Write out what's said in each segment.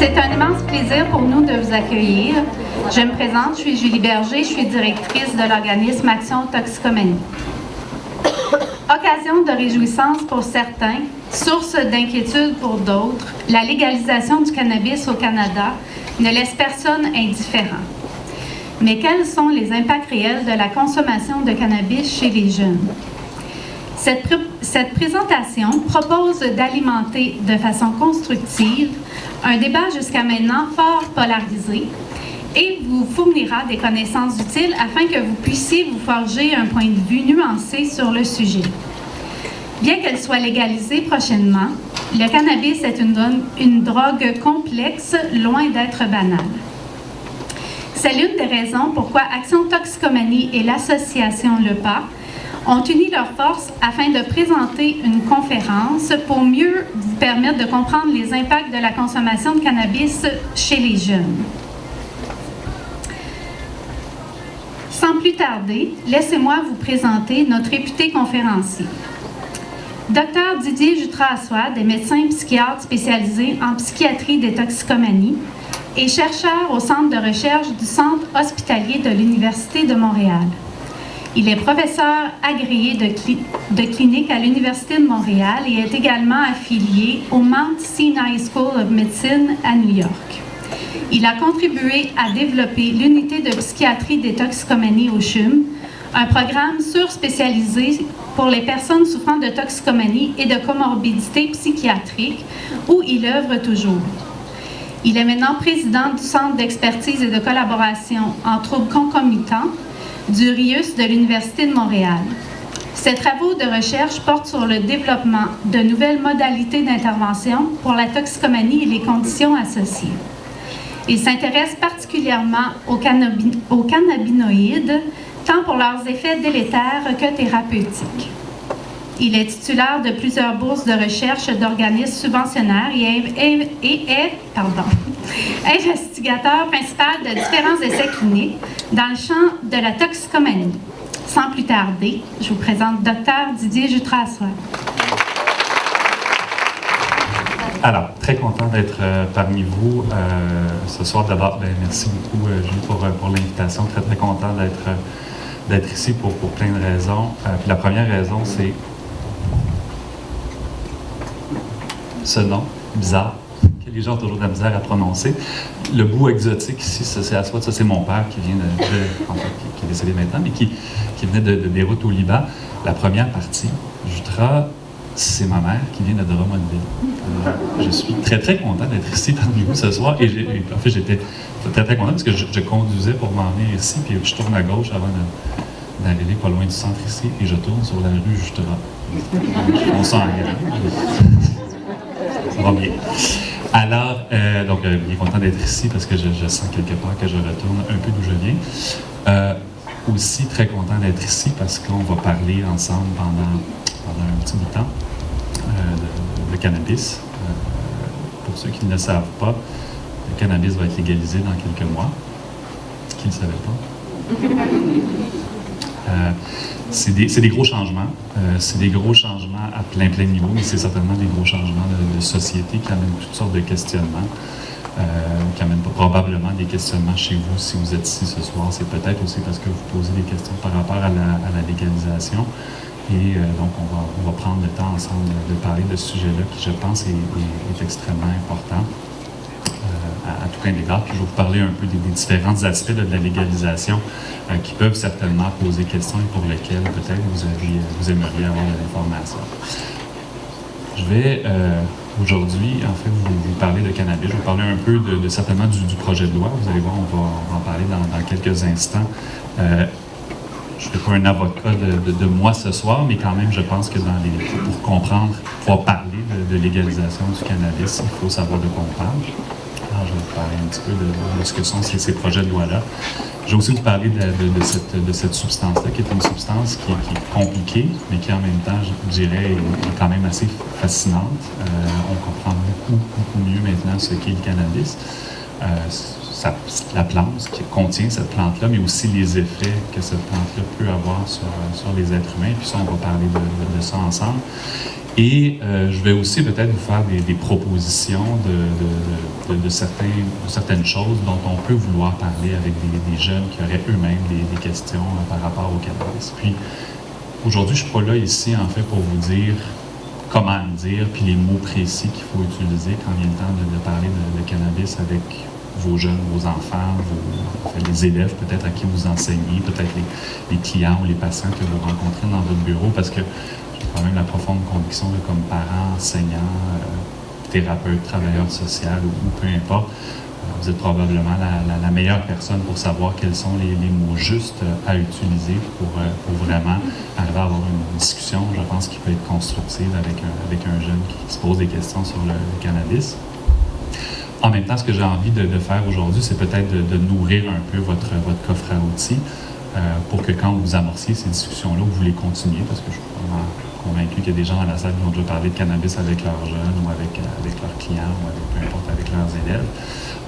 C'est un immense plaisir pour nous de vous accueillir. Je me présente, je suis Julie Berger, je suis directrice de l'organisme Action Toxicomanie. Occasion de réjouissance pour certains, source d'inquiétude pour d'autres, la légalisation du cannabis au Canada ne laisse personne indifférent. Mais quels sont les impacts réels de la consommation de cannabis chez les jeunes? Cette présentation propose d'alimenter de façon constructive un débat jusqu'à maintenant fort polarisé et vous fournira des connaissances utiles afin que vous puissiez vous forger un point de vue nuancé sur le sujet. Bien qu'elle soit légalisée prochainement, le cannabis est une drogue complexe, loin d'être banale. C'est l'une des raisons pourquoi Action Toxicomanie et l'association LEPA ont uni leurs forces afin de présenter une conférence pour mieux vous permettre de comprendre les impacts de la consommation de cannabis chez les jeunes. Sans plus tarder, laissez-moi vous présenter notre réputé conférencier. Dr Didier Jutras-Assouad est médecin psychiatre spécialisé en psychiatrie des toxicomanies et chercheur au centre de recherche du Centre hospitalier de l'Université de Montréal. Il est professeur agréé de clinique à l'Université de Montréal et est également affilié au Mount Sinai School of Medicine à New York. Il a contribué à développer l'unité de psychiatrie des toxicomanies au CHUM, un programme surspécialisé pour les personnes souffrant de toxicomanie et de comorbidité psychiatrique où il œuvre toujours. Il est maintenant président du Centre d'expertise et de collaboration en troubles concomitants du RIUS de l'Université de Montréal. Ses travaux de recherche portent sur le développement de nouvelles modalités d'intervention pour la toxicomanie et les conditions associées. Il s'intéresse particulièrement aux cannabinoïdes, tant pour leurs effets délétères que thérapeutiques. Il est titulaire de plusieurs bourses de recherche d'organismes subventionnaires et est investigateur principal de différents essais cliniques dans le champ de la toxicomanie. Sans plus tarder, je vous présente Dr Didier Jutras-Assouad. Alors, très content d'être parmi vous ce soir. D'abord, merci beaucoup, Julie, pour l'invitation. Très, très content d'être ici pour plein de raisons. Puis la première raison, c'est ce nom bizarre que les gens ont toujours de la misère à prononcer. Le bout exotique ici, c'est Assouad, ça c'est mon père qui vient qui est décédé maintenant, mais qui venait de Beyrouth au Liban. La première partie, Jutras, c'est ma mère qui vient de Drummondville. Je suis très très content d'être ici parmi vous ce soir et en fait j'étais très très content parce que je conduisais pour m'en venir ici puis je tourne à gauche avant d'arriver pas loin du centre ici et je tourne sur la rue Jutras. On s'engage. Ça va bien. Alors, donc, bien content d'être ici parce que je sens quelque part que je retourne un peu d'où je viens. Aussi très content d'être ici parce qu'on va parler ensemble pendant un petit bout de temps de cannabis. Pour ceux qui ne le savent pas, le cannabis va être légalisé dans quelques mois. Qui ne le savait pas? C'est des gros changements. C'est des gros changements à plein de niveaux, mais c'est certainement des gros changements de société qui amènent toutes sortes de questionnements, qui amènent probablement des questionnements chez vous si vous êtes ici ce soir. C'est peut-être aussi parce que vous posez des questions par rapport à la légalisation. Et donc, on va prendre le temps ensemble de parler de ce sujet-là qui, je pense, est extrêmement important à tout plein d'égards. Puis je vais vous parler un peu des différents aspects de la légalisation qui peuvent certainement poser question et pour lesquels peut-être vous aimeriez avoir de l'information. Je vais aujourd'hui, en fait, vous parler de cannabis. Je vais vous parler un peu certainement du projet de loi. Vous allez voir, on va en parler dans quelques instants. Je ne suis pas un avocat de moi ce soir, mais quand même, je pense que pour comprendre, pour parler de légalisation du cannabis, il faut savoir de quoi on parle. Alors, je vais vous parler un petit peu de ce que sont ces projets de loi-là. Je vais aussi vous parler de cette substance-là, qui est une substance qui est compliquée, mais qui en même temps, je dirais, est quand même assez fascinante. On comprend beaucoup mieux maintenant ce qu'est le cannabis. la plante, ce qui contient cette plante-là, mais aussi les effets que cette plante-là peut avoir sur les êtres humains. Puis ça, on va parler de ça ensemble. Et je vais aussi peut-être vous faire des propositions de certaines choses dont on peut vouloir parler avec des jeunes qui auraient eux-mêmes des questions par rapport au cannabis. Puis aujourd'hui, je ne suis pas là ici, en fait, pour vous dire comment le dire, puis les mots précis qu'il faut utiliser quand vient le temps de parler de cannabis avec vos jeunes, vos enfants, les élèves peut-être à qui vous enseignez, peut-être les clients ou les patients que vous rencontrez dans votre bureau, parce que j'ai quand même la profonde conviction que comme parents, enseignants, thérapeutes, travailleurs sociaux ou peu importe, vous êtes probablement la meilleure personne pour savoir quels sont les mots justes à utiliser pour vraiment arriver à avoir une discussion, je pense, qui peut être constructive avec un jeune qui se pose des questions sur le cannabis. En même temps, ce que j'ai envie de faire aujourd'hui, c'est peut-être de nourrir un peu votre coffre à outils pour que quand vous amorciez ces discussions-là, vous les continuiez, parce que je suis vraiment convaincu qu'il y a des gens dans la salle qui ont déjà parlé de cannabis avec leurs jeunes ou avec leurs clients ou peu importe, avec leurs élèves,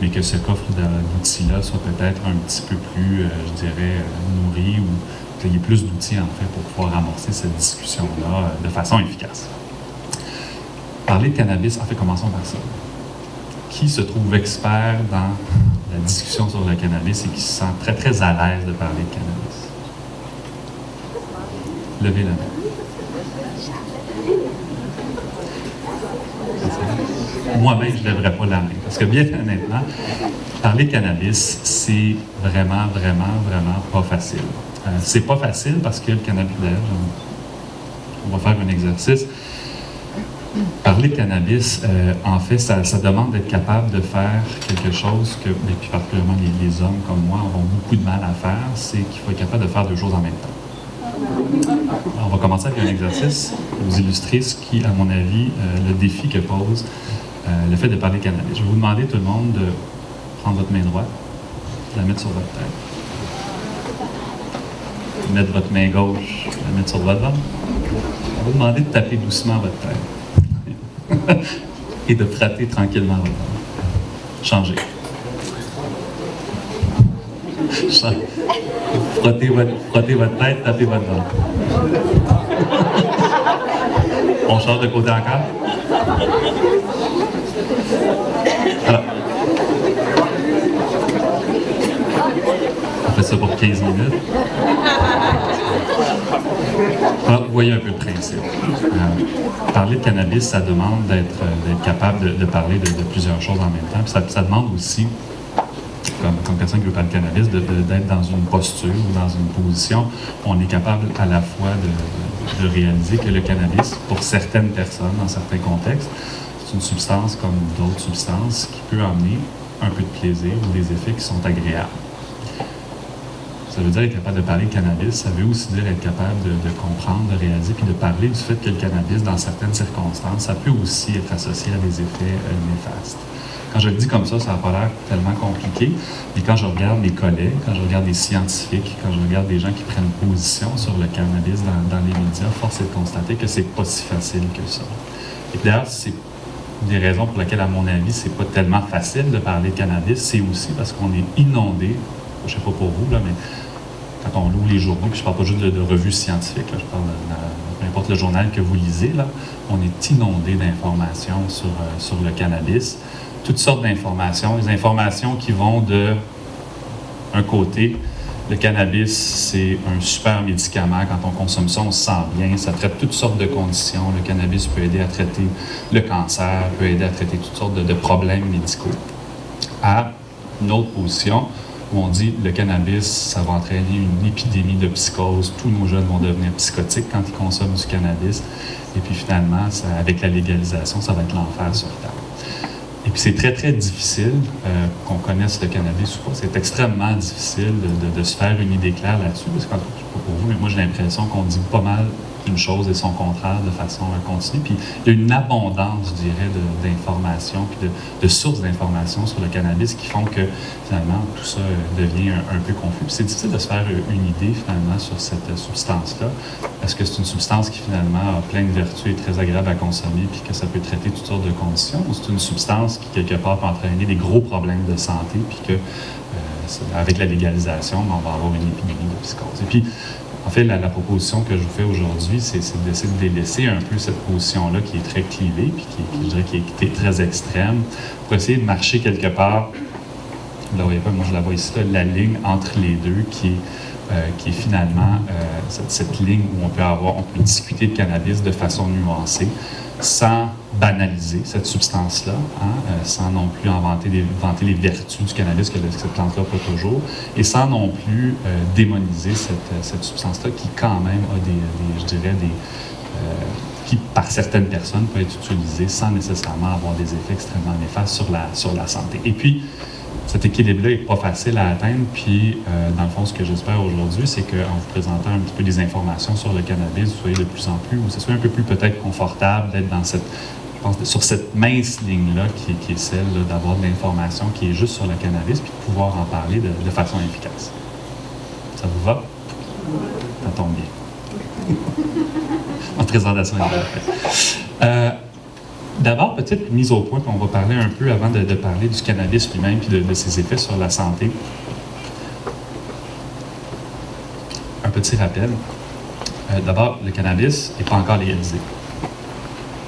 mais que ce coffre d'outils-là soit peut-être un petit peu plus, je dirais, nourri ou qu'il y ait plus d'outils, en fait, pour pouvoir amorcer cette discussion-là de façon efficace. Parler de cannabis, en fait, commençons par ça. Qui se trouve expert dans la discussion sur le cannabis et qui se sent très, très à l'aise de parler de cannabis? Levez la main. Moi-même, je ne lèverais pas la main. Parce que bien honnêtement, parler de cannabis, c'est vraiment, vraiment, vraiment pas facile. C'est pas facile parce que le cannabis, d'ailleurs, on va faire un exercice. Parler de cannabis, en fait, ça demande d'être capable de faire quelque chose que, et puis particulièrement les hommes comme moi ont beaucoup de mal à faire, c'est qu'il faut être capable de faire deux choses en même temps. Alors, on va commencer avec un exercice pour vous illustrer ce qui, à mon avis, le défi que pose le fait de parler de cannabis. Je vais vous demander tout le monde de prendre votre main droite, de la mettre sur votre tête, de mettre votre main gauche, de la mettre sur votre ventre. Je vais vous demander de taper doucement votre tête. Et de frotter tranquillement votre ventre. Changez. Frottez votre tête, tapez votre ventre. On change de côté encore. Alors, on fait ça pour 15 minutes. Alors, vous voyez un peu le principe. Parler de cannabis, ça demande d'être capable de parler de plusieurs choses en même temps. Puis ça demande aussi, comme personne qui veut parler de cannabis, d'être dans une posture ou dans une position où on est capable à la fois de réaliser que le cannabis, pour certaines personnes, dans certains contextes, c'est une substance comme d'autres substances qui peut amener un peu de plaisir ou des effets qui sont agréables. Ça veut dire être capable de parler de cannabis, ça veut aussi dire être capable de comprendre, de réaliser, puis de parler du fait que le cannabis, dans certaines circonstances, ça peut aussi être associé à des effets néfastes. Quand je le dis comme ça n'a pas l'air tellement compliqué, mais quand je regarde mes collègues, quand je regarde des scientifiques, quand je regarde des gens qui prennent position sur le cannabis dans les médias, force est de constater que c'est pas si facile que ça. Et d'ailleurs, c'est une des raisons pour lesquelles, à mon avis, c'est pas tellement facile de parler de cannabis, c'est aussi parce qu'on est inondé, je sais pas pour vous, là, mais quand on loue les journaux, puis je ne parle pas juste de revues scientifiques, là, je parle de peu importe le journal que vous lisez, là, on est inondé d'informations sur le cannabis. Toutes sortes d'informations, des informations qui vont de un côté, le cannabis, c'est un super médicament. Quand on consomme ça, on se sent bien. Ça traite toutes sortes de conditions. Le cannabis peut aider à traiter le cancer, peut aider à traiter toutes sortes de problèmes médicaux. À une autre position, où on dit le cannabis, ça va entraîner une épidémie de psychose. Tous nos jeunes vont devenir psychotiques quand ils consomment du cannabis. Et puis finalement, avec la légalisation, ça va être l'enfer sur Terre. Et puis c'est très, très difficile qu'on connaisse le cannabis ou pas. C'est extrêmement difficile de se faire une idée claire là-dessus. Parce que, je ne sais pas pour vous, mais moi j'ai l'impression qu'on dit pas mal une chose et son contraire de façon continue. Puis il y a une abondance, je dirais, d'informations, puis de sources d'informations sur le cannabis qui font que finalement tout ça devient un peu confus. Puis c'est difficile de se faire une idée finalement sur cette substance-là. Est-ce que c'est une substance qui finalement a plein de vertus et très agréable à consommer, puis que ça peut traiter toutes sortes de conditions, ou c'est une substance qui quelque part peut entraîner des gros problèmes de santé, puis que avec la légalisation, on va avoir une épidémie de psychose. Et puis, en fait, la proposition que je vous fais aujourd'hui, c'est d'essayer de délaisser un peu cette position-là qui est très clivée, puis je dirais qui est très extrême, pour essayer de marcher quelque part, vous la voyez pas, moi je la vois ici, là, la ligne entre les deux qui est finalement cette ligne où on peut discuter de cannabis de façon nuancée, sans banaliser cette substance-là, sans non plus vanter les vertus du cannabis que cette plante-là n'a pas toujours, et sans non plus démoniser cette substance-là qui quand même a qui par certaines personnes peut être utilisée sans nécessairement avoir des effets extrêmement néfastes sur la santé. Et puis, cet équilibre-là n'est pas facile à atteindre, puis dans le fond, ce que j'espère aujourd'hui, c'est qu'en vous présentant un petit peu des informations sur le cannabis, vous soyez de plus en plus, ou ce soit un peu plus peut-être confortable d'être sur cette mince ligne-là qui est celle d'avoir de l'information qui est juste sur le cannabis, puis de pouvoir en parler de façon efficace. Ça vous va? Ça tombe bien. Ma présentation est parfaite. D'abord, petite mise au point qu'on va parler un peu avant de parler du cannabis lui-même et de ses effets sur la santé. Un petit rappel. D'abord, le cannabis n'est pas encore légalisé.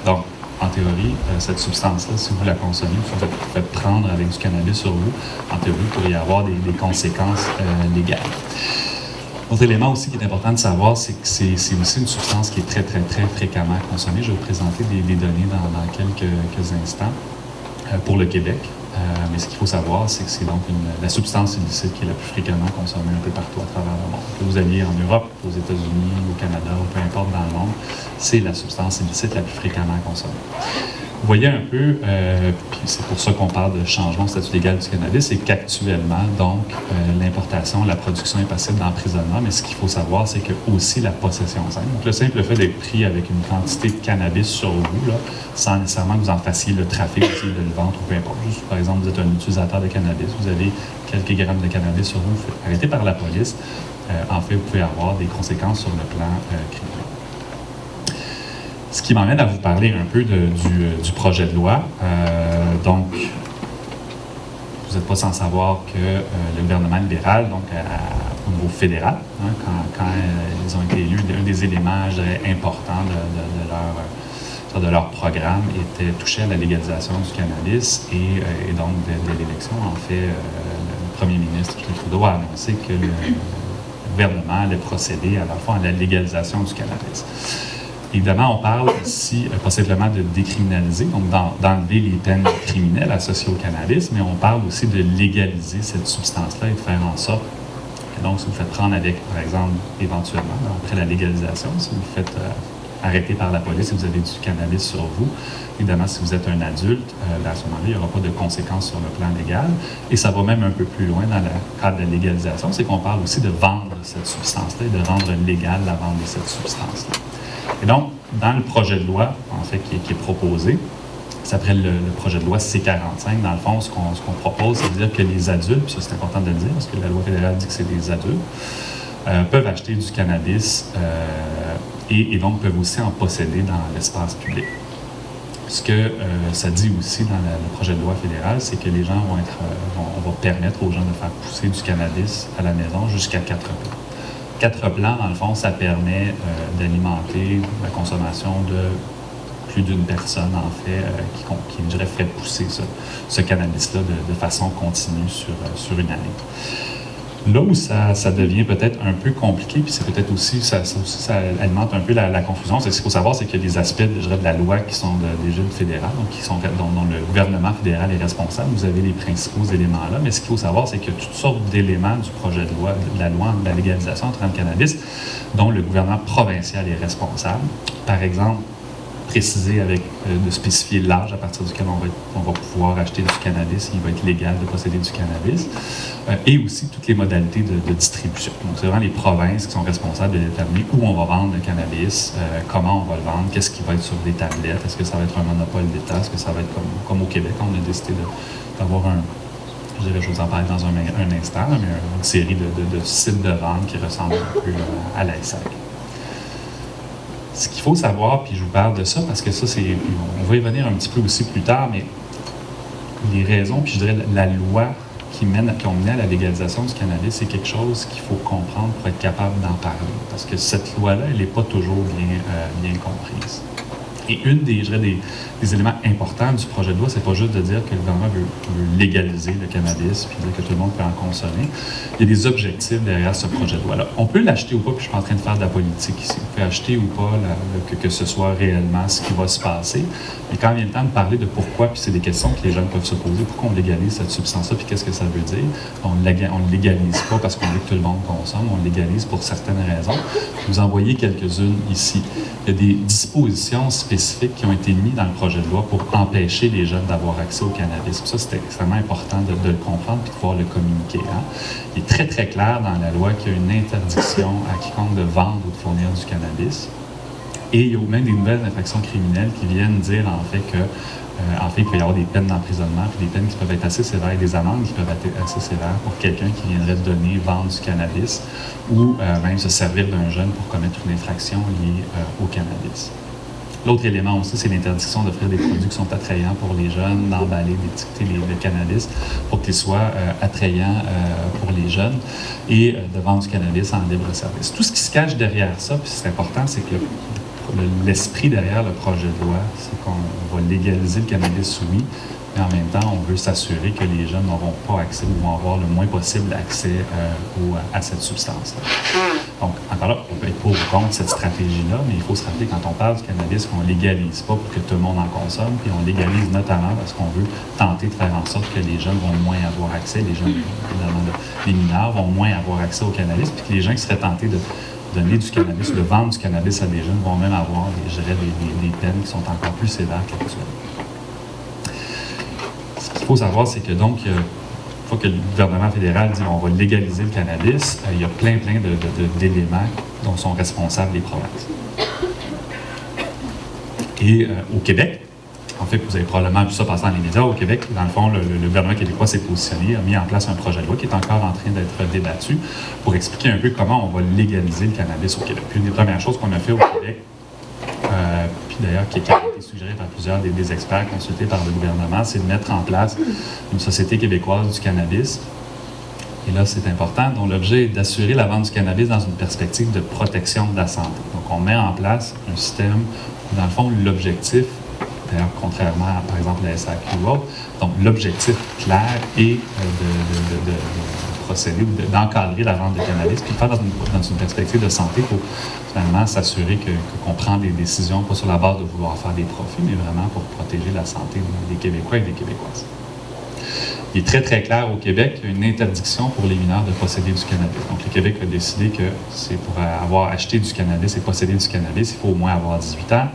Donc, en théorie, cette substance-là, si vous la consommez, vous faites prendre avec du cannabis sur vous, en théorie, il pourrait y avoir des conséquences légales. Autre élément aussi qui est important de savoir, c'est que c'est aussi une substance qui est très, très, très fréquemment consommée. Je vais vous présenter des données dans quelques instants pour le Québec. Mais ce qu'il faut savoir, c'est que c'est donc la substance illicite qui est la plus fréquemment consommée un peu partout à travers le monde. Que vous alliez en Europe, aux États-Unis, au Canada, ou peu importe dans le monde, c'est la substance illicite la plus fréquemment consommée. Vous voyez un peu, puis c'est pour ça qu'on parle de changement de statut légal du cannabis, c'est qu'actuellement, donc, l'importation, la production est passible d'emprisonnement, mais ce qu'il faut savoir, c'est que aussi la possession simple. Donc, le simple fait d'être pris avec une quantité de cannabis sur vous, là, sans nécessairement que vous en fassiez le trafic, de le vendre ou peu importe. Juste, par exemple, vous êtes un utilisateur de cannabis, vous avez quelques grammes de cannabis sur vous, vous faites arrêter par la police. En fait, vous pouvez avoir des conséquences sur le plan criminel. Ce qui m'amène à vous parler un peu du projet de loi. Donc, vous n'êtes pas sans savoir que le gouvernement libéral, donc au niveau fédéral, quand ils ont été élus, un des éléments, je dirais, importants de leur programme était touché à la légalisation du cannabis et donc dès l'élection, en fait, le premier ministre Justin Trudeau a annoncé que le gouvernement allait procéder à la fois à la légalisation du cannabis. Évidemment, on parle ici pas simplement de décriminaliser, donc d'enlever les peines criminelles associées au cannabis, mais on parle aussi de légaliser cette substance-là et de faire en sorte que, donc, si vous faites prendre avec, par exemple, éventuellement, après la légalisation, si vous faites arrêter par la police et vous avez du cannabis sur vous, évidemment, si vous êtes un adulte, à ce moment-là, il n'y aura pas de conséquences sur le plan légal. Et ça va même un peu plus loin dans le cadre de la légalisation, c'est qu'on parle aussi de vendre cette substance-là et de rendre légale la vente de cette substance-là. Et donc, dans le projet de loi, en fait, qui est proposé, ça s'appelle le projet de loi C-45. Dans le fond, ce qu'on propose, c'est de dire que les adultes, puis ça c'est important de le dire, parce que la loi fédérale dit que c'est des adultes, peuvent acheter du cannabis et donc peuvent aussi en posséder dans l'espace public. Ce que ça dit aussi dans le projet de loi fédéral, c'est que les gens on va permettre aux gens de faire pousser du cannabis à la maison jusqu'à 4 plants. 4 plants, dans le fond, ça permet d'alimenter la consommation de plus d'une personne, en fait, qui je dirais, fait pousser ce cannabis-là de façon continue sur une année. Là où ça devient peut-être un peu compliqué, puis c'est peut-être aussi, ça alimente un peu la confusion, c'est ce qu'il faut savoir, c'est qu'il y a des aspects, je dirais, de la loi qui sont des législations fédérales, donc dont le gouvernement fédéral est responsable. Vous avez les principaux éléments là, mais ce qu'il faut savoir, c'est qu'il y a toutes sortes d'éléments du projet de loi, de la légalisation en termes de cannabis, dont le gouvernement provincial est responsable. Par exemple, préciser de spécifier l'âge à partir duquel on va pouvoir acheter du cannabis, il va être légal de posséder du cannabis, et aussi toutes les modalités de distribution. Donc, c'est vraiment les provinces qui sont responsables de déterminer où on va vendre le cannabis, comment on va le vendre, qu'est-ce qui va être sur les tablettes, est-ce que ça va être un monopole d'État, est-ce que ça va être comme au Québec, on a décidé d'avoir je vous en parle dans un instant, mais une série de sites de vente qui ressemblent un peu à la SAQ. Ce qu'il faut savoir, puis je vous parle de ça, parce que ça, on va y venir un petit peu aussi plus tard, mais les raisons, puis je dirais la loi qui ont mené à la légalisation du cannabis, c'est quelque chose qu'il faut comprendre pour être capable d'en parler. Parce que cette loi-là, elle n'est pas toujours bien comprise. Et des éléments importants du projet de loi, c'est pas juste de dire que le gouvernement veut légaliser le cannabis puis dire que tout le monde peut en consommer. Il y a des objectifs derrière ce projet de loi-là. On peut l'acheter ou pas, puis je suis pas en train de faire de la politique ici. On peut acheter ou pas que ce soit réellement ce qui va se passer. Mais quand vient le temps de parler de pourquoi, puis c'est des questions que les jeunes peuvent se poser, pourquoi on légalise cette substance-là, puis qu'est-ce que ça veut dire? On ne légalise pas parce qu'on veut que tout le monde consomme, on légalise pour certaines raisons. Vous en voyez quelques-unes ici. Il y a des dispositions spécifiques qui ont été mises dans le projet de loi pour empêcher les jeunes d'avoir accès au cannabis. Ça, c'est extrêmement important de le comprendre et de pouvoir le communiquer. Hein? Il est très, très clair dans la loi qu'il y a une interdiction à quiconque de vendre ou de fournir du cannabis. Et il y a même des nouvelles infractions criminelles qui viennent dire en fait il peut y avoir des peines d'emprisonnement, puis des peines qui peuvent être assez sévères, et des amendes qui peuvent être assez sévères pour quelqu'un qui viendrait donner, vendre du cannabis ou même se servir d'un jeune pour commettre une infraction liée au cannabis. L'autre élément aussi, c'est l'interdiction d'offrir des produits qui sont attrayants pour les jeunes, d'emballer, d'étiqueter le cannabis pour qu'il soit attrayant pour les jeunes et de vendre du cannabis en libre service. Tout ce qui se cache derrière ça, puis c'est important, c'est que l'esprit derrière le projet de loi, c'est qu'on va légaliser le cannabis, oui, mais en même temps, on veut s'assurer que les jeunes n'auront pas accès ou vont avoir le moins possible accès à cette substance-là. Donc, encore là, on peut être pour ou contre cette stratégie-là, mais il faut se rappeler quand on parle du cannabis qu'on ne légalise pas pour que tout le monde en consomme, puis on légalise notamment parce qu'on veut tenter de faire en sorte que les jeunes vont moins avoir accès, les jeunes, évidemment, les mineurs vont moins avoir accès au cannabis, puis que les gens qui seraient tentés de donner du cannabis, de vendre du cannabis à des jeunes vont même avoir, je dirais, des peines qui sont encore plus sévères qu'actuellement. Ce qu'il faut savoir, c'est que donc, une fois que le gouvernement fédéral dit on va légaliser le cannabis, il y a plein d'éléments dont sont responsables les provinces. Et au Québec, en fait, vous avez probablement vu ça passer dans les médias, au Québec, dans le fond, le gouvernement québécois s'est positionné, a mis en place un projet de loi qui est encore en train d'être débattu pour expliquer un peu comment on va légaliser le cannabis au Québec. Puis une des premières choses qu'on a fait au Québec, puis d'ailleurs qui a été suggérée par plusieurs des experts consultés par le gouvernement, c'est de mettre en place une société québécoise du cannabis. Et là, c'est important, dont l'objet est d'assurer la vente du cannabis dans une perspective de protection de la santé. Donc, on met en place un système où, dans le fond, l'objectif, d'ailleurs, contrairement à, par exemple, la SAQ ou autre, donc l'objectif clair est de procéder ou d'encadrer la vente de cannabis, puis le faire dans une perspective de santé pour finalement s'assurer qu'on prend des décisions, pas sur la base de vouloir faire des profits, mais vraiment pour protéger la santé des Québécois et des Québécoises. Il est très, très clair au Québec qu'il y a une interdiction pour les mineurs de posséder du cannabis. Donc, le Québec a décidé que c'est pour avoir acheté du cannabis et posséder du cannabis, il faut au moins avoir 18 ans.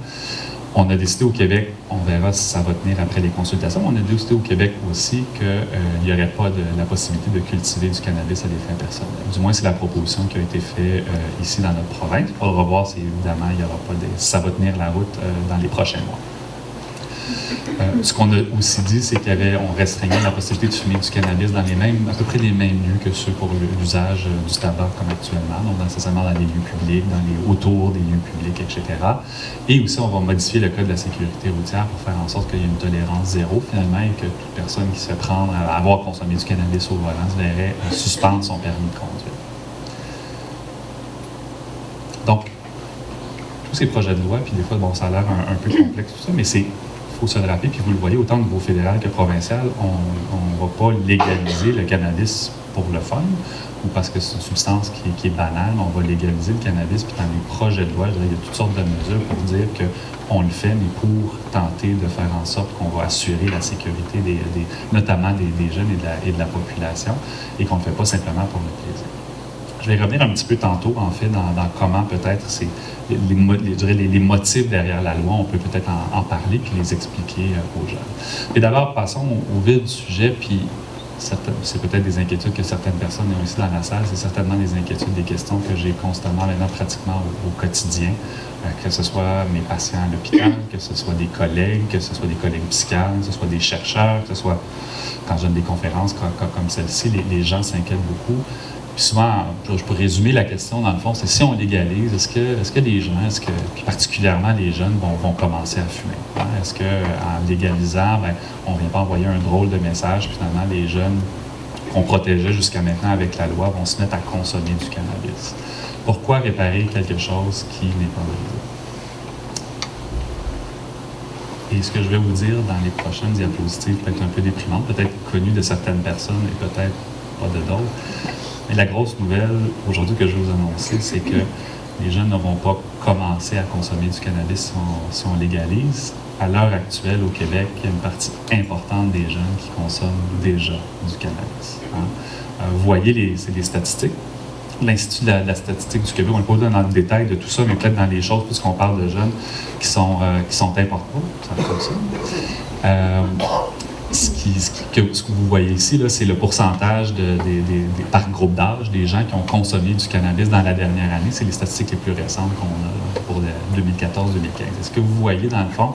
On a décidé au Québec, on verra si ça va tenir après les consultations, on a décidé au Québec aussi qu'il n'y aurait pas la possibilité de cultiver du cannabis à des fins personnelles. Du moins, c'est la proposition qui a été faite ici dans notre province. Il faudra voir si, évidemment, il y aura pas ça va tenir la route dans les prochains mois. Ce qu'on a aussi dit, c'est qu'on restreignait la possibilité de fumer du cannabis dans à peu près les mêmes lieux que ceux pour l'usage du tabac comme actuellement, donc nécessairement dans les lieux publics, autour des lieux publics, etc. Et aussi, on va modifier le code de la sécurité routière pour faire en sorte qu'il y ait une tolérance zéro, finalement, et que toute personne qui se fait prendre à avoir consommé du cannabis au volant se verrait suspendre son permis de conduire. Donc, tous ces projets de loi, puis des fois, bon, ça a l'air un peu complexe tout ça, mais c'est faut se le rappeler, puis vous le voyez, autant au niveau fédéral que provincial, on ne va pas légaliser le cannabis pour le fun, ou parce que c'est une substance qui est banale, on va légaliser le cannabis, puis dans les projets de loi, je dirais, il y a toutes sortes de mesures pour dire qu'on le fait, mais pour tenter de faire en sorte qu'on va assurer la sécurité, notamment des jeunes et de la population, et qu'on ne le fait pas simplement pour le plaisir. Je vais revenir un petit peu tantôt, en fait, dans comment peut-être c'est les motifs derrière la loi, on peut peut-être en parler puis les expliquer aux jeunes. Et d'abord, passons au vif du sujet, puis c'est peut-être des inquiétudes que certaines personnes ont ici dans la salle, c'est certainement des inquiétudes, des questions que j'ai constamment maintenant pratiquement au quotidien, que ce soit mes patients à l'hôpital, que ce soit des collègues, que ce soit des collègues psychiatres, que ce soit des chercheurs, que ce soit quand je donne des conférences comme celle-ci, les gens s'inquiètent beaucoup. Puis souvent, je peux résumer la question, dans le fond, c'est si on légalise, est-ce que les gens, puis particulièrement les jeunes, vont commencer à fumer? Hein? Est-ce qu'en légalisant, on ne vient pas envoyer un drôle de message, puis finalement, les jeunes qu'on protégeait jusqu'à maintenant avec la loi vont se mettre à consommer du cannabis? Pourquoi réparer quelque chose qui n'est pas légal? Et ce que je vais vous dire dans les prochaines diapositives peut être un peu déprimante, peut-être connues de certaines personnes et peut-être pas de d'autres. Mais la grosse nouvelle aujourd'hui que je vais vous annoncer, c'est que les jeunes ne vont pas commencer à consommer du cannabis si on légalise. À l'heure actuelle, au Québec, il y a une partie importante des jeunes qui consomment déjà du cannabis. Hein? Vous voyez, c'est des statistiques. L'Institut de la statistique du Québec, on ne va pas dans le détail de tout ça, mais peut-être dans les choses, puisqu'on parle de jeunes qui sont importants, ça comme ça. Ce que vous voyez ici, là, c'est le pourcentage par groupe d'âge des gens qui ont consommé du cannabis dans la dernière année. C'est les statistiques les plus récentes qu'on a là, pour 2014-2015. Et ce que vous voyez, dans le fond,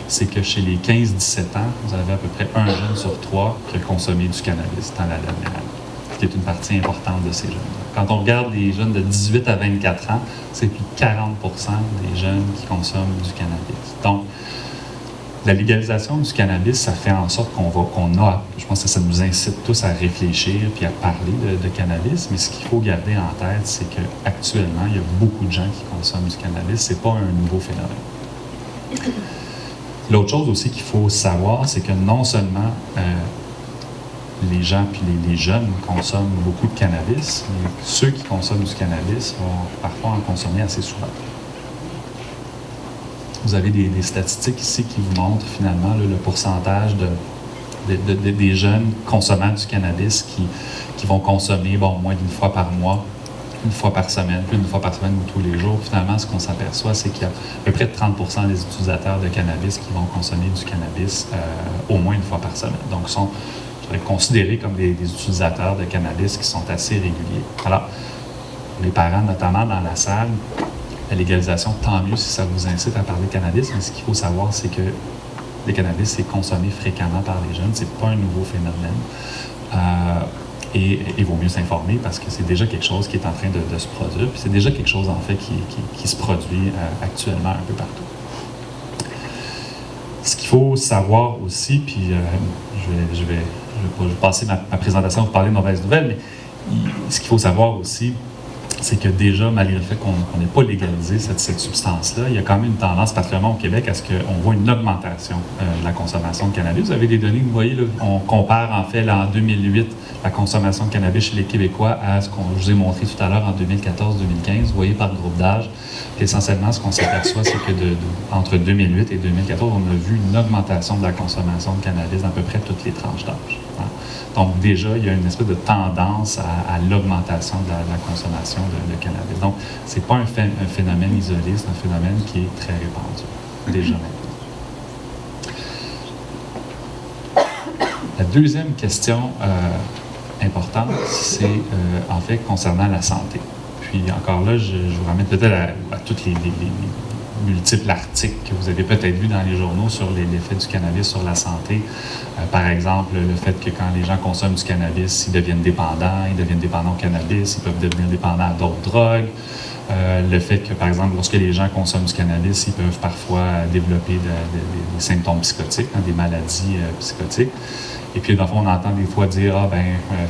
c'est que chez les 15-17 ans, vous avez à peu près un jeune sur 3 qui a consommé du cannabis dans la dernière année, ce qui est une partie importante de ces jeunes-là. Quand on regarde les jeunes de 18 à 24 ans, c'est plus de 40% des jeunes qui consomment du cannabis. Donc, la légalisation du cannabis, ça fait en sorte je pense que ça nous incite tous à réfléchir puis à parler de cannabis, mais ce qu'il faut garder en tête, c'est qu'actuellement, il y a beaucoup de gens qui consomment du cannabis. C'est pas un nouveau phénomène. L'autre chose aussi qu'il faut savoir, c'est que non seulement les gens puis les jeunes consomment beaucoup de cannabis, mais ceux qui consomment du cannabis vont parfois en consommer assez souvent. Vous avez des statistiques ici qui vous montrent finalement là, le pourcentage des jeunes consommants du cannabis qui vont consommer moins d'une fois par mois, une fois par semaine, plus d'une fois par semaine ou tous les jours. Finalement, ce qu'on s'aperçoit, c'est qu'il y a à peu près 30% des utilisateurs de cannabis qui vont consommer du cannabis au moins une fois par semaine. Donc, sont considérés comme des utilisateurs de cannabis qui sont assez réguliers. Alors, les parents, notamment dans la salle, la légalisation, tant mieux si ça vous incite à parler de cannabis, mais ce qu'il faut savoir, c'est que le cannabis, c'est consommé fréquemment par les jeunes. C'est pas un nouveau phénomène. Et il vaut mieux s'informer parce que c'est déjà quelque chose qui est en train de se produire. Puis c'est déjà quelque chose, en fait, qui se produit actuellement un peu partout. Ce qu'il faut savoir aussi, puis je vais passer ma présentation pour parler de mauvaises nouvelles, mais ce qu'il faut savoir aussi, c'est que déjà, malgré le fait qu'on n'ait pas légalisé cette substance-là, il y a quand même une tendance, particulièrement au Québec, à ce qu'on voit une augmentation de la consommation de cannabis. Vous avez des données, vous voyez, là, on compare en fait là, en 2008 la consommation de cannabis chez les Québécois à ce que je vous ai montré tout à l'heure en 2014-2015. Vous voyez par groupe d'âge. Essentiellement, ce qu'on s'aperçoit, c'est que entre 2008 et 2014, on a vu une augmentation de la consommation de cannabis dans à peu près toutes les tranches d'âge. Hein. Donc déjà, il y a une espèce de tendance à l'augmentation de la consommation de cannabis. Donc, ce n'est pas un phénomène isolé, c'est un phénomène qui est très répandu, déjà maintenant. La deuxième question importante, c'est en fait concernant la santé. Puis encore là, je vous ramène peut-être à tous les multiples articles que vous avez peut-être vus dans les journaux sur l'effet du cannabis sur la santé. Par exemple, le fait que quand les gens consomment du cannabis, ils deviennent dépendants au cannabis, ils peuvent devenir dépendants à d'autres drogues. Le fait que, par exemple, lorsque les gens consomment du cannabis, ils peuvent parfois développer des symptômes psychotiques, des maladies psychotiques. Et puis, dans le fond, on entend des fois dire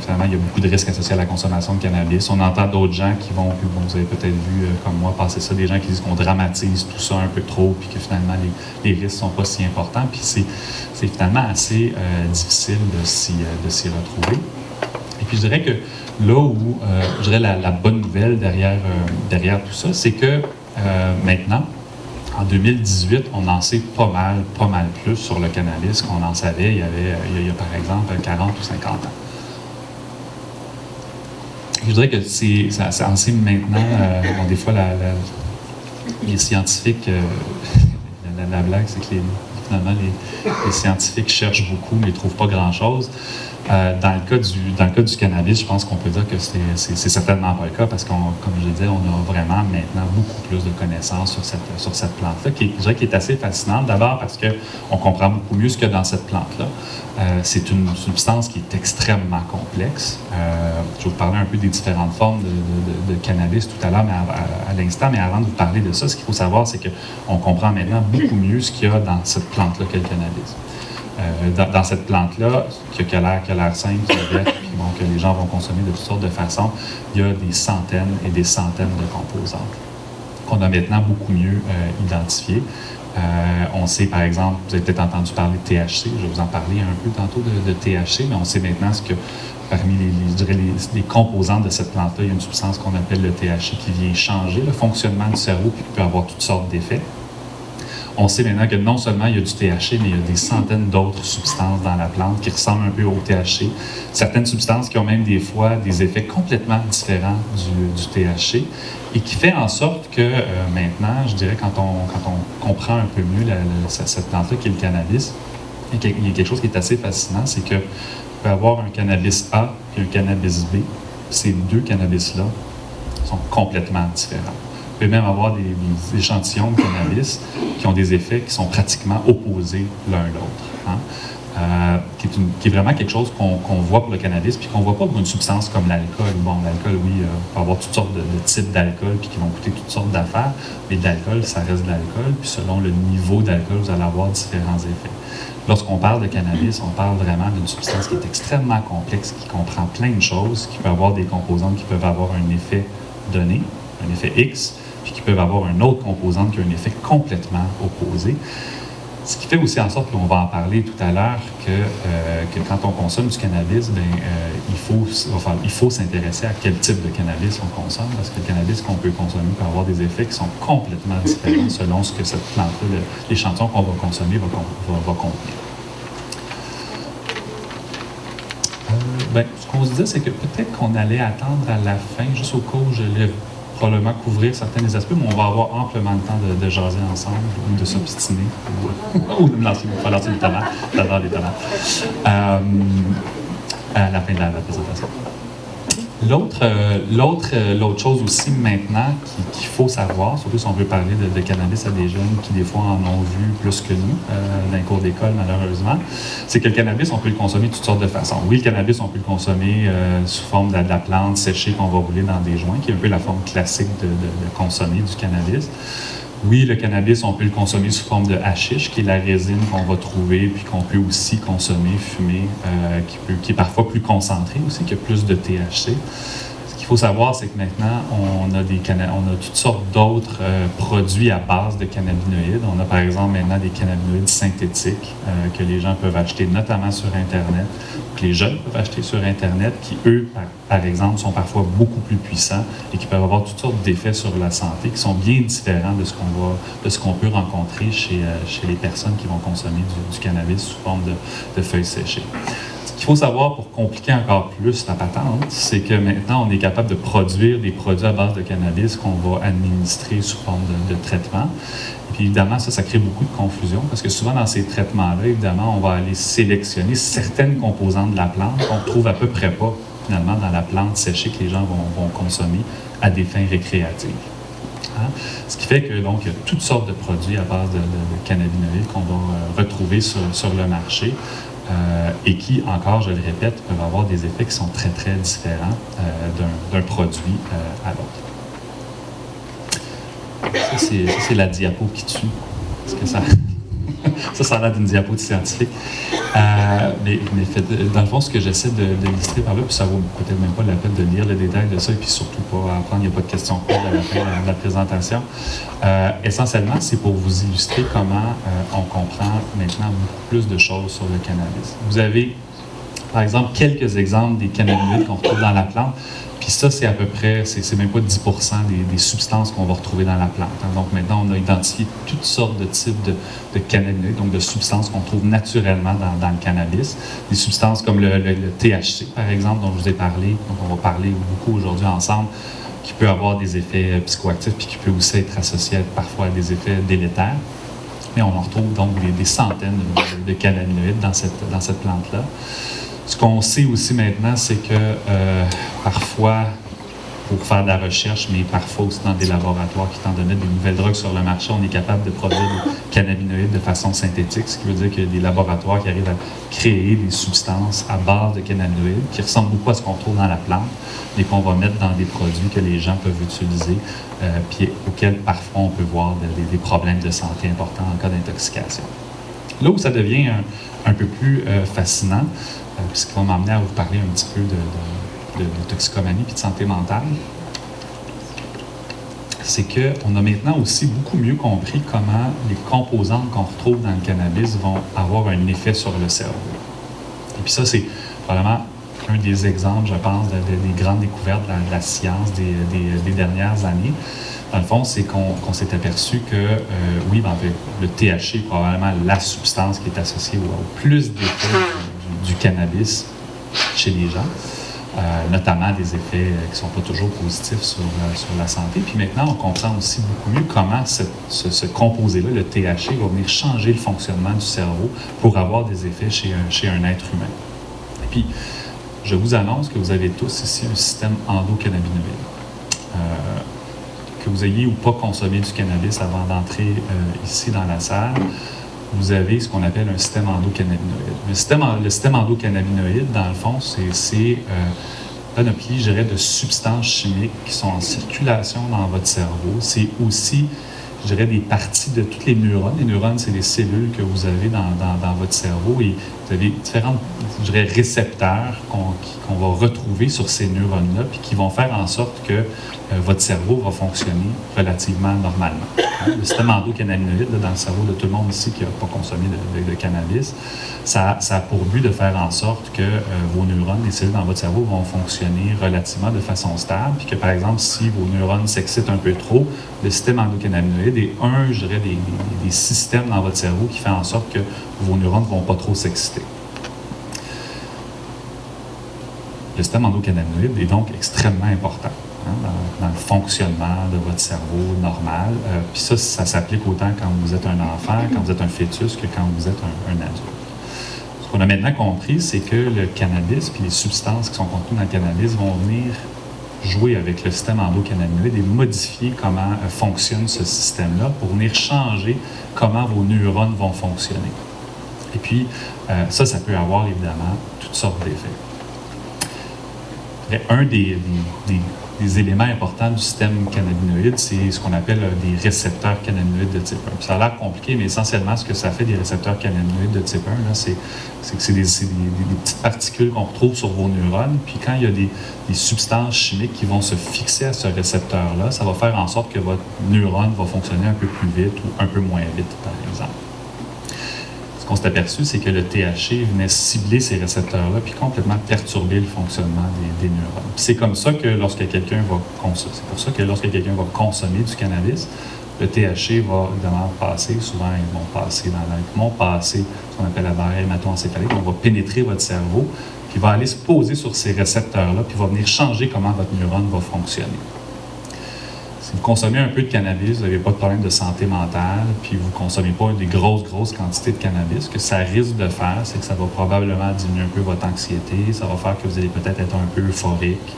finalement, il y a beaucoup de risques associés à la consommation de cannabis. On entend d'autres gens qui vont, vous avez peut-être vu, comme moi, passer ça, des gens qui disent qu'on dramatise tout ça un peu trop, puis que finalement, les risques ne sont pas si importants. Puis c'est finalement assez difficile de s'y retrouver. Et puis, je dirais que là où, je dirais la bonne nouvelle derrière tout ça, c'est que maintenant, en 2018, on en sait pas mal plus sur le cannabis qu'on en savait il y a par exemple 40 ou 50 ans. Je dirais que on sait maintenant, bon, des fois, les scientifiques, la blague, c'est que finalement, les scientifiques cherchent beaucoup, mais ne trouvent pas grand-chose. Dans le cas du cannabis, je pense qu'on peut dire que c'est certainement pas le cas parce comme je disais, on a vraiment maintenant beaucoup plus de connaissances sur cette plante-là, je dirais qui est assez fascinante. D'abord parce qu'on comprend beaucoup mieux ce qu'il y a dans cette plante-là. C'est une substance qui est extrêmement complexe. Je vais vous parler un peu des différentes formes de cannabis tout à l'heure, mais à l'instant. Mais avant de vous parler de ça, ce qu'il faut savoir, c'est qu'on comprend maintenant beaucoup mieux ce qu'il y a dans cette plante-là qu'est le cannabis. Dans cette plante-là, qui a l'air simple, qui est verte, puis bon, que les gens vont consommer de toutes sortes de façons, il y a des centaines et des centaines de composantes qu'on a maintenant beaucoup mieux identifiées. On sait, par exemple, vous avez peut-être entendu parler de THC, je vais vous en parler un peu tantôt de THC, mais on sait maintenant ce que parmi les composantes de cette plante-là, il y a une substance qu'on appelle le THC qui vient changer le fonctionnement du cerveau et qui peut avoir toutes sortes d'effets. On sait maintenant que non seulement il y a du THC, mais il y a des centaines d'autres substances dans la plante qui ressemblent un peu au THC. Certaines substances qui ont même des fois des effets complètement différents du THC et qui fait en sorte que maintenant, je dirais, quand on comprend un peu mieux cette plante-là qui est le cannabis, il y a quelque chose qui est assez fascinant, c'est que on peut avoir un cannabis A et un cannabis B. Ces deux cannabis-là sont complètement différents. Vous pouvez même avoir des échantillons de cannabis qui ont des effets qui sont pratiquement opposés l'un l'autre. Hein? Qui est vraiment quelque chose qu'on voit pour le cannabis, puis qu'on ne voit pas pour une substance comme l'alcool. Bon, l'alcool, oui, on peut avoir toutes sortes de types d'alcool, puis qui vont coûter toutes sortes d'affaires, mais l'alcool, ça reste de l'alcool, puis selon le niveau d'alcool, vous allez avoir différents effets. Lorsqu'on parle de cannabis, on parle vraiment d'une substance qui est extrêmement complexe, qui comprend plein de choses, qui peut avoir des composantes qui peuvent avoir un effet donné, un effet X, puis qui peuvent avoir une autre composante qui a un effet complètement opposé. Ce qui fait aussi en sorte, qu'on va en parler tout à l'heure, que quand on consomme du cannabis, il faut s'intéresser à quel type de cannabis on consomme, parce que le cannabis qu'on peut consommer peut avoir des effets qui sont complètement différents selon ce que cette plante-là, l'échantillon qu'on va consommer va contenir. Ce qu'on se disait, c'est que peut-être qu'on allait attendre à la fin, juste au cas où je l'ai probablement couvrir certains des aspects, mais on va avoir amplement le temps de jaser ensemble ou de s'obstiner ou de me lancer des tomates. J'adore les tomates. À la fin de la présentation. L'autre chose aussi maintenant qu'il faut savoir, surtout si on veut parler de cannabis à des jeunes qui des fois en ont vu plus que nous dans les cours d'école malheureusement, c'est que le cannabis, on peut le consommer de toutes sortes de façons. Oui, le cannabis, on peut le consommer sous forme de la plante séchée qu'on va rouler dans des joints, qui est un peu la forme classique de consommer du cannabis. Oui, le cannabis, on peut le consommer sous forme de hashish, qui est la résine qu'on va trouver, puis qu'on peut aussi consommer, fumer, qui est parfois plus concentré aussi, qui a plus de THC. Ce qu'il faut savoir, c'est que maintenant, on a toutes sortes d'autres produits à base de cannabinoïdes. On a par exemple maintenant des cannabinoïdes synthétiques que les gens peuvent acheter, notamment sur Internet, que les jeunes peuvent acheter sur Internet, qui, eux, par exemple, sont parfois beaucoup plus puissants et qui peuvent avoir toutes sortes d'effets sur la santé qui sont bien différents de ce qu'on peut rencontrer chez les personnes qui vont consommer du cannabis sous forme de feuilles séchées. Ce qu'il faut savoir pour compliquer encore plus la patente, c'est que maintenant, on est capable de produire des produits à base de cannabis qu'on va administrer sous forme de traitement. Et puis évidemment, ça crée beaucoup de confusion parce que souvent dans ces traitements-là, évidemment, on va aller sélectionner certaines composantes de la plante qu'on ne trouve à peu près pas finalement dans la plante séchée que les gens vont consommer à des fins récréatives. Hein? Ce qui fait que donc il y a toutes sortes de produits à base de cannabinoïdes qu'on va retrouver sur le marché. Et qui, encore, je le répète, peuvent avoir des effets qui sont très, très différents d'un produit à l'autre. Ça, c'est la diapo qui tue. Est-ce que ça a l'air d'une diapo de scientifique. Mais dans le fond, ce que j'essaie d'illustrer par là, puis ça vaut peut-être même pas la peine de lire le détail de ça, et puis surtout pas apprendre, il n'y a pas de questions courtes à la fin de la présentation. Essentiellement, c'est pour vous illustrer comment on comprend maintenant beaucoup plus de choses sur le cannabis. Vous avez par exemple, quelques exemples des cannabinoïdes qu'on retrouve dans la plante. Puis ça, c'est à peu près, c'est même pas 10% des substances qu'on va retrouver dans la plante. Hein. Donc maintenant, on a identifié toutes sortes de types de cannabinoïdes, donc de substances qu'on trouve naturellement dans le cannabis. Des substances comme le THC, par exemple, dont je vous ai parlé, donc on va parler beaucoup aujourd'hui ensemble, qui peut avoir des effets psychoactifs, puis qui peut aussi être associé parfois à des effets délétères. Mais on en retrouve donc des centaines de cannabinoïdes dans cette plante-là. Ce qu'on sait aussi maintenant, c'est que parfois, pour faire de la recherche, mais parfois aussi dans des laboratoires qui tentent de mettre des nouvelles drogues sur le marché, on est capable de produire des cannabinoïdes de façon synthétique, ce qui veut dire qu'il y a des laboratoires qui arrivent à créer des substances à base de cannabinoïdes qui ressemblent beaucoup à ce qu'on trouve dans la plante, mais qu'on va mettre dans des produits que les gens peuvent utiliser, puis auxquels parfois on peut voir des problèmes de santé importants en cas d'intoxication. Là où ça devient un peu plus fascinant, ce qui va m'amener à vous parler un petit peu de toxicomanie et de santé mentale, c'est qu'on a maintenant aussi beaucoup mieux compris comment les composantes qu'on retrouve dans le cannabis vont avoir un effet sur le cerveau. Et puis ça, c'est vraiment un des exemples, je pense, des grandes découvertes de la science des dernières années. Dans le fond, c'est qu'on s'est aperçu que, oui, en fait, le THC est probablement la substance qui est associée au plus d'effets du cannabis chez les gens, notamment des effets qui ne sont pas toujours positifs sur la santé. Puis maintenant, on comprend aussi beaucoup mieux comment ce composé-là, le THC, va venir changer le fonctionnement du cerveau pour avoir des effets chez un être humain. Et puis, je vous annonce que vous avez tous ici un système endocannabinoïde. Que vous ayez ou pas consommé du cannabis avant d'entrer ici dans la salle, vous avez ce qu'on appelle un système endocannabinoïde. Le système endocannabinoïde, dans le fond, c'est panoplie, je dirais, de substances chimiques qui sont en circulation dans votre cerveau. C'est aussi, je dirais, des parties de toutes les neurones. Les neurones, c'est les cellules que vous avez dans votre cerveau et vous avez différents, je dirais, récepteurs qu'on va retrouver sur ces neurones-là puis qui vont faire en sorte que votre cerveau va fonctionner relativement normalement. Le système endocannabinoïde, dans le cerveau de tout le monde ici qui n'a pas consommé de cannabis, ça a pour but de faire en sorte que vos neurones, les cellules dans votre cerveau vont fonctionner relativement de façon stable, puis que par exemple, si vos neurones s'excitent un peu trop, le système endocannabinoïde est je dirais, des systèmes dans votre cerveau qui fait en sorte que vos neurones ne vont pas trop s'exciter. Le système endocannabinoïde est donc extrêmement important dans le fonctionnement de votre cerveau normal. Puis ça s'applique autant quand vous êtes un enfant, quand vous êtes un fœtus, que quand vous êtes un adulte. Ce qu'on a maintenant compris, c'est que le cannabis puis les substances qui sont contenues dans le cannabis vont venir jouer avec le système endocannabinoïde et modifier comment fonctionne ce système-là pour venir changer comment vos neurones vont fonctionner. Et puis, ça peut avoir évidemment toutes sortes d'effets. Un des éléments importants du système cannabinoïde, c'est ce qu'on appelle des récepteurs cannabinoïdes de type 1. Puis ça a l'air compliqué, mais essentiellement, ce que ça fait des récepteurs cannabinoïdes de type 1, là, c'est que c'est des petites particules qu'on retrouve sur vos neurones. Puis quand il y a des substances chimiques qui vont se fixer à ce récepteur-là, ça va faire en sorte que votre neurone va fonctionner un peu plus vite ou un peu moins vite, par exemple. Ce qu'on s'est aperçu, c'est que le THC venait cibler ces récepteurs-là puis complètement perturber le fonctionnement des neurones. Puis c'est comme ça que lorsque quelqu'un va consommer du cannabis, le THC va évidemment passer, souvent ils vont passer ce qu'on appelle la barrière hémato-encéphalique, on va pénétrer votre cerveau, puis va aller se poser sur ces récepteurs-là, puis va venir changer comment votre neurone va fonctionner. Si vous consommez un peu de cannabis, vous n'avez pas de problème de santé mentale, puis vous ne consommez pas des grosses quantités de cannabis, ce que ça risque de faire, c'est que ça va probablement diminuer un peu votre anxiété, ça va faire que vous allez peut-être être un peu euphorique,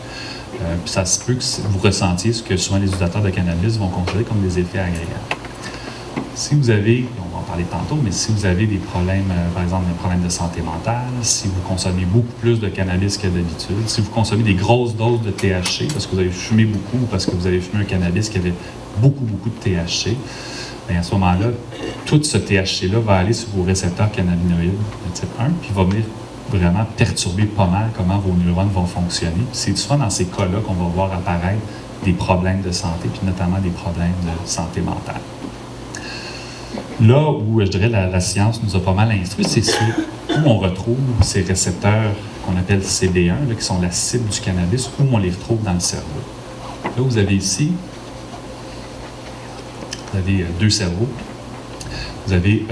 puis ça se peut que vous ressentiez ce que souvent les utilisateurs de cannabis vont considérer comme des effets agréables. Si vous avez, on va en parler tantôt, mais si vous avez des problèmes, par exemple des problèmes de santé mentale, si vous consommez beaucoup plus de cannabis que d'habitude, si vous consommez des grosses doses de THC, parce que vous avez fumé beaucoup ou parce que vous avez fumé un cannabis qui avait beaucoup de THC, bien à ce moment-là, tout ce THC-là va aller sur vos récepteurs cannabinoïdes de type 1, puis va venir vraiment perturber pas mal comment vos neurones vont fonctionner. C'est souvent dans ces cas-là qu'on va voir apparaître des problèmes de santé, puis notamment des problèmes de santé mentale. Là où, je dirais, la science nous a pas mal instruits, c'est sur où on retrouve ces récepteurs qu'on appelle CB1, là, qui sont la cible du cannabis, où on les retrouve dans le cerveau. Là, vous avez ici, vous avez deux cerveaux. Vous avez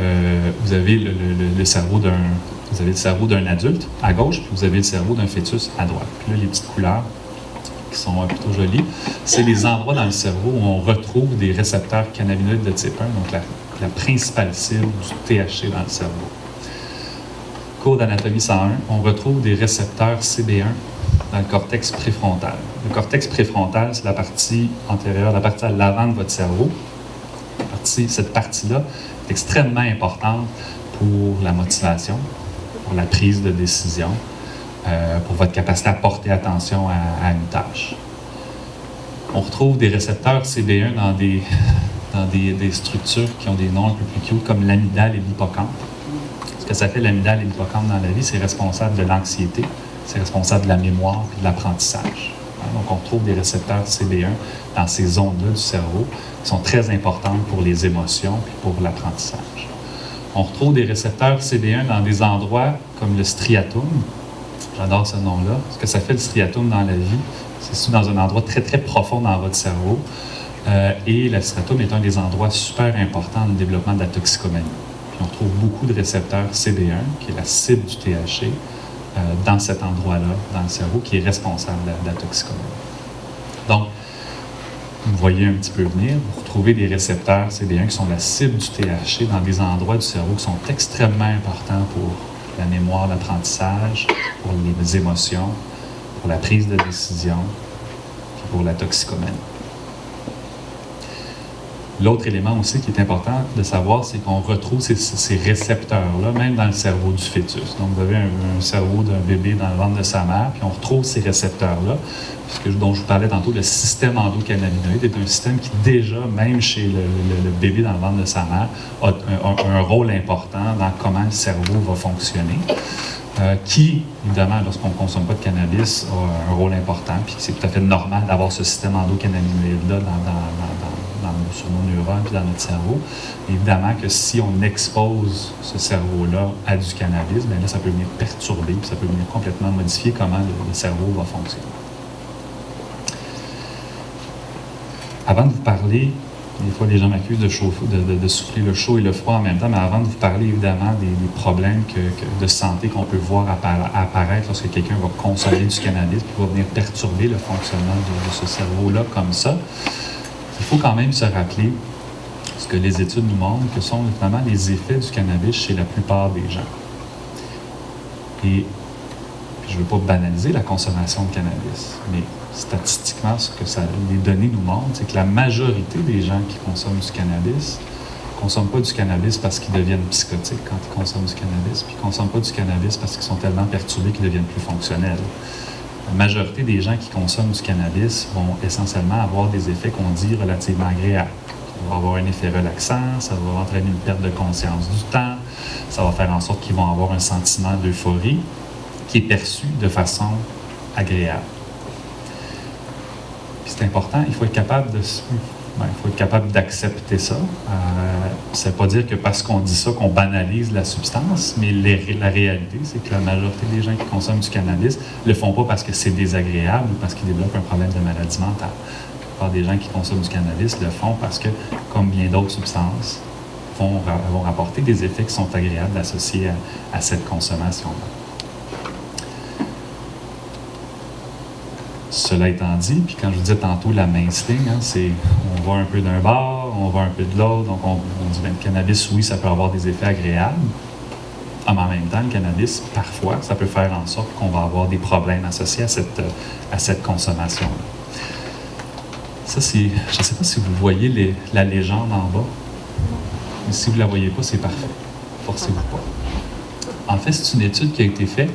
le cerveau d'un adulte à gauche, puis vous avez le cerveau d'un fœtus à droite. Puis là, les petites couleurs qui sont plutôt jolies, c'est les endroits dans le cerveau où on retrouve des récepteurs cannabinoïdes de type 1, donc la principale cible du THC dans le cerveau. Cours d'anatomie 101, on retrouve des récepteurs CB1 dans le cortex préfrontal. Le cortex préfrontal, c'est la partie antérieure, la partie à l'avant de votre cerveau. Cette partie-là est extrêmement importante pour la motivation, pour la prise de décision, pour votre capacité à porter attention à une tâche. On retrouve des récepteurs CB1 dans des structures qui ont des noms un peu plus cute, comme l'amygdale et l'hippocampe. Ce que ça fait l'amygdale et l'hippocampe dans la vie, c'est responsable de l'anxiété, c'est responsable de la mémoire et de l'apprentissage. Donc, on retrouve des récepteurs CB1 dans ces zones-là du cerveau qui sont très importantes pour les émotions et pour l'apprentissage. On retrouve des récepteurs CB1 dans des endroits comme le striatum. J'adore ce nom-là. Ce que ça fait le striatum dans la vie, c'est dans un endroit très, très profond dans votre cerveau. Et le striatum est un des endroits super importants dans le développement de la toxicomanie. Puis on trouve beaucoup de récepteurs CB1, qui est la cible du THC, dans cet endroit-là, dans le cerveau, qui est responsable de la toxicomanie. Donc, vous voyez un petit peu venir, vous retrouvez des récepteurs CB1 qui sont la cible du THC dans des endroits du cerveau qui sont extrêmement importants pour la mémoire, l'apprentissage, pour les émotions, pour la prise de décision, puis pour la toxicomanie. L'autre élément aussi qui est important de savoir, c'est qu'on retrouve ces récepteurs-là, même dans le cerveau du fœtus. Donc, vous avez un cerveau d'un bébé dans le ventre de sa mère, puis on retrouve ces récepteurs-là. Dont je vous parlais tantôt, le système endocannabinoïde est un système qui déjà, même chez le bébé dans le ventre de sa mère, a un rôle important dans comment le cerveau va fonctionner. Qui, évidemment, lorsqu'on ne consomme pas de cannabis, a un rôle important, puis c'est tout à fait normal d'avoir ce système endocannabinoïde-là sur nos neurones et dans notre cerveau. Évidemment que si on expose ce cerveau-là à du cannabis, bien là, ça peut venir perturber, puis ça peut venir complètement modifier comment le cerveau va fonctionner. Avant de vous parler, des fois les gens m'accusent de souffler le chaud et le froid en même temps, mais avant de vous parler évidemment des problèmes de santé qu'on peut voir apparaître lorsque quelqu'un va consommer du cannabis, puis va venir perturber le fonctionnement de ce cerveau-là comme ça, il faut quand même se rappeler ce que les études nous montrent, que sont notamment les effets du cannabis chez la plupart des gens. Et je ne veux pas banaliser la consommation de cannabis, mais statistiquement, ce que les données nous montrent, c'est que la majorité des gens qui consomment du cannabis ne consomment pas du cannabis parce qu'ils deviennent psychotiques quand ils consomment du cannabis, puis ils ne consomment pas du cannabis parce qu'ils sont tellement perturbés qu'ils deviennent plus fonctionnels. La majorité des gens qui consomment du cannabis vont essentiellement avoir des effets qu'on dit relativement agréables. Ça va avoir un effet relaxant, ça va entraîner une perte de conscience du temps, ça va faire en sorte qu'ils vont avoir un sentiment d'euphorie qui est perçu de façon agréable. Puis c'est important, il faut être capable d'accepter ça. Ça ne veut pas dire que parce qu'on dit ça qu'on banalise la substance, mais la réalité, c'est que la majorité des gens qui consomment du cannabis ne le font pas parce que c'est désagréable ou parce qu'ils développent un problème de maladie mentale. La plupart des gens qui consomment du cannabis le font parce que, comme bien d'autres substances, vont rapporter des effets qui sont agréables associés à cette consommation-là. Cela étant dit, puis quand je vous disais tantôt la mince ligne, c'est on va un peu d'un bord, on va un peu de l'autre, donc on dit bien, le cannabis, oui, ça peut avoir des effets agréables, mais en même temps, le cannabis, parfois, ça peut faire en sorte qu'on va avoir des problèmes associés à cette consommation-là. Ça, c'est, je ne sais pas si vous voyez la légende en bas, mais si vous ne la voyez pas, c'est parfait. Forcez-vous pas. En fait, c'est une étude qui a été faite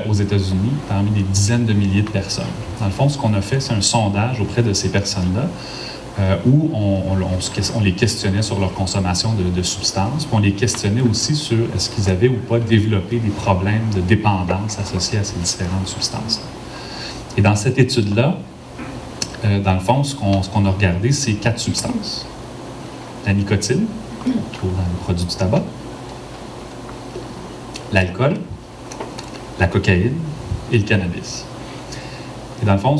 aux États-Unis parmi des dizaines de milliers de personnes. Dans le fond, ce qu'on a fait, c'est un sondage auprès de ces personnes-là où on les questionnait sur leur consommation de substances, puis on les questionnait aussi sur est-ce qu'ils avaient ou pas développé des problèmes de dépendance associés à ces différentes substances-là. Et dans cette étude-là, dans le fond, ce qu'on a regardé, c'est 4 substances. La nicotine, qu'on trouve dans les produits du tabac, l'alcool, la cocaïne et le cannabis. Et dans le fond,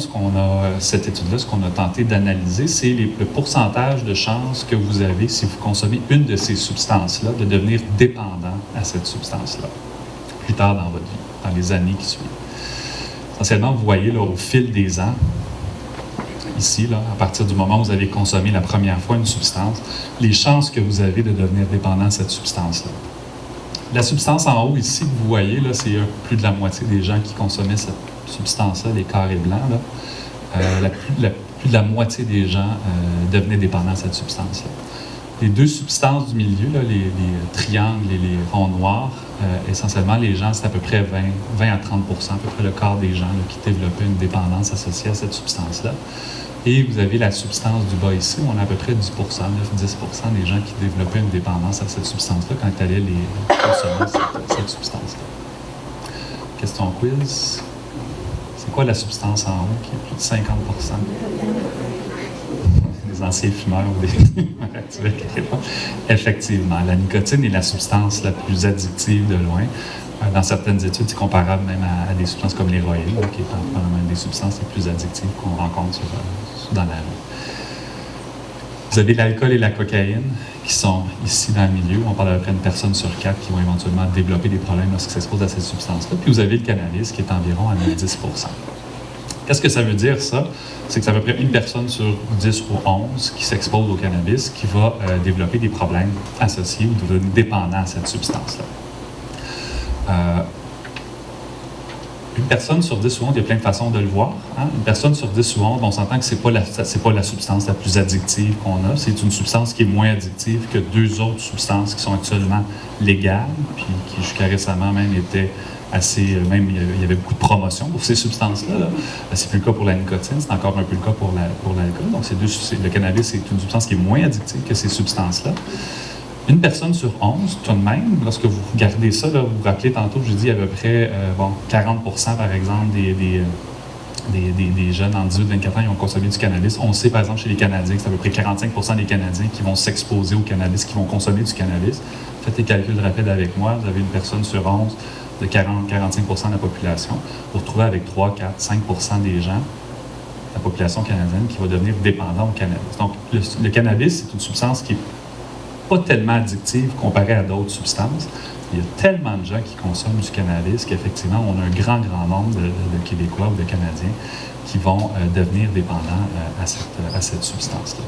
cette étude-là, ce qu'on a tenté d'analyser, c'est le pourcentage de chances que vous avez, si vous consommez une de ces substances-là, de devenir dépendant à cette substance-là, plus tard dans votre vie, dans les années qui suivent. Essentiellement, vous voyez là, au fil des ans, ici, là, à partir du moment où vous avez consommé la première fois une substance, les chances que vous avez de devenir dépendant à cette substance-là. La substance en haut, ici, que vous voyez, là, c'est plus de la moitié des gens qui consommaient cette substance-là, les carrés blancs. Là. Plus de la moitié des gens devenaient dépendants à cette substance-là. Les deux substances du milieu, là, les triangles et les ronds noirs, essentiellement, les gens, c'est à peu près 20 à 30%, à peu près le quart des gens là, qui développaient une dépendance associée à cette substance-là. Et vous avez la substance du bas ici, où on a à peu près 10%, 9-10% des gens qui développaient une dépendance à cette substance-là quand ils allaient consommer cette substance-là. Question quiz. C'est quoi la substance en haut qui est plus de 50%? Les anciens fumeurs ou des... Effectivement, la nicotine est la substance la plus addictive de loin. Dans certaines études, c'est comparable même à des substances comme l'héroïne, qui est probablement une des substances les plus addictives qu'on rencontre dans la rue. Vous avez l'alcool et la cocaïne qui sont ici dans le milieu. On parle à peu près d'une personne sur 4 qui vont éventuellement développer des problèmes lorsqu'ils s'exposent à cette substance-là. Puis vous avez le cannabis qui est environ à 10%. Qu'est-ce que ça veut dire, ça? C'est que c'est à peu près une personne sur 10 ou 11 qui s'expose au cannabis qui va développer des problèmes associés ou devenir dépendant à cette substance-là. Une personne sur 10 ou 11, il y a plein de façons de le voir. Hein? Une personne sur 10 ou 11, on s'entend que ce n'est pas la substance la plus addictive qu'on a. C'est une substance qui est moins addictive que deux autres substances qui sont actuellement légales, puis qui jusqu'à récemment même étaient assez... Même il y avait beaucoup de promotion pour ces substances-là. Là. C'est plus le cas pour la nicotine, c'est encore un peu le cas pour l'alcool. Donc le cannabis est une substance qui est moins addictive que ces substances-là. Une personne sur 11, tout de même, lorsque vous regardez ça, là, vous vous rappelez tantôt, je dis à peu près 40% par exemple des jeunes en 18-24 ans qui ont consommé du cannabis. On sait par exemple chez les Canadiens que c'est à peu près 45% des Canadiens qui vont s'exposer au cannabis, qui vont consommer du cannabis. Faites les calculs rapides avec moi, vous avez une personne sur 11 de 40-45% de la population. Vous retrouvez avec 3, 4, 5% des gens, la population canadienne, qui va devenir dépendant au cannabis. Donc le cannabis, c'est une substance qui est pas tellement addictive comparée à d'autres substances. Il y a tellement de gens qui consomment du cannabis qu'effectivement, on a un grand nombre de Québécois ou de Canadiens qui vont devenir dépendants à cette substance-là.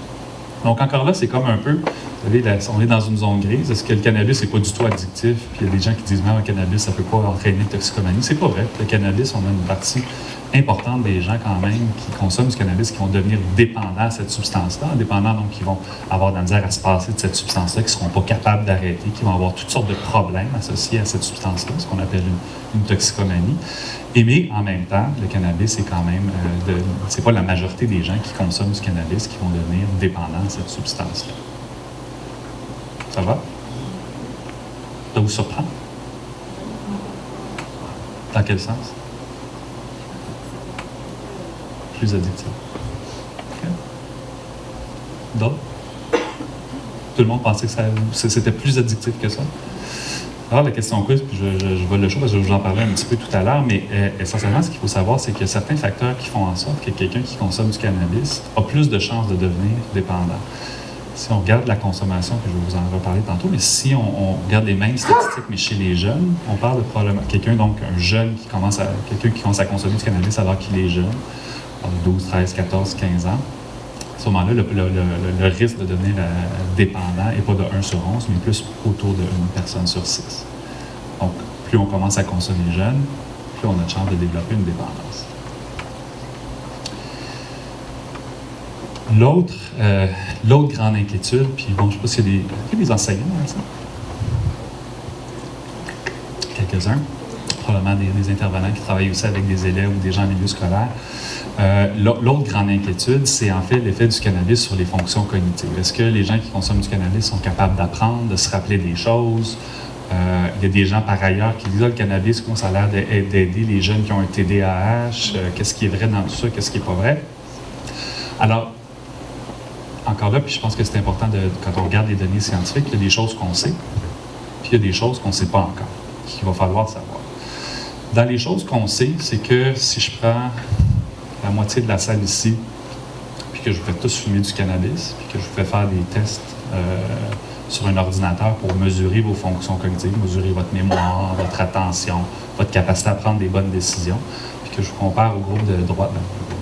Donc encore là, c'est comme un peu, vous savez, on est dans une zone grise. Est-ce que le cannabis n'est pas du tout addictif? Puis il y a des gens qui disent, mais le cannabis, ça ne peut pas entraîner de toxicomanie. C'est pas vrai. Le cannabis, on a une partie importante des gens quand même qui consomment du cannabis qui vont devenir dépendants à cette substance-là, dépendants donc qui vont avoir de la misère à se passer de cette substance-là, qui ne seront pas capables d'arrêter, qui vont avoir toutes sortes de problèmes associés à cette substance-là, ce qu'on appelle une toxicomanie. Mais en même temps, le cannabis est quand même, c'est pas la majorité des gens qui consomment du cannabis qui vont devenir dépendants à cette substance-là. Ça va? Ça vous surprend? Dans quel sens? Plus addictif. Okay. D'autres? Tout le monde pensait que c'était plus addictif que ça? Alors, la question quiz, puis je vole le show parce que je vous en parlais un petit peu tout à l'heure, mais essentiellement, ce qu'il faut savoir, c'est qu'il y a certains facteurs qui font en sorte que quelqu'un qui consomme du cannabis a plus de chances de devenir dépendant. Si on regarde la consommation, puis je vais vous en reparler tantôt, mais si on regarde les mêmes statistiques, mais chez les jeunes, on parle de probablement quelqu'un qui commence à consommer du cannabis alors qu'il est jeune, 12, 13, 14, 15 ans. À ce moment-là, le risque de devenir dépendant n'est pas de 1 sur 11, mais plus autour d'une personne sur 6. Donc, plus on commence à consommer jeune, plus on a de chance de développer une dépendance. L'autre grande inquiétude, puis bon, je ne sais pas s'il y a des enseignants dans ça. Quelques-uns, probablement des intervenants qui travaillent aussi avec des élèves ou des gens en milieu scolaire. L'autre grande inquiétude, c'est en fait l'effet du cannabis sur les fonctions cognitives. Est-ce que les gens qui consomment du cannabis sont capables d'apprendre, de se rappeler des choses? Il y a des gens par ailleurs qui disent le cannabis, ça a l'air d'aider les jeunes qui ont un TDAH. Qu'est-ce qui est vrai dans tout ça? Qu'est-ce qui n'est pas vrai? Alors, encore là, puis je pense que c'est important, quand on regarde les données scientifiques, il y a des choses qu'on sait, puis il y a des choses qu'on ne sait pas encore. qu'il va falloir savoir. Dans les choses qu'on sait, c'est que si je prends la moitié de la salle ici, puis que je vous fais tous fumer du cannabis, puis que je vous fais faire des tests sur un ordinateur pour mesurer vos fonctions cognitives, mesurer votre mémoire, votre attention, votre capacité à prendre des bonnes décisions, puis que je vous compare au groupe de droite,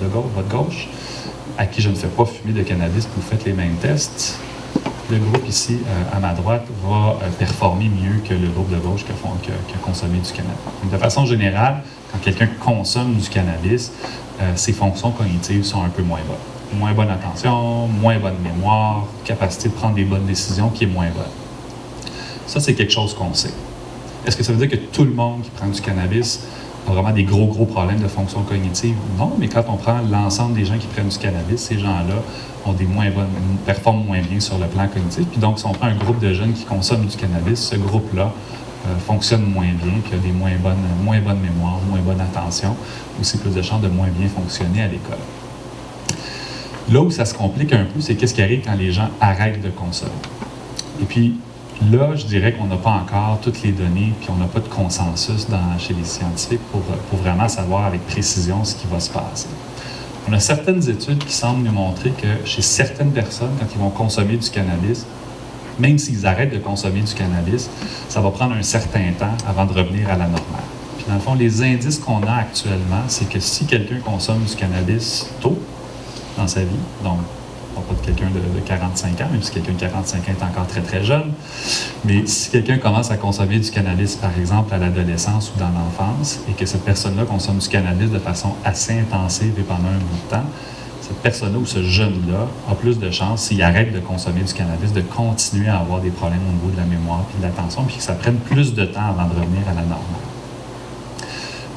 de gauche, votre gauche, à qui je ne fais pas fumer de cannabis, puis vous faites les mêmes tests, le groupe ici, à ma droite, va performer mieux que le groupe de gauche qui a consommé du cannabis. Donc, de façon générale, quand quelqu'un consomme du cannabis, ses fonctions cognitives sont un peu moins bonnes. Moins bonne attention, moins bonne mémoire, capacité de prendre des bonnes décisions qui est moins bonne. Ça, c'est quelque chose qu'on sait. Est-ce que ça veut dire que tout le monde qui prend du cannabis a vraiment des gros problèmes de fonction cognitive? Non, mais quand on prend l'ensemble des gens qui prennent du cannabis, ces gens-là ont performent moins bien sur le plan cognitif. Puis donc, si on prend un groupe de jeunes qui consomment du cannabis, ce groupe-là fonctionne moins bien, puis a des moins bonnes mémoires, moins bonne attention, aussi plus de chances de moins bien fonctionner à l'école. Là où ça se complique un peu, c'est qu'est-ce qui arrive quand les gens arrêtent de consommer. Et puis, là, je dirais qu'on n'a pas encore toutes les données, puis on n'a pas de consensus chez les scientifiques pour vraiment savoir avec précision ce qui va se passer. On a certaines études qui semblent nous montrer que chez certaines personnes, quand ils vont consommer du cannabis, même s'ils arrêtent de consommer du cannabis, ça va prendre un certain temps avant de revenir à la normale. Puis dans le fond, les indices qu'on a actuellement, c'est que si quelqu'un consomme du cannabis tôt dans sa vie, donc on parle pas de quelqu'un de 45 ans, même si quelqu'un de 45 ans est encore très jeune, mais si quelqu'un commence à consommer du cannabis, par exemple, à l'adolescence ou dans l'enfance, et que cette personne-là consomme du cannabis de façon assez intensive et pendant un bout de temps, cette personne-là ou ce jeune-là a plus de chances, s'il arrête de consommer du cannabis, de continuer à avoir des problèmes au niveau de la mémoire et de l'attention, puis que ça prenne plus de temps avant de revenir à la normale.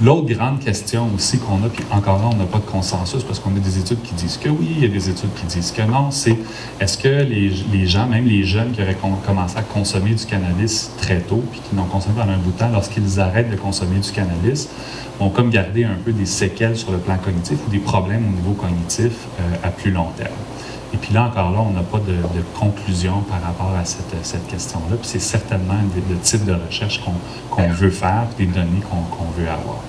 L'autre grande question aussi qu'on a, puis encore là, on n'a pas de consensus parce qu'on a des études qui disent que oui, il y a des études qui disent que non, c'est est-ce que les gens, même les jeunes qui auraient commencé à consommer du cannabis très tôt, puis qui n'ont consommé pendant un bout de temps, lorsqu'ils arrêtent de consommer du cannabis, vont comme garder un peu des séquelles sur le plan cognitif ou des problèmes au niveau cognitif à plus long terme. Et puis là, encore là, on n'a pas de conclusion par rapport à cette question-là. Puis c'est certainement le type de recherche qu'on veut faire, des données qu'on veut avoir.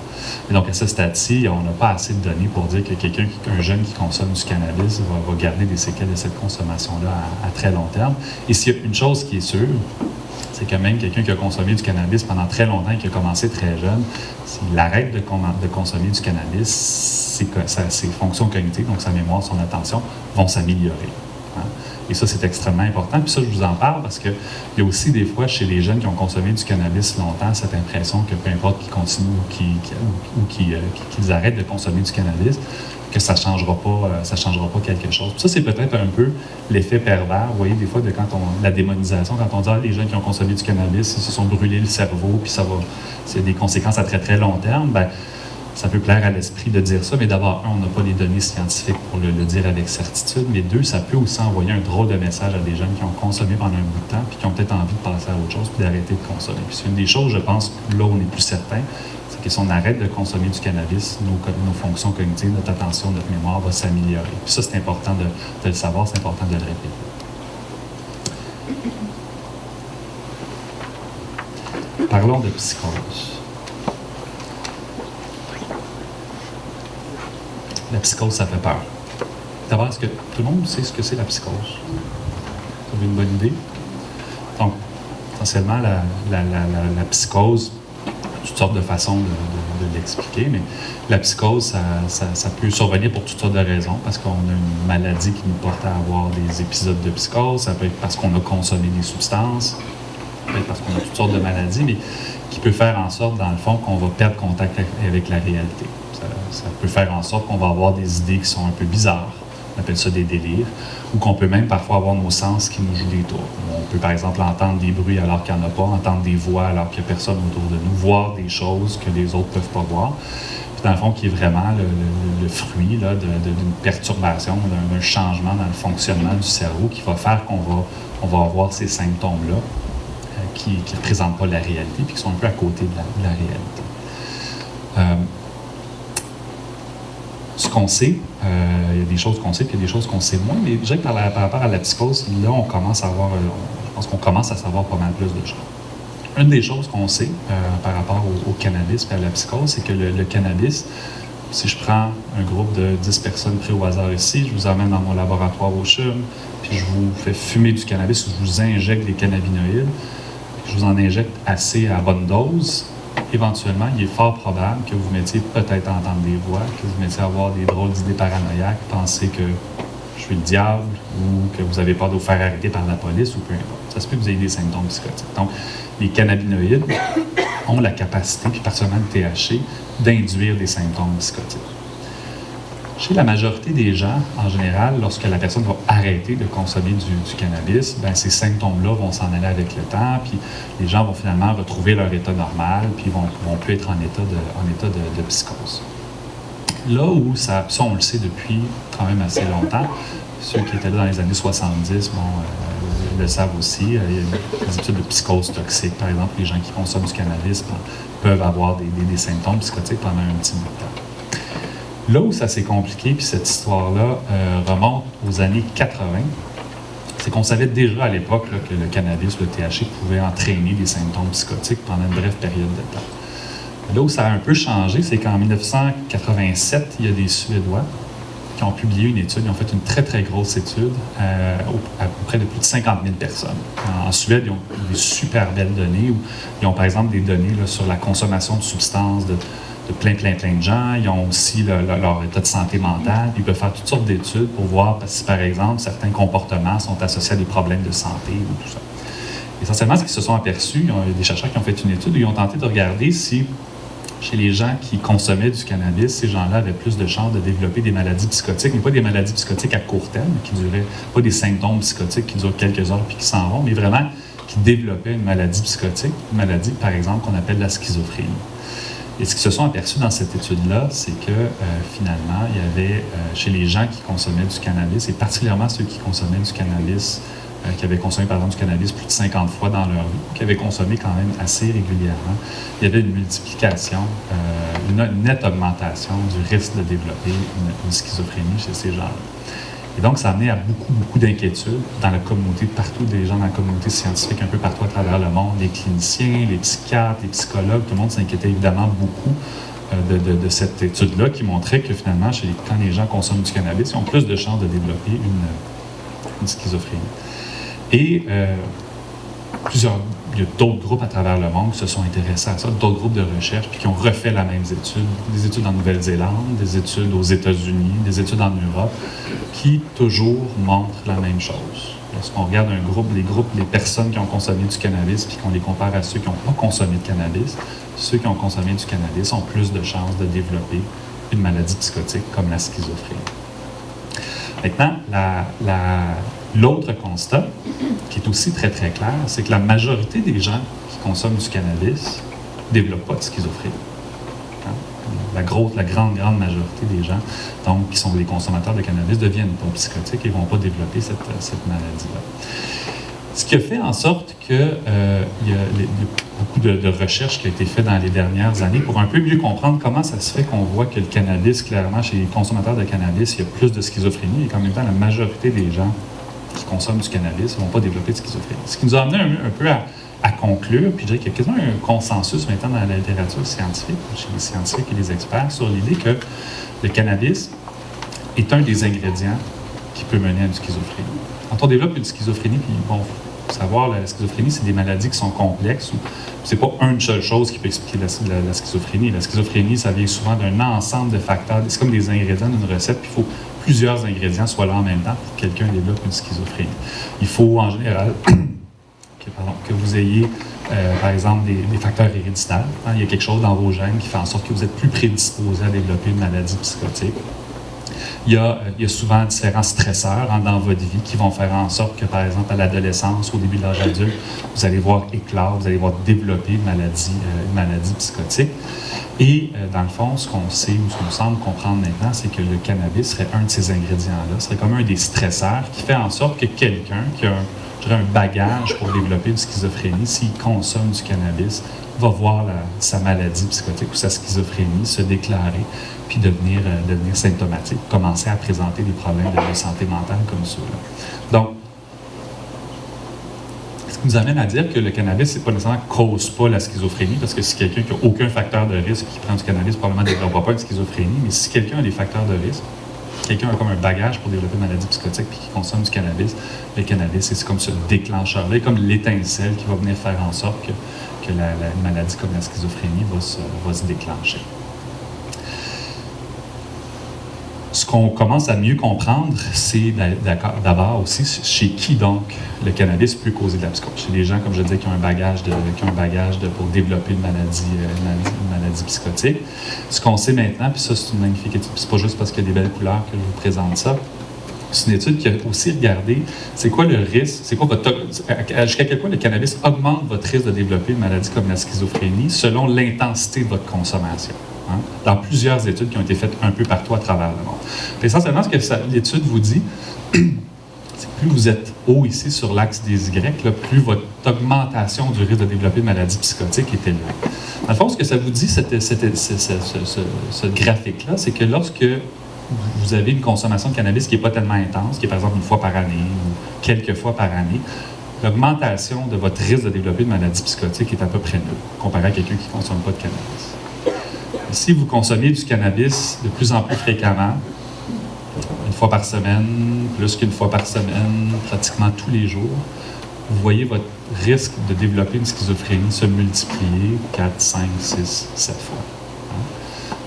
Et donc, à ce stade-ci, on n'a pas assez de données pour dire que un jeune qui consomme du cannabis va garder des séquelles de cette consommation-là à très long terme. Et s'il y a une chose qui est sûre, c'est que même quelqu'un qui a consommé du cannabis pendant très longtemps et qui a commencé très jeune, s'il arrête de consommer du cannabis, ses fonctions cognitives, donc sa mémoire, son attention, vont s'améliorer. Hein? Et ça, c'est extrêmement important. Puis ça, je vous en parle parce qu'il y a aussi des fois, chez les jeunes qui ont consommé du cannabis longtemps, cette impression que peu importe qu'ils continuent ou qu'ils arrêtent de consommer du cannabis, que ça ne changera pas quelque chose. Puis ça, c'est peut-être un peu l'effet pervers, vous voyez, des fois, la démonisation, quand on dit les jeunes qui ont consommé du cannabis, ils se sont brûlés le cerveau, puis c'est des conséquences à très long terme, bien, ça peut plaire à l'esprit de dire ça, mais d'abord, on n'a pas les données scientifiques pour le dire avec certitude, mais deux, ça peut aussi envoyer un drôle de message à des jeunes qui ont consommé pendant un bout de temps, puis qui ont peut-être envie de passer à autre chose, puis d'arrêter de consommer. Puis c'est une des choses, je pense, là où on est plus certain, c'est que si on arrête de consommer du cannabis, nos fonctions cognitives, notre attention, notre mémoire va s'améliorer. Puis ça, c'est important de le savoir, c'est important de le répéter. Parlons de psychose. La psychose, ça fait peur. D'abord, est-ce que tout le monde sait ce que c'est la psychose? Vous avez une bonne idée? Donc, essentiellement, la psychose, toutes sortes de façons de l'expliquer, mais la psychose, ça peut survenir pour toutes sortes de raisons, parce qu'on a une maladie qui nous porte à avoir des épisodes de psychose, ça peut être parce qu'on a consommé des substances, ça peut être parce qu'on a toutes sortes de maladies, mais qui peut faire en sorte, dans le fond, qu'on va perdre contact avec la réalité. Ça peut faire en sorte qu'on va avoir des idées qui sont un peu bizarres, on appelle ça des délires, ou qu'on peut même parfois avoir nos sens qui nous jouent des tours. On peut par exemple entendre des bruits alors qu'il n'y en a pas, entendre des voix alors qu'il n'y a personne autour de nous, voir des choses que les autres ne peuvent pas voir. Puis dans le fond, qui est vraiment le fruit là, d'une perturbation, d'un changement dans le fonctionnement du cerveau qui va faire qu'on va avoir ces symptômes-là qui ne représentent pas la réalité, puis qui sont un peu à côté de la réalité. Ce qu'on sait, il y a des choses qu'on sait, puis il y a des choses qu'on sait moins, mais je dirais que par rapport à la psychose, là, je pense qu'on commence à savoir pas mal plus de choses. Une des choses qu'on sait par rapport au cannabis et à la psychose, c'est que le cannabis, si je prends un groupe de 10 personnes pris au hasard ici, je vous emmène dans mon laboratoire au CHUM, puis je vous fais fumer du cannabis ou je vous injecte des cannabinoïdes, puis je vous en injecte assez à bonne dose, éventuellement, il est fort probable que vous mettiez peut-être à entendre des voix, que vous mettiez à avoir des drôles d'idées paranoïaques, penser que je suis le diable ou que vous avez peur de vous faire arrêter par la police ou peu importe. Ça se peut que vous ayez des symptômes psychotiques. Donc, les cannabinoïdes ont la capacité, puis particulièrement le THC, d'induire des symptômes psychotiques. Chez la majorité des gens, en général, lorsque la personne va arrêter de consommer du cannabis, bien, ces symptômes-là vont s'en aller avec le temps, puis les gens vont finalement retrouver leur état normal, puis vont plus être en état de psychose. Là où ça on le sait depuis quand même assez longtemps, ceux qui étaient là dans les années 70, le savent aussi, il y a des études de psychose toxique, par exemple, les gens qui consomment du cannabis peuvent avoir des symptômes psychotiques pendant un petit bout de temps. Là où ça s'est compliqué, puis cette histoire-là remonte aux années 80, c'est qu'on savait déjà à l'époque que le cannabis, le THC, pouvait entraîner des symptômes psychotiques pendant une brève période de temps. Là où ça a un peu changé, c'est qu'en 1987, il y a des Suédois qui ont publié une étude, ils ont fait une très, très grosse étude à peu près de plus de 50 000 personnes. En Suède, ils ont des super belles données, où ils ont par exemple des données là, sur la consommation de substances de plein de gens. Ils ont aussi leur état de santé mentale. Ils peuvent faire toutes sortes d'études pour voir si, par exemple, certains comportements sont associés à des problèmes de santé ou tout ça. Essentiellement, ce qu'ils se sont aperçus, il y a des chercheurs qui ont fait une étude où ils ont tenté de regarder si, chez les gens qui consommaient du cannabis, ces gens-là avaient plus de chances de développer des maladies psychotiques, mais pas des maladies psychotiques à court terme, qui duraient, pas des symptômes psychotiques qui durent quelques heures puis qui s'en vont, mais vraiment qui développaient une maladie psychotique, une maladie, par exemple, qu'on appelle la schizophrénie. Et ce qu'ils se sont aperçus dans cette étude-là, c'est que finalement, il y avait chez les gens qui consommaient du cannabis, et particulièrement ceux qui consommaient du cannabis, qui avaient consommé par exemple du cannabis plus de 50 fois dans leur vie, qui avaient consommé quand même assez régulièrement, il y avait une multiplication, une nette augmentation du risque de développer une schizophrénie chez ces gens-là. Et donc, ça a amené à beaucoup d'inquiétudes dans la communauté, partout des gens dans la communauté scientifique, un peu partout à travers le monde, les cliniciens, les psychiatres, les psychologues, tout le monde s'inquiétait évidemment beaucoup de cette étude-là qui montrait que finalement, quand les gens consomment du cannabis, ils ont plus de chances de développer une schizophrénie. Et il y a d'autres groupes à travers le monde qui se sont intéressés à ça, d'autres groupes de recherche, puis qui ont refait la même étude, des études en Nouvelle-Zélande, des études aux États-Unis, des études en Europe, qui toujours montrent la même chose. Lorsqu'on regarde les personnes qui ont consommé du cannabis, puis qu'on les compare à ceux qui n'ont pas consommé de cannabis, ceux qui ont consommé du cannabis ont plus de chances de développer une maladie psychotique comme la schizophrénie. Maintenant, l'autre constat, qui est aussi très, très clair, c'est que la majorité des gens qui consomment du cannabis ne développent pas de schizophrénie. Hein? La grande majorité des gens donc, qui sont des consommateurs de cannabis ne deviennent pas psychotiques et ne vont pas développer cette maladie-là. Ce qui a fait en sorte qu'il y a beaucoup de recherches qui ont été faites dans les dernières années pour un peu mieux comprendre comment ça se fait qu'on voit que le cannabis, clairement, chez les consommateurs de cannabis, il y a plus de schizophrénie et qu'en même temps, la majorité des gens qui consomment du cannabis ne vont pas développer de schizophrénie. Ce qui nous a amené un peu à conclure, puis je dirais qu'il y a quasiment un consensus maintenant dans la littérature scientifique, chez les scientifiques et les experts, sur l'idée que le cannabis est un des ingrédients qui peut mener à une schizophrénie. Quand on développe une schizophrénie, puis bon, faut savoir, la schizophrénie, c'est des maladies qui sont complexes, ou c'est pas une seule chose qui peut expliquer la schizophrénie. La schizophrénie, ça vient souvent d'un ensemble de facteurs, c'est comme des ingrédients d'une recette, puis il faut plusieurs ingrédients soient là en même temps pour que quelqu'un développe une schizophrénie. Il faut, en général, que vous ayez, par exemple, des facteurs héréditaires. Hein, il y a quelque chose dans vos gènes qui fait en sorte que vous êtes plus prédisposé à développer une maladie psychotique. Il y a souvent différents stresseurs dans votre vie qui vont faire en sorte que, par exemple, à l'adolescence, au début de l'âge adulte, vous allez voir éclore, vous allez voir développer une maladie psychotique. Et dans le fond, ce qu'on sait ou ce qu'on semble comprendre maintenant, c'est que le cannabis serait un de ces ingrédients-là, serait comme un des stresseurs qui fait en sorte que quelqu'un qui a un bagage pour développer une schizophrénie, s'il consomme du cannabis, va voir sa maladie psychotique ou sa schizophrénie se déclarer puis devenir symptomatique, commencer à présenter des problèmes de santé mentale comme ceux-là. Donc, ce qui nous amène à dire que le cannabis, c'est pas nécessairement cause pas la schizophrénie, parce que si quelqu'un qui n'a aucun facteur de risque qui prend du cannabis, probablement ne développera pas une schizophrénie, mais si quelqu'un a des facteurs de risque, quelqu'un a comme un bagage pour développer une maladie psychotique puis qui consomme du cannabis, le cannabis, c'est comme ce déclencheur-là, comme l'étincelle qui va venir faire en sorte que la maladie comme la schizophrénie va se déclencher. Ce qu'on commence à mieux comprendre, c'est d'abord aussi chez qui donc le cannabis peut causer de la psychose. Chez les gens, comme je disais, qui ont un bagage pour développer une maladie psychotique. Ce qu'on sait maintenant, puis ça c'est une magnifique étude, c'est pas juste parce qu'il y a des belles couleurs que je vous présente ça. C'est une étude qui a aussi regardé c'est quoi le risque, jusqu'à quel point le cannabis augmente votre risque de développer une maladie comme la schizophrénie selon l'intensité de votre consommation. Hein, dans plusieurs études qui ont été faites un peu partout à travers le monde. Puis essentiellement, ce que l'étude vous dit, c'est que plus vous êtes haut ici sur l'axe des Y, là, plus votre augmentation du risque de développer une maladie psychotique est élevée. Dans le fond, ce que ça vous dit, ce graphique-là, c'est que lorsque vous avez une consommation de cannabis qui n'est pas tellement intense, qui est par exemple une fois par année ou quelques fois par année, l'augmentation de votre risque de développer une maladie psychotique est à peu près nulle, comparé à quelqu'un qui ne consomme pas de cannabis. Si vous consommez du cannabis de plus en plus fréquemment, une fois par semaine, plus qu'une fois par semaine, pratiquement tous les jours, vous voyez votre risque de développer une schizophrénie se multiplier 4, 5, 6, 7 fois.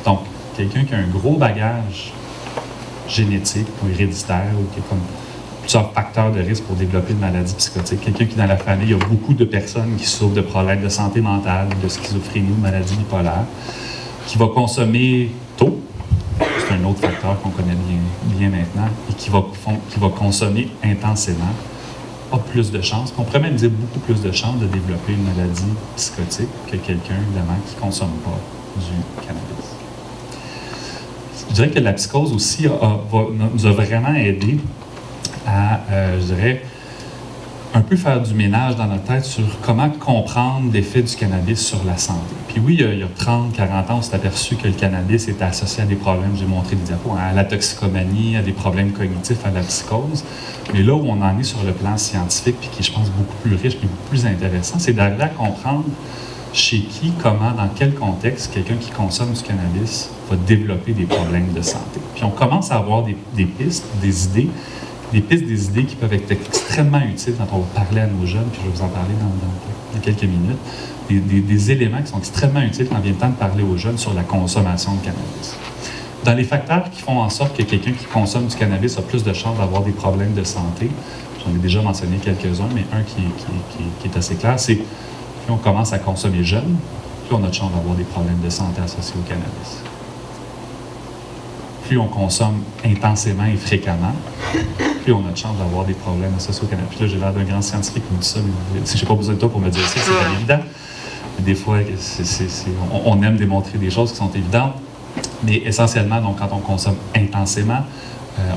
Donc, quelqu'un qui a un gros bagage génétique ou héréditaire ou qui a comme plusieurs facteurs de risque pour développer une maladie psychotique, quelqu'un qui dans la famille, il y a beaucoup de personnes qui souffrent de problèmes de santé mentale, de schizophrénie, de maladie bipolaire, qui va consommer tôt, c'est un autre facteur qu'on connaît bien maintenant, et qui va consommer intensément, a plus de chances, on pourrait même dire beaucoup plus de chances de développer une maladie psychotique que quelqu'un, évidemment, qui ne consomme pas du cannabis. Je dirais que la psychose aussi nous a vraiment aidé à, je dirais, un peu faire du ménage dans notre tête sur comment comprendre l'effet du cannabis sur la santé. Puis oui, il y a 30, 40 ans, on s'est aperçu que le cannabis était associé à des problèmes, j'ai montré des diapos, à la toxicomanie, à des problèmes cognitifs, à la psychose. Mais là où on en est sur le plan scientifique, puis qui est, je pense, beaucoup plus riche, puis beaucoup plus intéressant, c'est d'arriver à comprendre chez qui, comment, dans quel contexte, quelqu'un qui consomme du cannabis va développer des problèmes de santé. Puis on commence à avoir des pistes, des idées qui peuvent être extrêmement utiles quand on va parler à nos jeunes, puis je vais vous en parler dans quelques minutes, des éléments qui sont extrêmement utiles quand vient le temps de parler aux jeunes sur la consommation de cannabis. Dans les facteurs qui font en sorte que quelqu'un qui consomme du cannabis a plus de chances d'avoir des problèmes de santé, j'en ai déjà mentionné quelques-uns, mais un qui est assez clair, c'est plus on commence à consommer jeune, plus on a de chances d'avoir des problèmes de santé associés au cannabis. Plus on consomme intensément et fréquemment, plus on a de chances d'avoir des problèmes associés au cannabis. Puis là, j'ai l'air d'un grand scientifique qui me dit ça, mais je n'ai pas besoin de toi pour me dire ça, c'est pas évident. Mais des fois, on aime démontrer des choses qui sont évidentes, mais essentiellement, donc, quand on consomme intensément,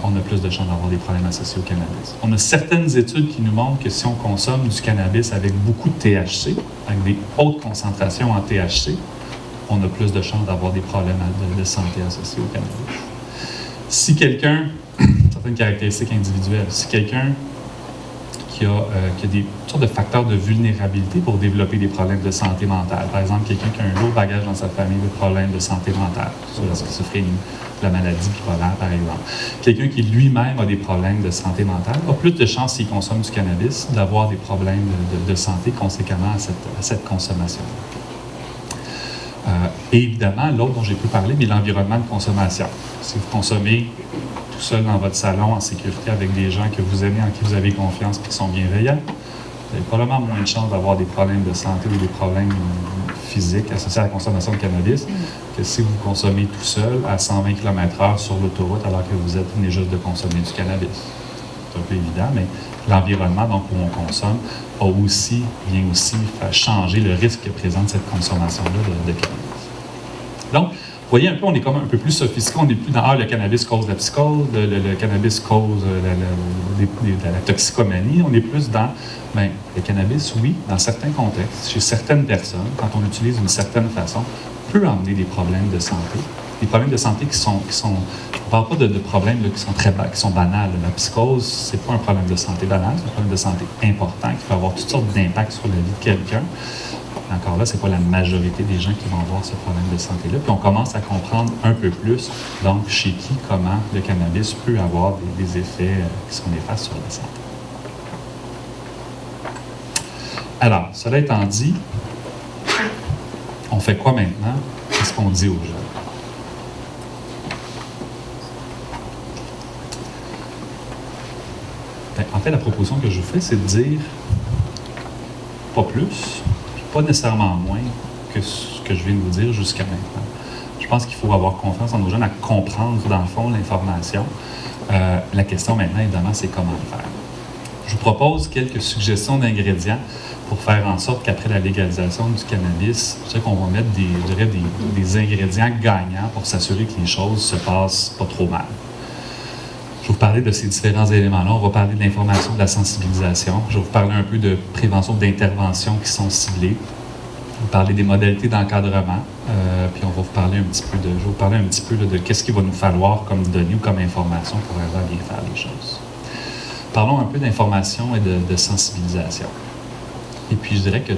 on a plus de chances d'avoir des problèmes associés au cannabis. On a certaines études qui nous montrent que si on consomme du cannabis avec beaucoup de THC, avec des hautes concentrations en THC, on a plus de chances d'avoir des problèmes de santé associés au cannabis. Si quelqu'un, certaines caractéristiques individuelles, si quelqu'un qui a des sortes de facteurs de vulnérabilité pour développer des problèmes de santé mentale, par exemple, quelqu'un qui a un lourd bagage dans sa famille de problèmes de santé mentale, sur la schizophrénie, la maladie bipolaire, par exemple, quelqu'un qui lui-même a des problèmes de santé mentale, a plus de chances, s'il consomme du cannabis, d'avoir des problèmes de santé conséquemment à cette consommation-là. Et évidemment, l'autre dont j'ai pu parler, mais l'environnement de consommation. Si vous consommez tout seul dans votre salon, en sécurité, avec des gens que vous aimez, en qui vous avez confiance et qui sont bienveillants, vous avez probablement moins de chances d'avoir des problèmes de santé ou des problèmes physiques associés à la consommation de cannabis que si vous consommez tout seul à 120 km/h sur l'autoroute alors que vous venez juste de consommer du cannabis. C'est un peu évident, mais l'environnement donc, où on consomme vient aussi faire changer le risque que présente cette consommation-là de cannabis. Donc, vous voyez un peu, on est comme un peu plus sophistiqué, on n'est plus dans le cannabis cause la psychose, le cannabis cause la toxicomanie, on est plus dans le cannabis, oui, dans certains contextes, chez certaines personnes, quand on l'utilise d'une certaine façon, peut amener des problèmes de santé, des problèmes de santé qui sont on ne parle pas de problèmes là, qui sont banals. La psychose, c'est pas un problème de santé banal, c'est un problème de santé important qui peut avoir toutes sortes d'impacts sur la vie de quelqu'un. Encore là, ce n'est pas la majorité des gens qui vont avoir ce problème de santé-là. Puis on commence à comprendre un peu plus, donc, chez qui, comment le cannabis peut avoir des effets qui sont néfastes sur la santé. Alors, cela étant dit, on fait quoi maintenant? Qu'est-ce qu'on dit aux gens? Bien, en fait, la proposition que je vous fais, c'est de dire pas plus, pas nécessairement moins que ce que je viens de vous dire jusqu'à maintenant. Je pense qu'il faut avoir confiance en nos jeunes à comprendre, dans le fond, l'information. La question maintenant, évidemment, c'est comment le faire. Je vous propose quelques suggestions d'ingrédients pour faire en sorte qu'après la légalisation du cannabis, je sais qu'on va mettre des ingrédients gagnants pour s'assurer que les choses se passent pas trop mal. Je vais vous parler de ces différents éléments-là. On va parler de l'information, de la sensibilisation. Je vais vous parler un peu de prévention, d'intervention qui sont ciblées. Je vais vous parler des modalités d'encadrement. Puis on va vous parler un petit peu je vais vous parler un petit peu de qu'est-ce qu'il va nous falloir comme données ou comme information pour arriver à bien faire les choses. Parlons un peu d'information et de sensibilisation. Et puis je dirais que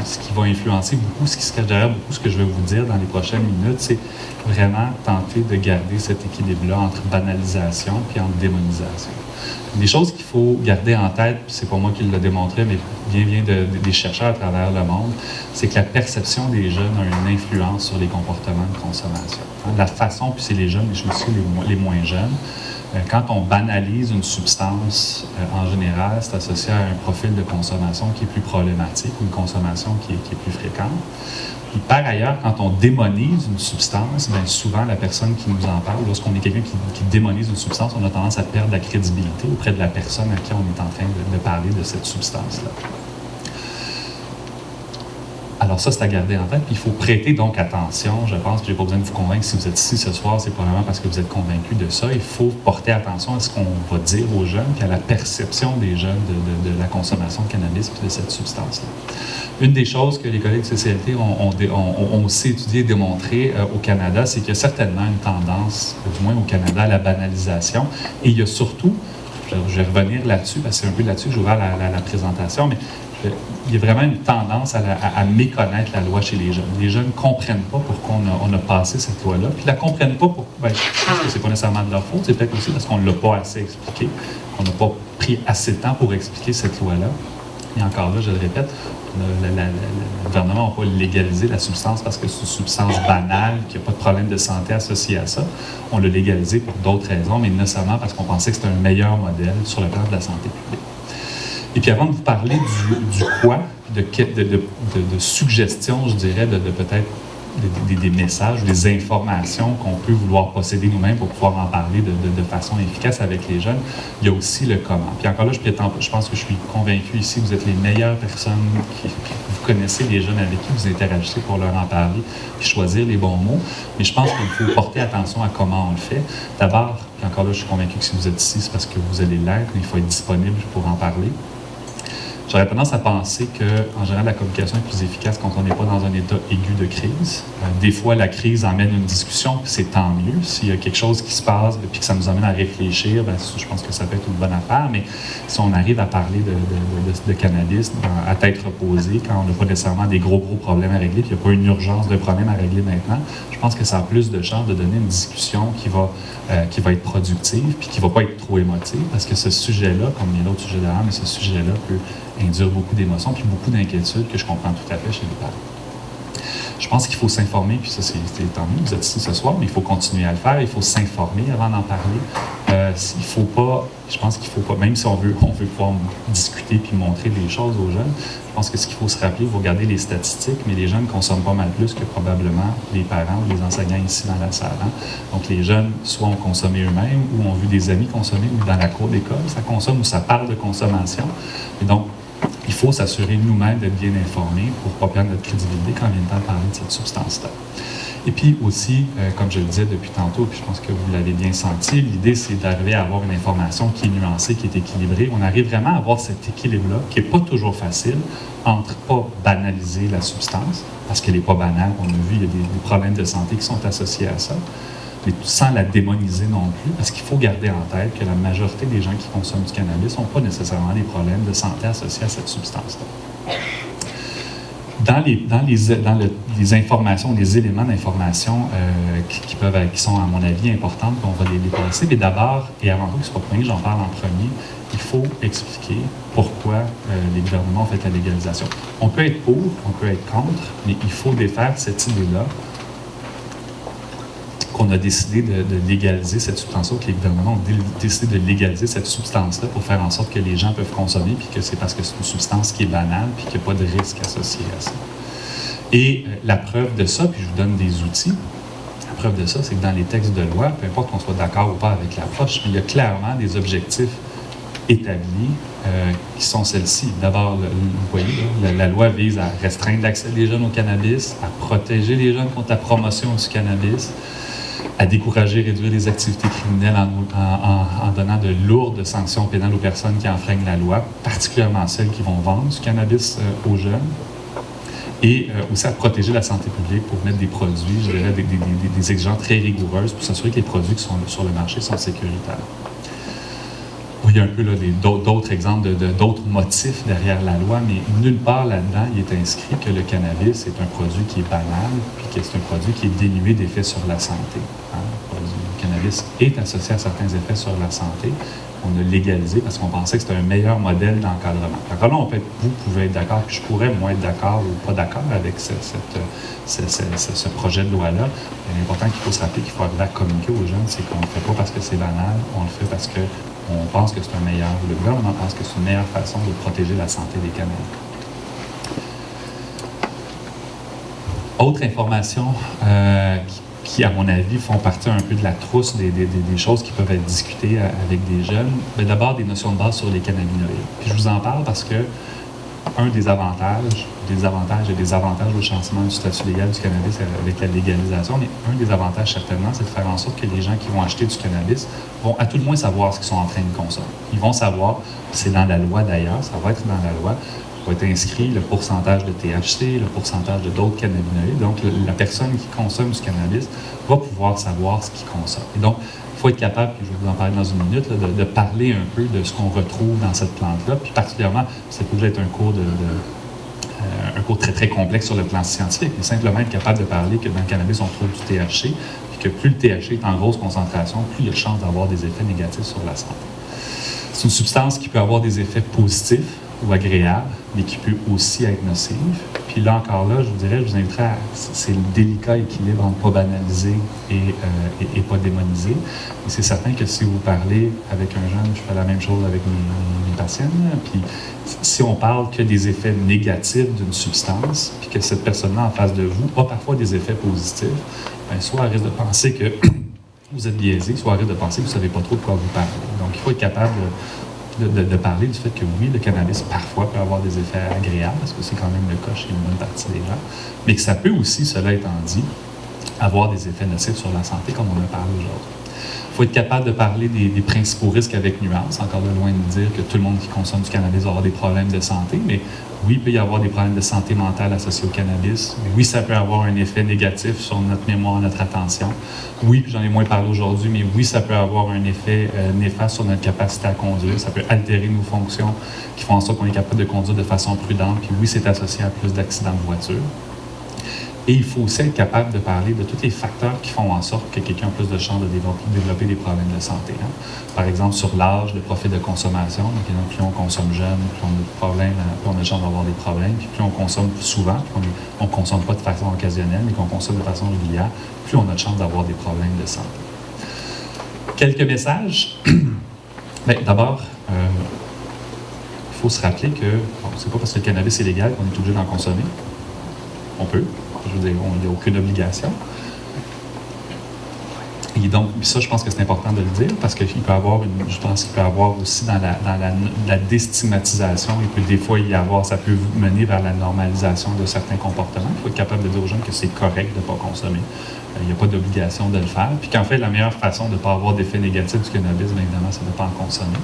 ce qui va influencer beaucoup, ce qui se cache derrière beaucoup ce que je vais vous dire dans les prochaines minutes, c'est vraiment tenter de garder cet équilibre-là entre banalisation et entre démonisation. Des choses qu'il faut garder en tête, c'est pas moi qui l'ai démontré, mais vient des chercheurs à travers le monde, c'est que la perception des jeunes a une influence sur les comportements de consommation. La façon, puis c'est les jeunes, mais je me suis les moins jeunes, quand on banalise une substance, en général, c'est associé à un profil de consommation qui est plus problématique ou une consommation qui est plus fréquente. Et par ailleurs, quand on démonise une substance, bien souvent, la personne qui nous en parle, lorsqu'on est quelqu'un qui démonise une substance, on a tendance à perdre la crédibilité auprès de la personne à qui on est en train de parler de cette substance-là. Alors ça, c'est à garder en tête. Puis il faut prêter donc attention. Je pense que je n'ai pas besoin de vous convaincre si vous êtes ici ce soir, c'est probablement parce que vous êtes convaincu de ça. Il faut porter attention à ce qu'on va dire aux jeunes, puis à la perception des jeunes de la consommation de cannabis puis de cette substance-là. Une des choses que les collègues de CCLT ont aussi étudié et démontré au Canada, c'est qu'il y a certainement une tendance, du moins au Canada, à la banalisation. Et il y a surtout, je vais revenir là-dessus, parce que c'est un peu là-dessus que j'ai ouvert la présentation, mais il y a vraiment une tendance à méconnaître la loi chez les jeunes. Les jeunes ne comprennent pas pourquoi on a passé cette loi-là. Puis ils ne la comprennent pas pour. Ben, je pense que ce n'est pas nécessairement de leur faute, c'est peut-être aussi parce qu'on ne l'a pas assez expliqué, qu'on n'a pas pris assez de temps pour expliquer cette loi-là. Et encore là, je le répète, le gouvernement n'a pas légalisé la substance parce que c'est une substance banale, qu'il n'y a pas de problème de santé associé à ça. On l'a légalisé pour d'autres raisons, mais nécessairement parce qu'on pensait que c'était un meilleur modèle sur le plan de la santé publique. Et puis avant de vous parler du quoi, de suggestions, je dirais, de peut-être des messages, des informations qu'on peut vouloir posséder nous-mêmes pour pouvoir en parler de façon efficace avec les jeunes, il y a aussi le comment. Puis encore là, je pense que je suis convaincu ici, vous êtes les meilleures personnes vous connaissez les jeunes avec qui vous interagissez pour leur en parler, puis choisir les bons mots. Mais je pense qu'il faut porter attention à comment on le fait. D'abord, puis encore là, je suis convaincu que si vous êtes ici, c'est parce que vous allez l'être, mais il faut être disponible pour en parler. J'aurais tendance à penser qu'en général, la communication est plus efficace quand on n'est pas dans un état aigu de crise. Des fois, la crise emmène une discussion, puis c'est tant mieux. S'il y a quelque chose qui se passe et que ça nous amène à réfléchir, bien, je pense que ça peut être une bonne affaire. Mais si on arrive à parler de cannabis à tête reposée, quand on n'a pas nécessairement des gros problèmes à régler, puis il n'y a pas une urgence de problème à régler maintenant, je pense que ça a plus de chances de donner une discussion qui va être productive, puis qui ne va pas être trop émotive, parce que ce sujet-là, comme bien d'autres sujets derrière, mais ce sujet-là peut induire beaucoup d'émotions puis beaucoup d'inquiétudes que je comprends tout à fait chez les parents. Je pense qu'il faut s'informer, puis ça, c'est tant mieux, vous êtes ici ce soir, mais il faut continuer à le faire, il faut s'informer avant d'en parler. Je pense qu'il faut pas, même si on veut pouvoir discuter puis montrer des choses aux jeunes, je pense que ce qu'il faut se rappeler, vous regardez les statistiques, mais les jeunes consomment pas mal plus que probablement les parents ou les enseignants ici dans la salle. Hein? Donc les jeunes, soit ont consommé eux-mêmes, ou ont vu des amis consommer, ou dans la cour d'école, ça consomme ou ça parle de consommation. Et donc, il faut s'assurer nous-mêmes d'être bien informés pour ne pas perdre notre crédibilité quand il vient le temps de parler de cette substance-là. Et puis aussi, comme je le disais depuis tantôt, puis je pense que vous l'avez bien senti, l'idée c'est d'arriver à avoir une information qui est nuancée, qui est équilibrée. On arrive vraiment à avoir cet équilibre-là, qui n'est pas toujours facile, entre pas banaliser la substance, parce qu'elle n'est pas banale, on a vu, il y a des problèmes de santé qui sont associés à ça, mais sans la démoniser non plus, parce qu'il faut garder en tête que la majorité des gens qui consomment du cannabis n'ont pas nécessairement des problèmes de santé associés à cette substance-là. Dans les informations, les éléments d'information qui sont, à mon avis, importants, on va les passer, mais d'abord, et avant tout que ce soit premier, j'en parle en premier, il faut expliquer pourquoi les gouvernements ont fait la légalisation. On peut être pour, on peut être contre, mais il faut défaire cette idée-là qu'on a décidé de légaliser cette substance-là, que les gouvernements ont décidé de légaliser cette substance-là pour faire en sorte que les gens peuvent consommer, puis que c'est parce que c'est une substance qui est banale, puis qu'il n'y a pas de risque associé à ça. Et la preuve de ça, puis je vous donne des outils, la preuve de ça, c'est que dans les textes de loi, peu importe qu'on soit d'accord ou pas avec l'approche, mais il y a clairement des objectifs établis qui sont celles-ci. D'abord, vous voyez, là, la loi vise à restreindre l'accès des jeunes au cannabis, à protéger les jeunes contre la promotion du cannabis, à décourager et réduire les activités criminelles en donnant de lourdes sanctions pénales aux personnes qui enfreignent la loi, particulièrement celles qui vont vendre du cannabis aux jeunes, et aussi à protéger la santé publique pour mettre des produits, je dirais, des exigences très rigoureuses pour s'assurer que les produits qui sont sur le marché sont sécuritaires. Il y a un peu d'autres exemples d'autres motifs derrière la loi, mais nulle part là-dedans, il est inscrit que le cannabis est un produit qui est banal, puis que c'est un produit qui est dénué d'effets sur la santé. Le cannabis est associé à certains effets sur la santé. On a légalisé parce qu'on pensait que c'était un meilleur modèle d'encadrement. Alors là, vous pouvez être d'accord, puis je pourrais moins être d'accord ou pas d'accord avec ce projet de loi-là. L'important qu'il faut se rappeler qu'il faut arriver à communiquer aux jeunes, c'est qu'on ne le fait pas parce que c'est banal, on le fait parce que on pense que c'est le gouvernement pense que c'est une meilleure façon de protéger la santé des Canadiens. Autre information qui, à mon avis, font partie un peu de la trousse des choses qui peuvent être discutées avec des jeunes. Mais d'abord, des notions de base sur les cannabinoïdes. Puis je vous en parle parce que un des avantages au changement du statut légal du cannabis avec la légalisation, mais un des avantages certainement, c'est de faire en sorte que les gens qui vont acheter du cannabis vont à tout le moins savoir ce qu'ils sont en train de consommer. Ils vont savoir, c'est dans la loi d'ailleurs, ça va être dans la loi, va être inscrit le pourcentage de THC, le pourcentage de d'autres cannabinoïdes. Donc, la personne qui consomme du cannabis va pouvoir savoir ce qu'il consomme. Et donc, il faut être capable, puis je vais vous en parler dans une minute, là, de parler un peu de ce qu'on retrouve dans cette plante-là. Puis particulièrement, c'est pour être un cours un cours très, très complexe sur le plan scientifique, mais simplement être capable de parler que dans le cannabis, on trouve du THC, puis que plus le THC est en grosse concentration, plus il y a de chances d'avoir des effets négatifs sur la santé. C'est une substance qui peut avoir des effets positifs ou agréable, mais qui peut aussi être nocive. Puis là, encore là, je vous inviterai à... C'est le délicat équilibre entre pas banaliser et pas démoniser. Et c'est certain que si vous parlez avec un jeune, je fais la même chose avec mes patients, puis si on parle que des effets négatifs d'une substance, puis que cette personne-là en face de vous a parfois des effets positifs, bien, soit elle risque de penser que vous êtes biaisé, soit elle risque de penser que vous ne savez pas trop de quoi vous parlez. Donc, il faut être capable de parler du fait que oui, le cannabis parfois peut avoir des effets agréables, parce que c'est quand même le cas chez une bonne partie des gens, mais que ça peut aussi, cela étant dit, avoir des effets nocifs sur la santé, comme on a parlé aujourd'hui. Il faut être capable de parler des principaux risques avec nuance, encore de loin de dire que tout le monde qui consomme du cannabis va avoir des problèmes de santé, mais oui, il peut y avoir des problèmes de santé mentale associés au cannabis. Oui, ça peut avoir un effet négatif sur notre mémoire, notre attention. Oui, puis j'en ai moins parlé aujourd'hui, mais oui, ça peut avoir un effet néfaste sur notre capacité à conduire. Ça peut altérer nos fonctions qui font en sorte qu'on est capable de conduire de façon prudente. Puis oui, c'est associé à plus d'accidents de voiture. Et il faut aussi être capable de parler de tous les facteurs qui font en sorte que quelqu'un a plus de chances de développer des problèmes de santé. Hein. Par exemple, sur l'âge, le profil de consommation. Donc, plus on consomme jeune, plus on a de problèmes, plus on a de chances d'avoir des problèmes. Puis plus on consomme souvent, plus on ne consomme pas de façon occasionnelle, mais qu'on consomme de façon régulière, plus on a de chances d'avoir des problèmes de santé. Quelques messages. D'abord, il faut se rappeler que c'est pas parce que le cannabis est légal qu'on est obligé d'en consommer. On peut. Je veux dire, il n'y a aucune obligation. Il Et donc, ça, je pense que c'est important de le dire parce qu'il peut avoir je pense qu'il peut y avoir aussi dans la déstigmatisation, il peut des fois y avoir, ça peut mener vers la normalisation de certains comportements. Il faut être capable de dire aux jeunes que c'est correct de ne pas consommer. Il n'y a pas d'obligation de le faire. Puis qu'en fait, la meilleure façon de ne pas avoir d'effet négatif du cannabis, bien évidemment, c'est de ne pas en consommer.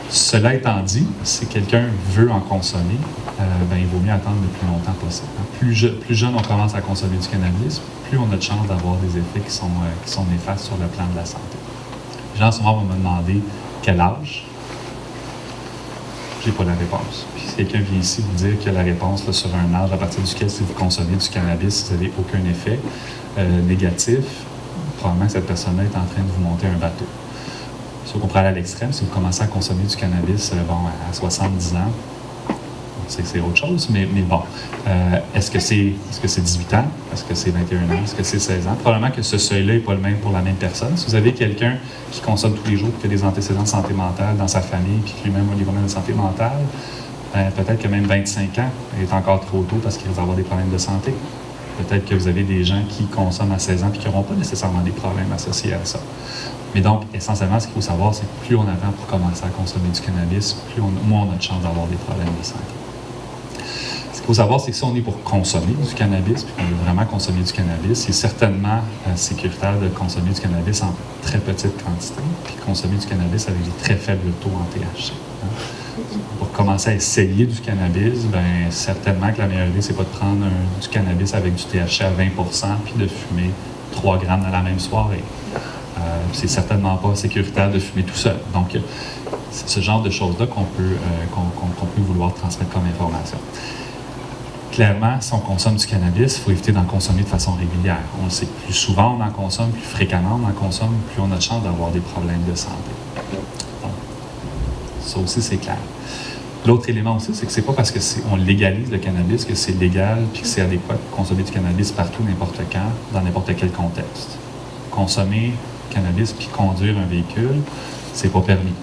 Cela étant dit, si quelqu'un veut en consommer, il vaut mieux attendre le plus longtemps possible. Plus jeune on commence à consommer du cannabis, plus on a de chances d'avoir des effets qui sont néfastes sur le plan de la santé. Les gens souvent vont me demander quel âge. J'ai pas la réponse. Puis si quelqu'un vient ici vous dire qu'il y a la réponse là, sur un âge à partir duquel si vous consommez du cannabis, vous n'avez aucun effet négatif, probablement que cette personne-là est en train de vous monter un bateau. Si on pourrait aller à l'extrême, si vous commencez à consommer du cannabis à 70 ans, c'est autre chose, mais bon. Est-ce que c'est 18 ans? Est-ce que c'est 21 ans? Est-ce que c'est 16 ans? Probablement que ce seuil-là n'est pas le même pour la même personne. Si vous avez quelqu'un qui consomme tous les jours, qui a des antécédents de santé mentale dans sa famille, puis qui lui-même a des problèmes de santé mentale, peut-être que même 25 ans est encore trop tôt parce qu'il va avoir des problèmes de santé. Peut-être que vous avez des gens qui consomment à 16 ans et qui n'auront pas nécessairement des problèmes associés à ça. Mais donc, essentiellement, ce qu'il faut savoir, c'est que plus on attend pour commencer à consommer du cannabis, moins on a de chances d'avoir des problèmes de santé. Ce qu'il faut savoir, c'est que si on est pour consommer du cannabis, puis qu'on veut vraiment consommer du cannabis, c'est certainement sécuritaire de consommer du cannabis en très petite quantité, puis consommer du cannabis avec des très faibles taux en THC. Pour commencer à essayer du cannabis, certainement que la meilleure idée, c'est pas de prendre du cannabis avec du THC à 20 % puis de fumer 3 grammes dans la même soirée. C'est certainement pas sécuritaire de fumer tout seul. Donc, c'est ce genre de choses-là qu'on peut vouloir transmettre comme information. Clairement, si on consomme du cannabis, il faut éviter d'en consommer de façon régulière. On le sait, plus souvent on en consomme, plus fréquemment on en consomme, plus on a de chances d'avoir des problèmes de santé. Donc, ça aussi, c'est clair. L'autre élément aussi, c'est que c'est pas parce qu'on légalise le cannabis que c'est légal puis que c'est adéquat de consommer du cannabis partout, n'importe quand, dans n'importe quel contexte. Consommer cannabis puis conduire un véhicule, c'est pas permis.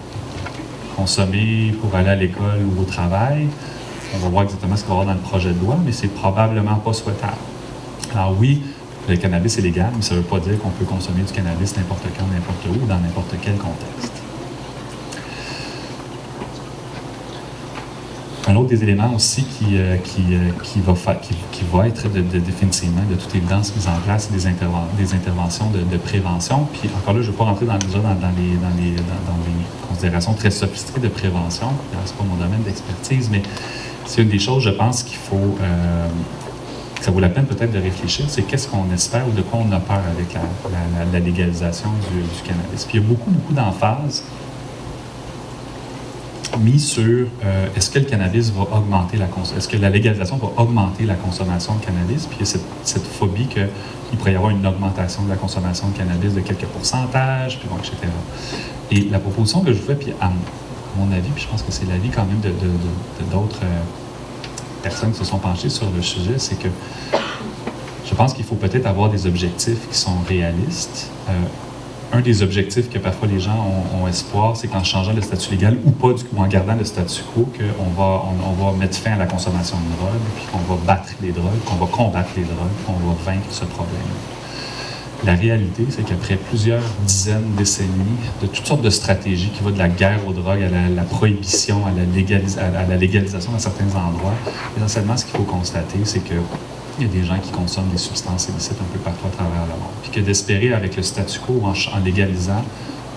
Consommer pour aller à l'école ou au travail, on va voir exactement ce qu'il va y avoir dans le projet de loi, mais c'est probablement pas souhaitable. Alors oui, le cannabis est légal, mais ça ne veut pas dire qu'on peut consommer du cannabis n'importe quand, n'importe où, dans n'importe quel contexte. Un autre des éléments aussi qui va être définitivement, de toute évidence, mis en place, c'est des interventions de prévention. Puis encore là, je ne vais pas rentrer dans les considérations très sophistiquées de prévention. Ce n'est pas mon domaine d'expertise, mais c'est une des choses, je pense, qu'il faut, que ça vaut la peine peut-être de réfléchir, c'est qu'est-ce qu'on espère ou de quoi on a peur avec la légalisation du cannabis. Puis il y a beaucoup d'emphase mis sur est-ce que le cannabis va augmenter est-ce que la légalisation va augmenter la consommation de cannabis, puis il y a cette phobie qu'il pourrait y avoir une augmentation de la consommation de cannabis de quelques pourcentages, puis bon, etc. Et la proposition que je fais, puis à mon avis, puis je pense que c'est l'avis quand même de d'autres personnes qui se sont penchées sur le sujet, c'est que je pense qu'il faut peut-être avoir des objectifs qui sont réalistes. Un des objectifs que parfois les gens ont espoir, c'est qu'en changeant le statut légal ou pas, ou en gardant le statu quo, qu'on va mettre fin à la consommation de drogue, puis qu'on va battre les drogues, qu'on va combattre les drogues, qu'on va vaincre ce problème. La réalité, c'est qu'après plusieurs dizaines, décennies de toutes sortes de stratégies qui vont de la guerre aux drogues à la prohibition, à la légalisation dans certains endroits, essentiellement, ce qu'il faut constater, c'est que il y a des gens qui consomment des substances illicites un peu partout à travers le monde. Puis que d'espérer avec le statu quo, en légalisant,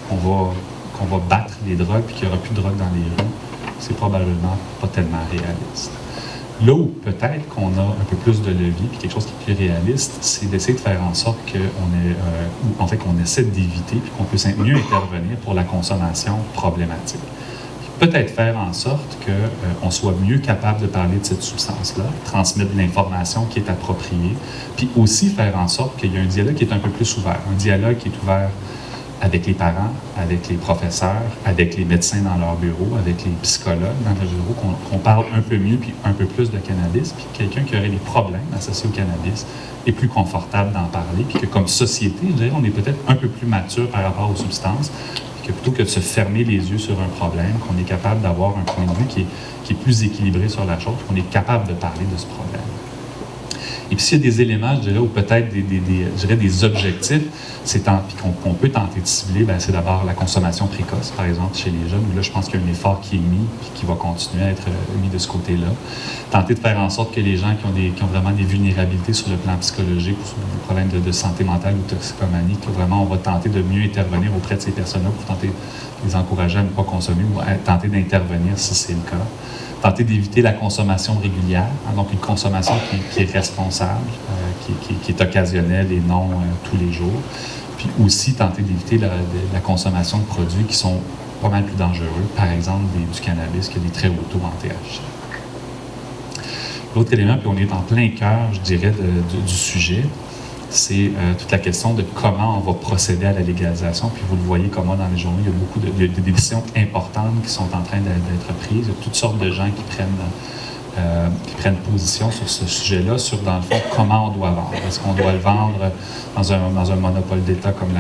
qu'on va battre les drogues puis qu'il n'y aura plus de drogue dans les rues, c'est probablement pas tellement réaliste. Là où peut-être qu'on a un peu plus de levier puis quelque chose qui est plus réaliste, c'est d'essayer de faire en sorte qu'on essaie d'éviter puis qu'on puisse mieux intervenir pour la consommation problématique. Peut-être faire en sorte qu'on soit mieux capable de parler de cette substance-là, transmettre de l'information qui est appropriée, puis aussi faire en sorte qu'il y ait un dialogue qui est un peu plus ouvert, un dialogue qui est ouvert avec les parents, avec les professeurs, avec les médecins dans leur bureau, avec les psychologues dans leur bureau, qu'on parle un peu mieux puis un peu plus de cannabis, puis quelqu'un qui aurait des problèmes associés au cannabis est plus confortable d'en parler, puis que comme société, je dirais, on est peut-être un peu plus mature par rapport aux substances, que plutôt que de se fermer les yeux sur un problème, qu'on est capable d'avoir un point de vue qui est plus équilibré sur la chose, qu'on est capable de parler de ce problème. Et puis s'il y a des éléments, je dirais, ou peut-être je dirais des objectifs, qu'on peut tenter de cibler, bien, c'est d'abord la consommation précoce, par exemple, chez les jeunes, où là, je pense qu'il y a un effort qui est mis, puis qui va continuer à être mis de ce côté-là. Tenter de faire en sorte que les gens qui ont vraiment des vulnérabilités sur le plan psychologique, ou sur des problèmes de santé mentale ou toxicomanie, que vraiment, on va tenter de mieux intervenir auprès de ces personnes-là pour tenter de les encourager à ne pas consommer ou à tenter d'intervenir si c'est le cas. Tenter d'éviter la consommation régulière, hein, donc une consommation qui est responsable, qui est occasionnelle et non tous les jours. Puis aussi tenter d'éviter la consommation de produits qui sont pas mal plus dangereux, par exemple du cannabis qui a des très hauts taux en THC. L'autre élément, puis on est en plein cœur, je dirais, du sujet, c'est toute la question de comment on va procéder à la légalisation. Puis vous le voyez comment dans les journaux, il y a beaucoup de décisions importantes qui sont en train d'être prises. Il y a toutes sortes de gens qui prennent position sur ce sujet-là, sur, dans le fond, comment on doit vendre. Est-ce qu'on doit le vendre dans un monopole d'État comme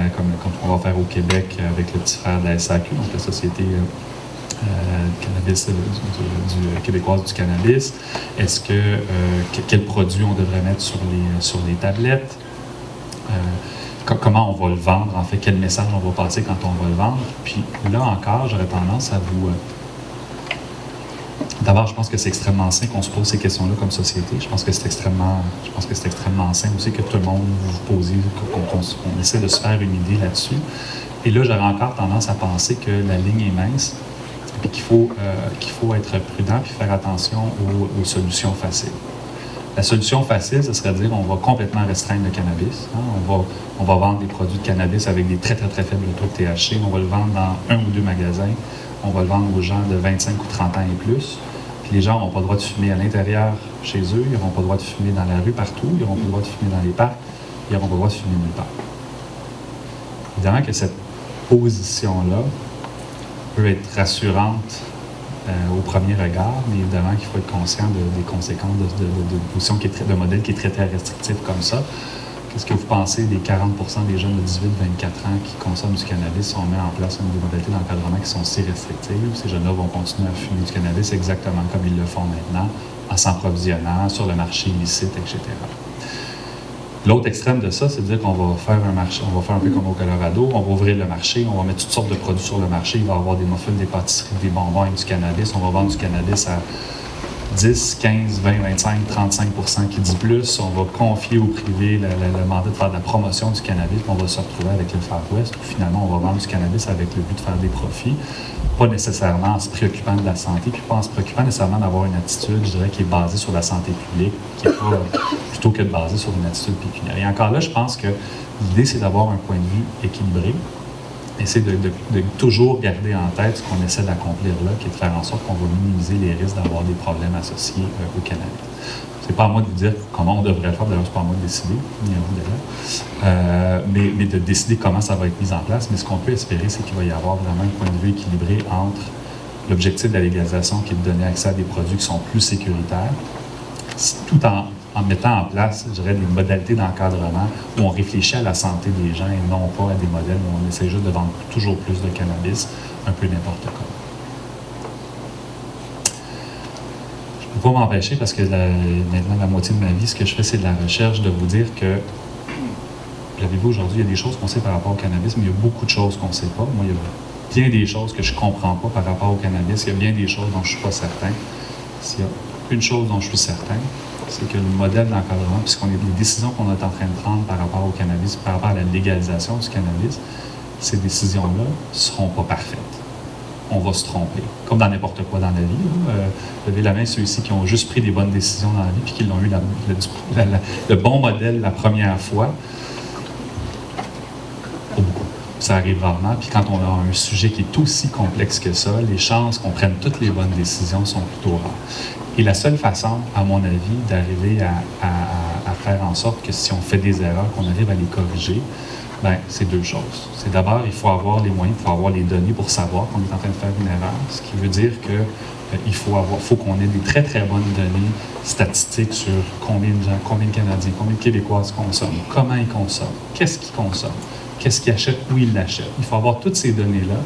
on va faire au Québec avec le petit frère de la SAQ, donc la Société cannabis, du québécoise du cannabis? Est-ce quels produits on devrait mettre sur les tablettes? Comment on va le vendre, en fait, quel message on va passer quand on va le vendre. Puis là encore, j'aurais tendance à vous... D'abord, je pense que c'est extrêmement sain qu'on se pose ces questions-là comme société. Je pense que c'est extrêmement sain aussi que tout le monde vous pose, qu'on essaie de se faire une idée là-dessus. Et là, j'aurais encore tendance à penser que la ligne est mince et qu'il faut être prudent et faire attention aux solutions faciles. La solution facile, ce serait de dire qu'on va complètement restreindre le cannabis. Hein? On va vendre des produits de cannabis avec des très, très, très faibles taux de THC. On va le vendre dans 1 ou 2 magasins. On va le vendre aux gens de 25 ou 30 ans et plus. Puis les gens n'auront pas le droit de fumer à l'intérieur chez eux. Ils n'auront pas le droit de fumer dans la rue partout. Ils n'auront pas le droit de fumer dans les parcs. Ils n'auront pas le droit de fumer nulle part. Évidemment que cette position-là peut être rassurante au premier regard, mais évidemment qu'il faut être conscient des conséquences de position de modèle qui est très, très restrictif comme ça. Qu'est-ce que vous pensez des 40 % des jeunes de 18-24 ans qui consomment du cannabis si on met en place des modalités d'encadrement qui sont si restrictives? Ces jeunes-là vont continuer à fumer du cannabis exactement comme ils le font maintenant, en s'approvisionnant sur le marché illicite, etc. L'autre extrême de ça, c'est de dire qu'on va faire un marché, on va faire un peu comme au Colorado, on va ouvrir le marché, on va mettre toutes sortes de produits sur le marché, il va y avoir des muffins, des pâtisseries, des bonbons et du cannabis, on va vendre du cannabis à 10, 15, 20, 25, 35 % qui dit plus, on va confier au privé le mandat de faire de la promotion du cannabis, puis on va se retrouver avec le Far West, où finalement on va vendre du cannabis avec le but de faire des profits, pas nécessairement en se préoccupant de la santé, puis pas en se préoccupant nécessairement d'avoir une attitude, je dirais, qui est basée sur la santé publique, qui est pas, plutôt que de basée sur une attitude pécuniaire. Et encore là, je pense que l'idée, c'est d'avoir un point de vue équilibré, et c'est de toujours garder en tête ce qu'on essaie d'accomplir là, qui est de faire en sorte qu'on va minimiser les risques d'avoir des problèmes associés au cannabis. C'est pas à moi de vous dire comment on devrait le faire, d'ailleurs, c'est pas à moi de décider, ni à vous d'ailleurs, mais de décider comment ça va être mis en place. Mais ce qu'on peut espérer, c'est qu'il va y avoir vraiment un point de vue équilibré entre l'objectif de la légalisation, qui est de donner accès à des produits qui sont plus sécuritaires, tout en mettant en place, je dirais, des modalités d'encadrement où on réfléchit à la santé des gens et non pas à des modèles où on essaie juste de vendre toujours plus de cannabis, un peu n'importe quoi. Je ne peux pas m'empêcher, parce que maintenant, la moitié de ma vie, ce que je fais, c'est de la recherche, de vous dire que, l'avez-vous aujourd'hui, il y a des choses qu'on sait par rapport au cannabis, mais il y a beaucoup de choses qu'on ne sait pas. Moi, il y a bien des choses que je ne comprends pas par rapport au cannabis. Il y a bien des choses dont je ne suis pas certain. S'il y a une chose dont je suis certain, c'est que le modèle d'encadrement, les décisions qu'on est en train de prendre par rapport au cannabis, par rapport à la légalisation du cannabis, ces décisions-là ne seront pas parfaites. On va se tromper, comme dans n'importe quoi dans la vie. Levez la main ceux-ci qui ont juste pris des bonnes décisions dans la vie, puis qui l'ont eu le bon modèle la première fois. Pas beaucoup. Ça arrive rarement. Puis quand on a un sujet qui est aussi complexe que ça, les chances qu'on prenne toutes les bonnes décisions sont plutôt rares. Et la seule façon, à mon avis, d'arriver à faire en sorte que si on fait des erreurs, qu'on arrive à les corriger, bien, c'est deux choses. C'est d'abord, il faut avoir les moyens, il faut avoir les données pour savoir qu'on est en train de faire une erreur, ce qui veut dire que il faut qu'on ait des très, très bonnes données statistiques sur combien de gens, combien de Canadiens, combien de Québécois consomment, comment ils consomment, qu'est-ce qu'ils consomment, qu'est-ce qu'ils achètent, où ils l'achètent. Il faut avoir toutes ces données-là.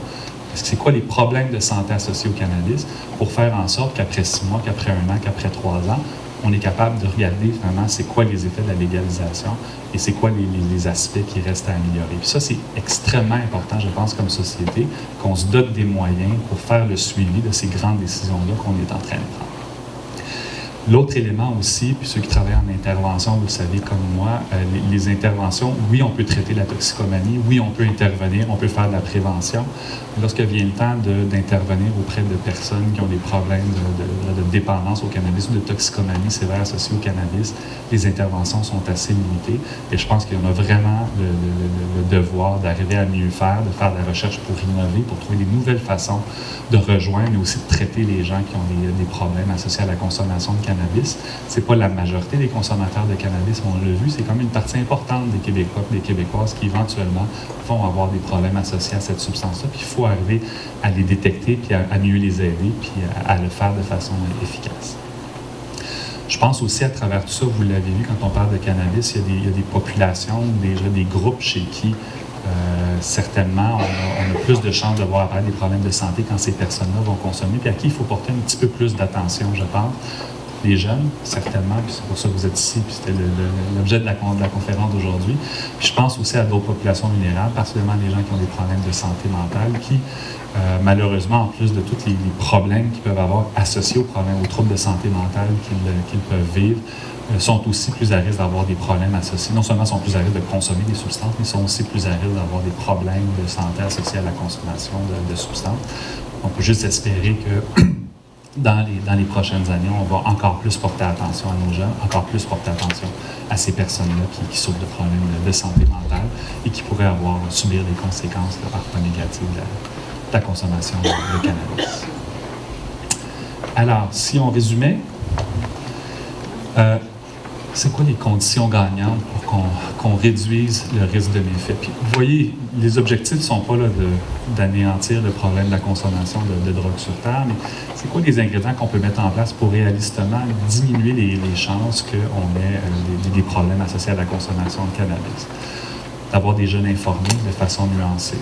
C'est quoi les problèmes de santé associés au cannabis pour faire en sorte qu'après 6 mois, qu'après 1 an, qu'après 3 ans, on est capable de regarder vraiment c'est quoi les effets de la légalisation et c'est quoi les aspects qui restent à améliorer. Puis ça, c'est extrêmement important, je pense, comme société, qu'on se dote des moyens pour faire le suivi de ces grandes décisions-là qu'on est en train de prendre. L'autre élément aussi, puis ceux qui travaillent en intervention, vous le savez comme moi, les interventions, oui, on peut traiter la toxicomanie, oui, on peut intervenir, on peut faire de la prévention. Lorsque vient le temps d'intervenir auprès de personnes qui ont des problèmes de dépendance au cannabis ou de toxicomanie sévère associée au cannabis, les interventions sont assez limitées. Et je pense qu'on a vraiment le devoir d'arriver à mieux faire, de faire de la recherche pour innover, pour trouver des nouvelles façons de rejoindre, mais aussi de traiter les gens qui ont des problèmes associés à la consommation de cannabis. C'est pas la majorité des consommateurs de cannabis, on l'a vu, c'est comme une partie importante des Québécois et des Québécoises qui éventuellement vont avoir des problèmes associés à cette substance-là. Puis il faut arriver à les détecter, puis à mieux les aider, puis à le faire de façon efficace. Je pense aussi à travers tout ça, vous l'avez vu, quand on parle de cannabis, il y a des populations, déjà des groupes chez qui certainement, on a plus de chances de voir apparaître des problèmes de santé quand ces personnes-là vont consommer, puis à qui il faut porter un petit peu plus d'attention, je pense. Les jeunes, certainement, puis c'est pour ça que vous êtes ici, puis c'était l'objet de la conférence d'aujourd'hui. Puis je pense aussi à d'autres populations vulnérables, particulièrement les gens qui ont des problèmes de santé mentale, qui, malheureusement, en plus de tous les problèmes qu'ils peuvent avoir associés aux troubles de santé mentale qu'ils peuvent vivre, sont aussi plus à risque d'avoir des problèmes associés. Non seulement sont plus à risque de consommer des substances, mais sont aussi plus à risque d'avoir des problèmes de santé associés à la consommation de substances. On peut juste espérer que dans les prochaines années, on va encore plus porter attention à nos jeunes, encore plus porter attention à ces personnes-là qui souffrent de problèmes de santé mentale et qui pourraient subir les conséquences parfois négatives de la consommation de cannabis. Alors, si on résumait, c'est quoi les conditions gagnantes pour qu'on réduise le risque de méfaits? Puis, vous voyez, les objectifs ne sont pas là d'anéantir le problème de la consommation de drogue sur Terre, mais c'est quoi les ingrédients qu'on peut mettre en place pour réalistement diminuer les chances qu'on ait des problèmes associés à la consommation de cannabis? D'avoir des jeunes informés de façon nuancée.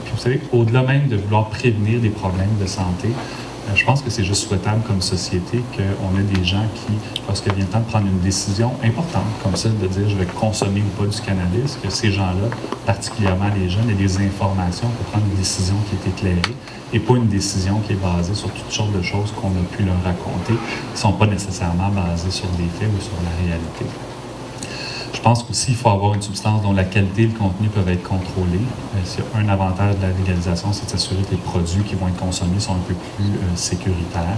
Puis, vous savez, au-delà même de vouloir prévenir des problèmes de santé, je pense que c'est juste souhaitable comme société qu'on ait des gens qui, lorsqu'il vient le temps de prendre une décision importante, comme celle de dire je vais consommer ou pas du cannabis, que ces gens-là, particulièrement les jeunes, aient des informations pour prendre une décision qui est éclairée et pas une décision qui est basée sur toutes sortes de choses qu'on a pu leur raconter, qui ne sont pas nécessairement basées sur des faits ou sur la réalité. Je pense qu'aussi, il faut avoir une substance dont la qualité et le contenu peuvent être contrôlés. Un avantage de la légalisation, c'est de s'assurer que les produits qui vont être consommés sont un peu plus sécuritaires.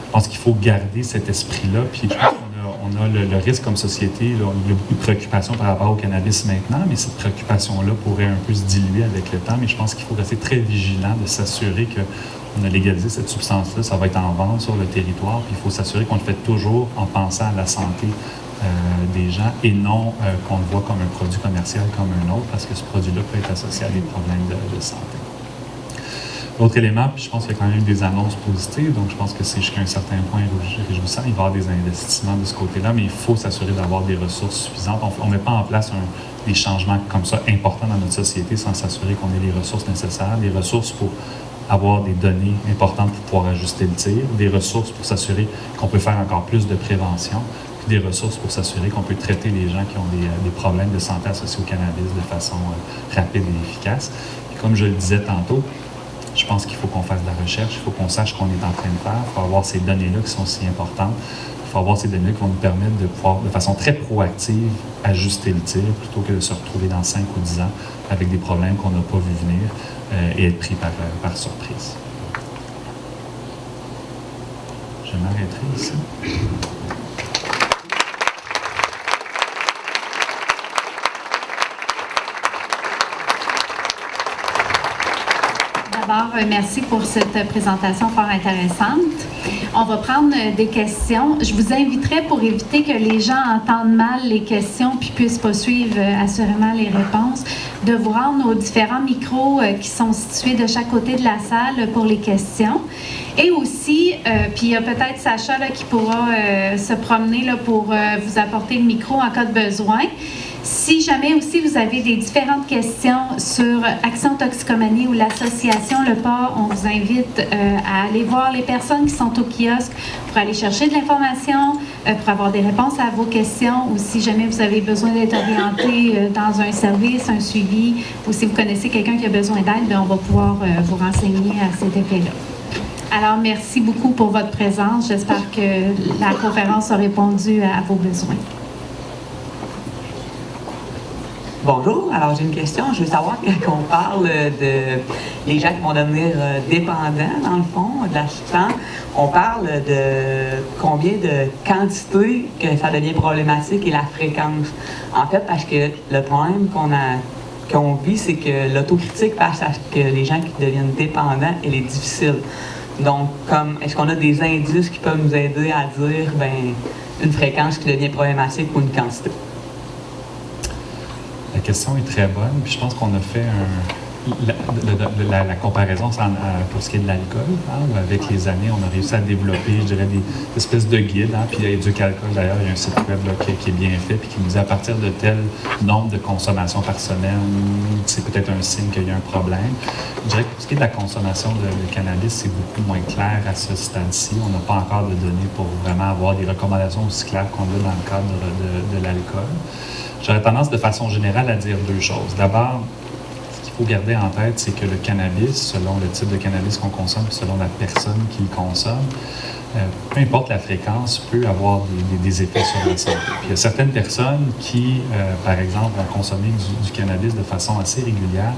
Je pense qu'il faut garder cet esprit-là. Puis je pense qu'on a le risque comme société, là, il y a beaucoup de préoccupations par rapport au cannabis maintenant, mais cette préoccupation-là pourrait un peu se diluer avec le temps. Mais je pense qu'il faut rester très vigilant de s'assurer qu'on a légalisé cette substance-là. Ça va être en vente sur le territoire. Puis il faut s'assurer qu'on le fait toujours en pensant à la santé des gens et non qu'on le voit comme un produit commercial comme un autre, parce que ce produit-là peut être associé à des problèmes de santé. L'autre élément, puis je pense qu'il y a quand même des annonces positives, donc je pense que c'est jusqu'à un certain point réjouissant. Il va y avoir des investissements de ce côté-là, mais il faut s'assurer d'avoir des ressources suffisantes. On ne met pas en place des changements comme ça importants dans notre société sans s'assurer qu'on ait les ressources nécessaires, des ressources pour avoir des données importantes pour pouvoir ajuster le tir, des ressources pour s'assurer qu'on peut faire encore plus de prévention, des ressources pour s'assurer qu'on peut traiter les gens qui ont des problèmes de santé associés au cannabis de façon rapide et efficace. Et comme je le disais tantôt, je pense qu'il faut qu'on fasse de la recherche, il faut qu'on sache ce qu'on est en train de faire, il faut avoir ces données-là qui sont si importantes, il faut avoir ces données qui vont nous permettre de pouvoir, de façon très proactive, ajuster le tir plutôt que de se retrouver dans 5 ou 10 ans avec des problèmes qu'on n'a pas vu venir et être pris par surprise. Je m'arrêterai ici. D'abord, merci pour cette présentation fort intéressante. On va prendre des questions. Je vous inviterai, pour éviter que les gens entendent mal les questions puis puissent pas suivre assurément les réponses, de vous rendre aux différents micros qui sont situés de chaque côté de la salle pour les questions. Et aussi, puis il y a peut-être Sacha là, qui pourra se promener là, pour vous apporter le micro en cas de besoin. Si jamais aussi vous avez des différentes questions sur Action Toxicomanie ou l'association Le Port, on vous invite à aller voir les personnes qui sont au kiosque pour aller chercher de l'information, pour avoir des réponses à vos questions, ou si jamais vous avez besoin d'être orienté dans un service, un suivi, ou si vous connaissez quelqu'un qui a besoin d'aide, bien, on va pouvoir vous renseigner à cet effet-là. Alors, merci beaucoup pour votre présence. J'espère que la conférence a répondu à vos besoins. Bonjour, alors j'ai une question. Je veux savoir, quand on parle de les gens qui vont devenir dépendants, dans le fond, de la substance, on parle de combien de quantité que ça devient problématique et la fréquence. En fait, parce que le problème qu'on vit, c'est que l'autocritique face à ce que les gens qui deviennent dépendants, elle est difficile. Donc, est-ce qu'on a des indices qui peuvent nous aider à dire, une fréquence qui devient problématique ou une quantité? La question est très bonne, puis je pense qu'on a fait la comparaison pour ce qui est de l'alcool, où avec les années, on a réussi à développer, je dirais, des espèces de guides, puis Éduc-Alcool, d'ailleurs, il y a un site web là, qui est bien fait, puis qui nous dit à partir de tel nombre de consommations par semaine, c'est peut-être un signe qu'il y a un problème. Je dirais que pour ce qui est de la consommation de cannabis, c'est beaucoup moins clair à ce stade-ci. On n'a pas encore de données pour vraiment avoir des recommandations aussi claires qu'on a dans le cadre de l'alcool. J'aurais tendance de façon générale à dire deux choses. D'abord, ce qu'il faut garder en tête, c'est que le cannabis, selon le type de cannabis qu'on consomme, selon la personne qui le consomme, peu importe la fréquence, peut avoir des effets sur la santé. Puis il y a certaines personnes qui, par exemple, vont consommer du cannabis de façon assez régulière,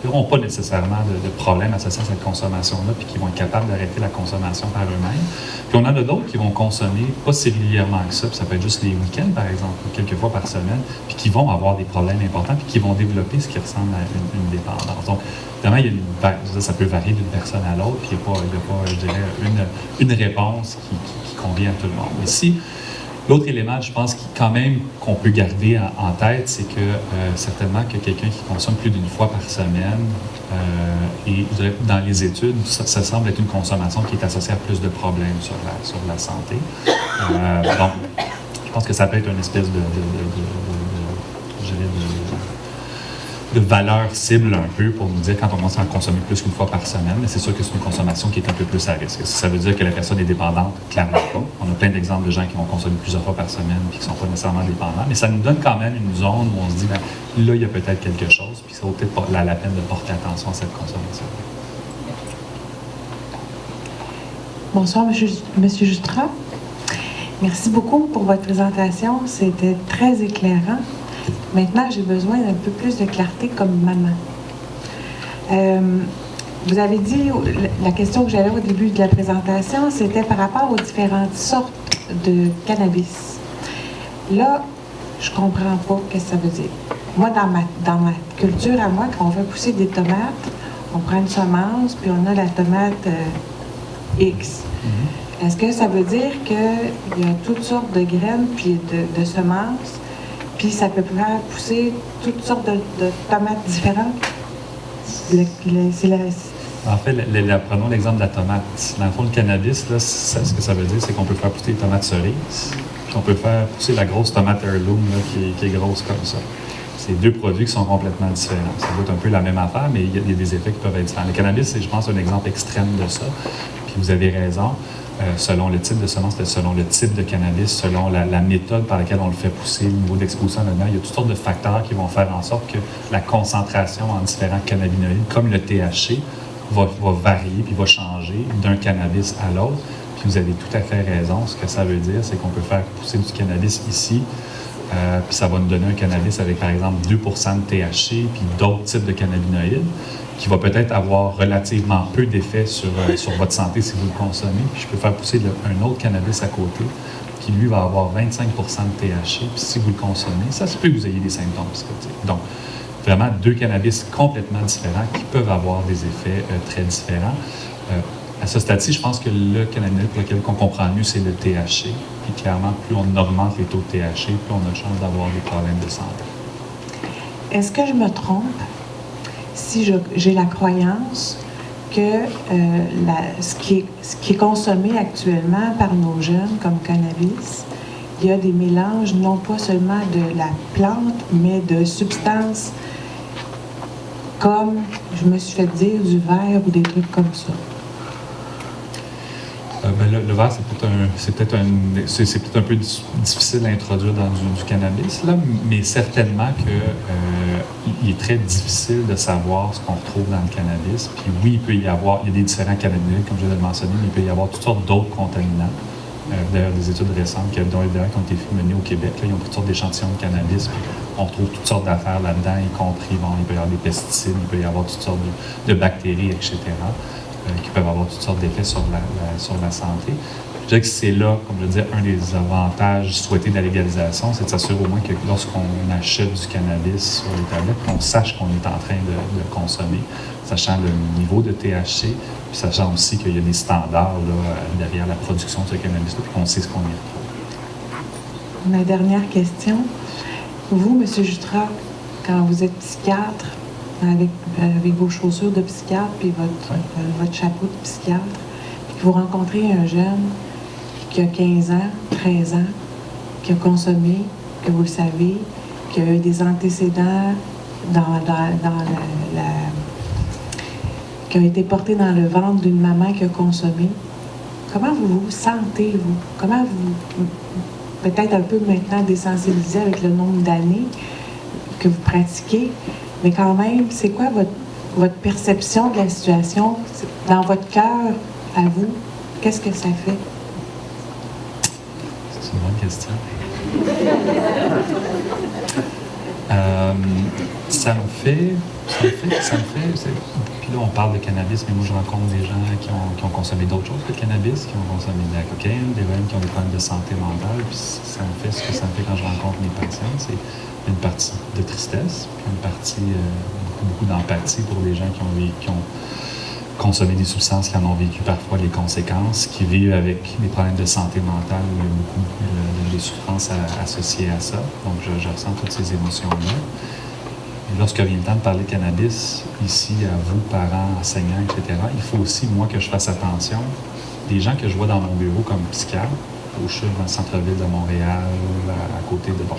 n'auront pas nécessairement de problème associé à cette consommation-là, puis qui vont être capables d'arrêter la consommation par eux-mêmes. Puis on en a d'autres qui vont consommer pas si régulièrement que ça, puis ça peut être juste les week-ends, par exemple, quelques fois par semaine, puis qui vont avoir des problèmes importants, puis qui vont développer ce qui ressemble à une dépendance. Donc, évidemment, ça peut varier d'une personne à l'autre, puis il n'y a pas, je dirais, une réponse qui convient à tout le monde. Mais si l'autre élément, je pense, qu'on peut garder en tête, c'est que certainement que quelqu'un qui consomme plus d'une fois par semaine, et dans les études, ça semble être une consommation qui est associée à plus de problèmes sur la santé. Donc, je pense que ça peut être une espèce de valeur cible un peu pour nous dire quand on commence à en consommer plus qu'une fois par semaine, mais c'est sûr que c'est une consommation qui est un peu plus à risque. Ça veut dire que la personne est dépendante, clairement pas. On a plein d'exemples de gens qui vont consommer plusieurs fois par semaine et qui ne sont pas nécessairement dépendants, mais ça nous donne quand même une zone où on se dit, là, il y a peut-être quelque chose, puis ça vaut peut-être la peine de porter attention à cette consommation. Bonsoir, Monsieur Jutras. Merci beaucoup pour votre présentation. C'était très éclairant. Maintenant, j'ai besoin d'un peu plus de clarté comme maman. Vous avez dit, la question que j'avais au début de la présentation, c'était par rapport aux différentes sortes de cannabis. Là, je comprends pas ce que ça veut dire. Moi, dans ma culture à moi, quand on veut pousser des tomates, on prend une semence, puis on a la tomate X. Mm-hmm. Est-ce que ça veut dire qu'il y a toutes sortes de graines puis de semences, puis ça peut faire pousser toutes sortes de tomates différentes? En fait, prenons l'exemple de la tomate. Dans le fond, le cannabis, là, ce que ça veut dire, c'est qu'on peut faire pousser des tomates cerises, puis on peut faire pousser la grosse tomate heirloom là, qui est grosse comme ça. C'est deux produits qui sont complètement différents. Ça doit être un peu la même affaire, mais il y a des effets qui peuvent être différents. Le cannabis, c'est, je pense, un exemple extrême de ça. Puis vous avez raison. Selon le type de semence, selon le type de cannabis, selon la méthode par laquelle on le fait pousser, le niveau d'exposition à il y a toutes sortes de facteurs qui vont faire en sorte que la concentration en différents cannabinoïdes, comme le THC, va varier puis va changer d'un cannabis à l'autre. Puis vous avez tout à fait raison. Ce que ça veut dire, c'est qu'on peut faire pousser du cannabis ici, puis ça va nous donner un cannabis avec, par exemple, 2% de THC, puis d'autres types de cannabinoïdes, qui va peut-être avoir relativement peu d'effet sur votre santé si vous le consommez. Puis je peux faire pousser un autre cannabis à côté, qui lui va avoir 25% de THC. Puis si vous le consommez, ça se peut que vous ayez des symptômes psychotiques. Donc, vraiment deux cannabis complètement différents qui peuvent avoir des effets très différents. À ce stade-ci, je pense que le cannabinoïde pour lequel on comprend mieux, c'est le THC. Puis clairement, plus on augmente les taux de THC, plus on a de chances d'avoir des problèmes de santé. Est-ce que je me trompe si j'ai la croyance que ce qui est consommé actuellement par nos jeunes comme cannabis il y a des mélanges, non pas seulement de la plante, mais de substances comme, je me suis fait dire, du verre ou des trucs comme ça. Le verre, c'est peut-être un peu difficile à introduire dans du cannabis, là, mais certainement qu'il est très difficile de savoir ce qu'on retrouve dans le cannabis. Puis oui, il y a des différents cannabinoïdes, comme je viens de le mentionner, mais il peut y avoir toutes sortes d'autres contaminants. D'ailleurs, des études récentes qui ont été menées au Québec, là, ils ont pris toutes sortes d'échantillons de cannabis, puis on retrouve toutes sortes d'affaires là-dedans, y compris, il peut y avoir des pesticides, il peut y avoir toutes sortes de bactéries, etc., qui peuvent avoir toutes sortes d'effets sur la santé. Je dirais que c'est là, comme je disais, un des avantages souhaités de la légalisation, c'est de s'assurer au moins que lorsqu'on achète du cannabis sur les tablettes, qu'on sache qu'on est en train de le consommer, sachant le niveau de THC, puis sachant aussi qu'il y a des standards là, derrière la production de ce cannabis-là, puis qu'on sait ce qu'on y retrouve. Ma dernière question. Vous, M. Jutra, quand vous êtes psychiatre, avec vos chaussures de psychiatre puis votre chapeau de psychiatre, puis que vous rencontrez un jeune qui a 15 ans, 13 ans, qui a consommé, que vous le savez, qui a eu des antécédents qui ont été portés dans le ventre d'une maman qui a consommé, comment vous vous sentez, vous? Comment vous, peut-être un peu maintenant désensibilisé avec le nombre d'années que vous pratiquez, mais quand même, c'est quoi votre perception de la situation dans votre cœur, à vous? Qu'est-ce que ça fait? C'est une bonne question. Ça me fait. Puis là, on parle de cannabis, mais moi, je rencontre des gens qui ont consommé d'autres choses que le cannabis, qui ont consommé de la cocaïne, des gens qui ont des problèmes de santé mentale. Puis ça me fait ce que ça me fait quand je rencontre mes patients. C'est une partie de tristesse, puis une partie, beaucoup d'empathie pour les gens qui ont consommé des substances, qui en ont vécu parfois les conséquences, qui vivent avec des problèmes de santé mentale où il y a beaucoup de souffrances associées à ça. Donc, je ressens toutes ces émotions-là. Et lorsque vient le temps de parler de cannabis, ici, à vous, parents, enseignants, etc., il faut aussi, moi, que je fasse attention. Des gens que je vois dans mon bureau comme psychiatre, au CHUV, dans le centre-ville de Montréal, à côté de... Bon,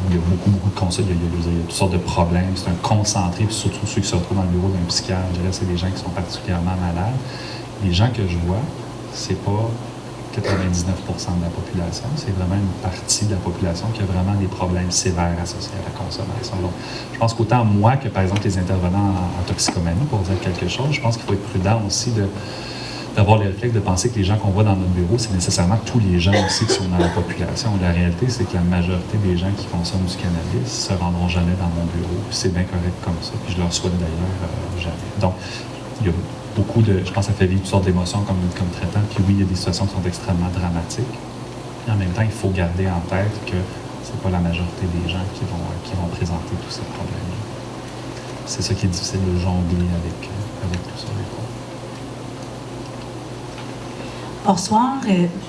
il y a beaucoup de conseils, il y a toutes sortes de problèmes. C'est un concentré, puis surtout ceux qui se retrouvent dans le bureau d'un psychiatre, je dirais, c'est des gens qui sont particulièrement malades. Les gens que je vois, c'est pas 99% de la population, c'est vraiment une partie de la population qui a vraiment des problèmes sévères associés à la consommation. Donc, je pense qu'autant moi que, par exemple, les intervenants en toxicomanie, pour dire quelque chose, je pense qu'il faut être prudent aussi d'avoir le réflexe de penser que les gens qu'on voit dans notre bureau, c'est nécessairement tous les gens aussi qui sont dans la population. La réalité, c'est que la majorité des gens qui consomment du cannabis se rendront jamais dans mon bureau. C'est bien correct comme ça, puis je leur souhaite d'ailleurs jamais. Donc, il y a beaucoup de... Je pense que ça fait vivre toutes sortes d'émotions comme traitant, puis oui, il y a des situations qui sont extrêmement dramatiques. Et en même temps, il faut garder en tête que c'est pas la majorité des gens qui vont présenter tous ces problèmes-là. C'est ça qui est difficile de jongler avec tout ça. Bonsoir.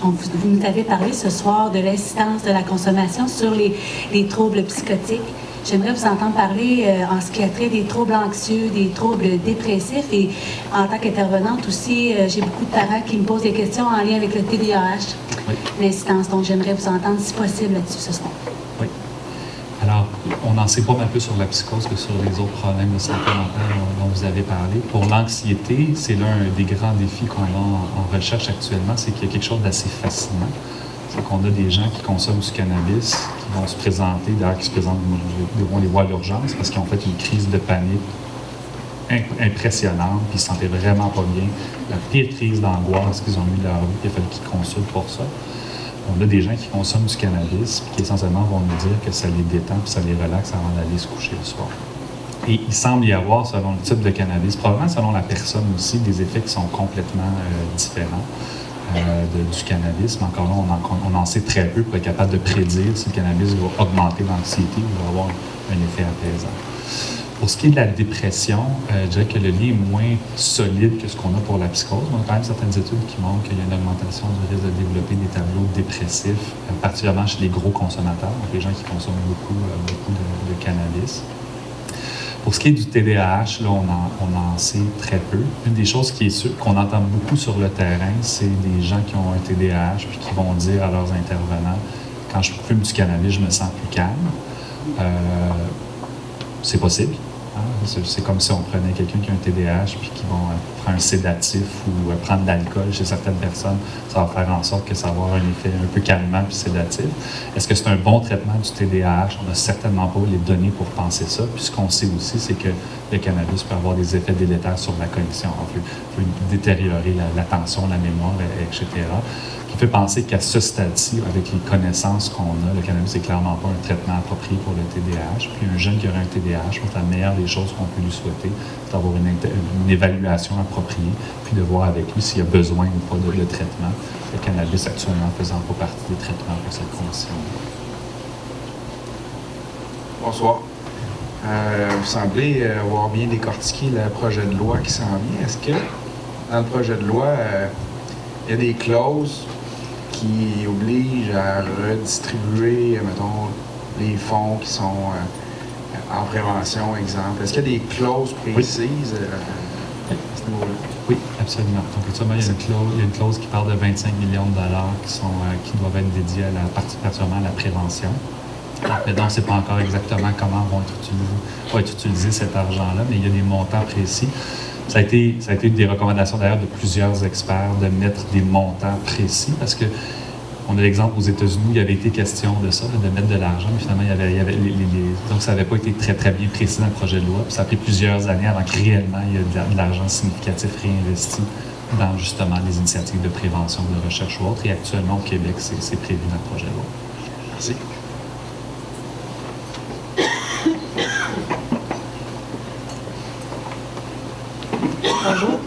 Vous nous avez parlé ce soir de l'incidence de la consommation sur les troubles psychotiques. J'aimerais vous entendre parler en psychiatrie des troubles anxieux, des troubles dépressifs et en tant qu'intervenante aussi, j'ai beaucoup de parents qui me posent des questions en lien avec le TDAH, oui. L'incidence. Donc, j'aimerais vous entendre si possible là-dessus ce soir. Oui. Alors, on en sait pas mal plus sur la psychose que sur les autres problèmes de santé mentale dont vous avez parlé. Pour l'anxiété, c'est l'un des grands défis qu'on a en recherche actuellement, c'est qu'il y a quelque chose d'assez fascinant. C'est qu'on a des gens qui consomment du cannabis, qui vont se présenter, d'ailleurs qui se présentent, on les voit à l'urgence parce qu'ils ont fait une crise de panique impressionnante, puis ils se sentaient vraiment pas bien. La pire crise d'angoisse qu'ils ont eu de leur vie, il a fallu qu'ils consultent pour ça. On a des gens qui consomment du cannabis, puis qui essentiellement vont nous dire que ça les détend, puis ça les relaxe avant d'aller se coucher le soir. Et il semble y avoir, selon le type de cannabis, probablement selon la personne aussi, des effets qui sont complètement différents du cannabis. Mais encore là, on en sait très peu pour être capable de prédire si le cannabis va augmenter l'anxiété ou va avoir un effet apaisant. Pour ce qui est de la dépression, je dirais que le lien est moins solide que ce qu'on a pour la psychose. On a quand même certaines études qui montrent qu'il y a une augmentation du risque de développer des tableaux dépressifs, particulièrement chez les gros consommateurs, donc les gens qui consomment beaucoup de cannabis. Pour ce qui est du TDAH, là, on en sait très peu. Une des choses qui est sûre, qu'on entend beaucoup sur le terrain, c'est des gens qui ont un TDAH puis qui vont dire à leurs intervenants quand je fume du cannabis, je me sens plus calme. C'est possible. Hein? C'est comme si on prenait quelqu'un qui a un TDAH puis qui va prendre un sédatif ou prendre de l'alcool chez certaines personnes. Ça va faire en sorte que ça va avoir un effet un peu calmant puis sédatif. Est-ce que c'est un bon traitement du TDAH? On n'a certainement pas les données pour penser ça. Puis ce qu'on sait aussi, c'est que le cannabis peut avoir des effets délétères sur la cognition. Il peut détériorer l'attention, la mémoire, etc. Qui fait penser qu'à ce stade-ci, avec les connaissances qu'on a, le cannabis n'est clairement pas un traitement approprié pour le TDAH. Puis un jeune qui aurait un TDAH, je pense que la meilleure des choses qu'on peut lui souhaiter, c'est d'avoir une évaluation appropriée, puis de voir avec lui s'il y a besoin ou pas de traitement. Le cannabis actuellement faisant pas partie des traitements pour cette condition. Bonsoir. Vous semblez avoir bien décortiqué le projet de loi qui s'en vient. Est-ce que dans le projet de loi, il y a des clauses qui obligent à redistribuer, mettons, les fonds qui sont en prévention, exemple? Est-ce qu'il y a des clauses précises à ce niveau-là? Oui, absolument. Donc, actuellement, il y a une clause qui parle de 25 millions de dollars qui doivent être dédiés particulièrement à la prévention. Mais donc, c'est pas encore exactement comment va être utilisé cet argent-là, mais il y a des montants précis. Ça a été une des recommandations d'ailleurs de plusieurs experts de mettre des montants précis parce que on a l'exemple aux États-Unis où il y avait été question de ça, de mettre de l'argent, mais finalement, donc ça n'avait pas été très, très bien précis dans le projet de loi. Puis ça a pris plusieurs années avant que réellement il y ait de l'argent significatif réinvesti dans justement les initiatives de prévention, de recherche ou autres. Et actuellement, au Québec, c'est prévu dans le projet de loi. Merci. Bonjour.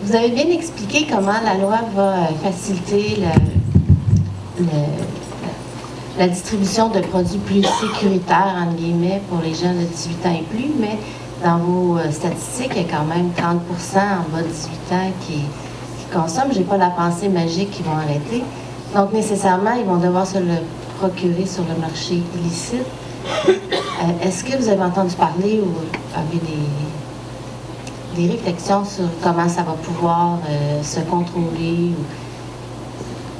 Vous avez bien expliqué comment la loi va faciliter la distribution de produits plus sécuritaires, entre guillemets, pour les jeunes de 18 ans et plus, mais dans vos statistiques, il y a quand même 30 en bas de 18 ans qui consomment. Je n'ai pas la pensée magique qu'ils vont arrêter. Donc, nécessairement, ils vont devoir se le procurer sur le marché illicite. Est-ce que vous avez entendu parler ou avez des réflexions sur comment ça va pouvoir se contrôler?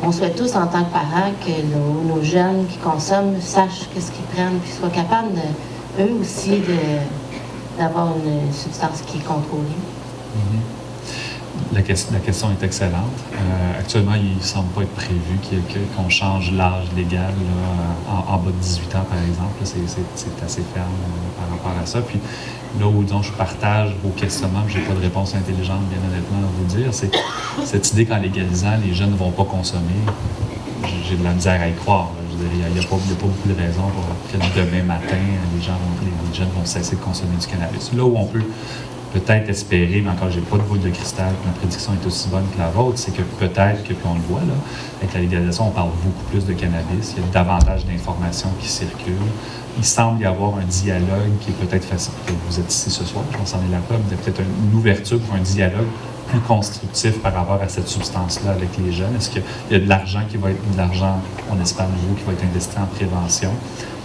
On souhaite tous, en tant que parents, que nos jeunes qui consomment sachent qu'est-ce qu'ils prennent, qu'ils soient capables, eux aussi, d'avoir une substance qui est contrôlée. La question est excellente. Actuellement, il ne semble pas être prévu qu'on change l'âge légal là, en bas de 18 ans, par exemple. C'est assez ferme par rapport à ça. Puis là où donc, je partage vos questionnements, je n'ai pas de réponse intelligente, bien honnêtement, à vous dire, c'est cette idée qu'en légalisant, les jeunes ne vont pas consommer. J'ai de la misère à y croire. Je veux dire, il n'y a pas beaucoup de raisons pour que demain matin, les jeunes vont cesser de consommer du cannabis. Là où on peut peut-être espérer, mais encore, j'ai pas de boule de cristal, ma prédiction est aussi bonne que la vôtre, c'est que peut-être que, puis on le voit là, avec la légalisation, on parle beaucoup plus de cannabis, il y a davantage d'informations qui circulent. Il semble y avoir un dialogue qui est peut-être facile. Vous êtes ici ce soir, je pense qu'on est là, mais il y a peut-être une ouverture pour un dialogue plus constructif par rapport à cette substance-là avec les jeunes. Est-ce qu'il y a de l'argent qui va être, de l'argent, on espère nouveau, qui va être investi en prévention?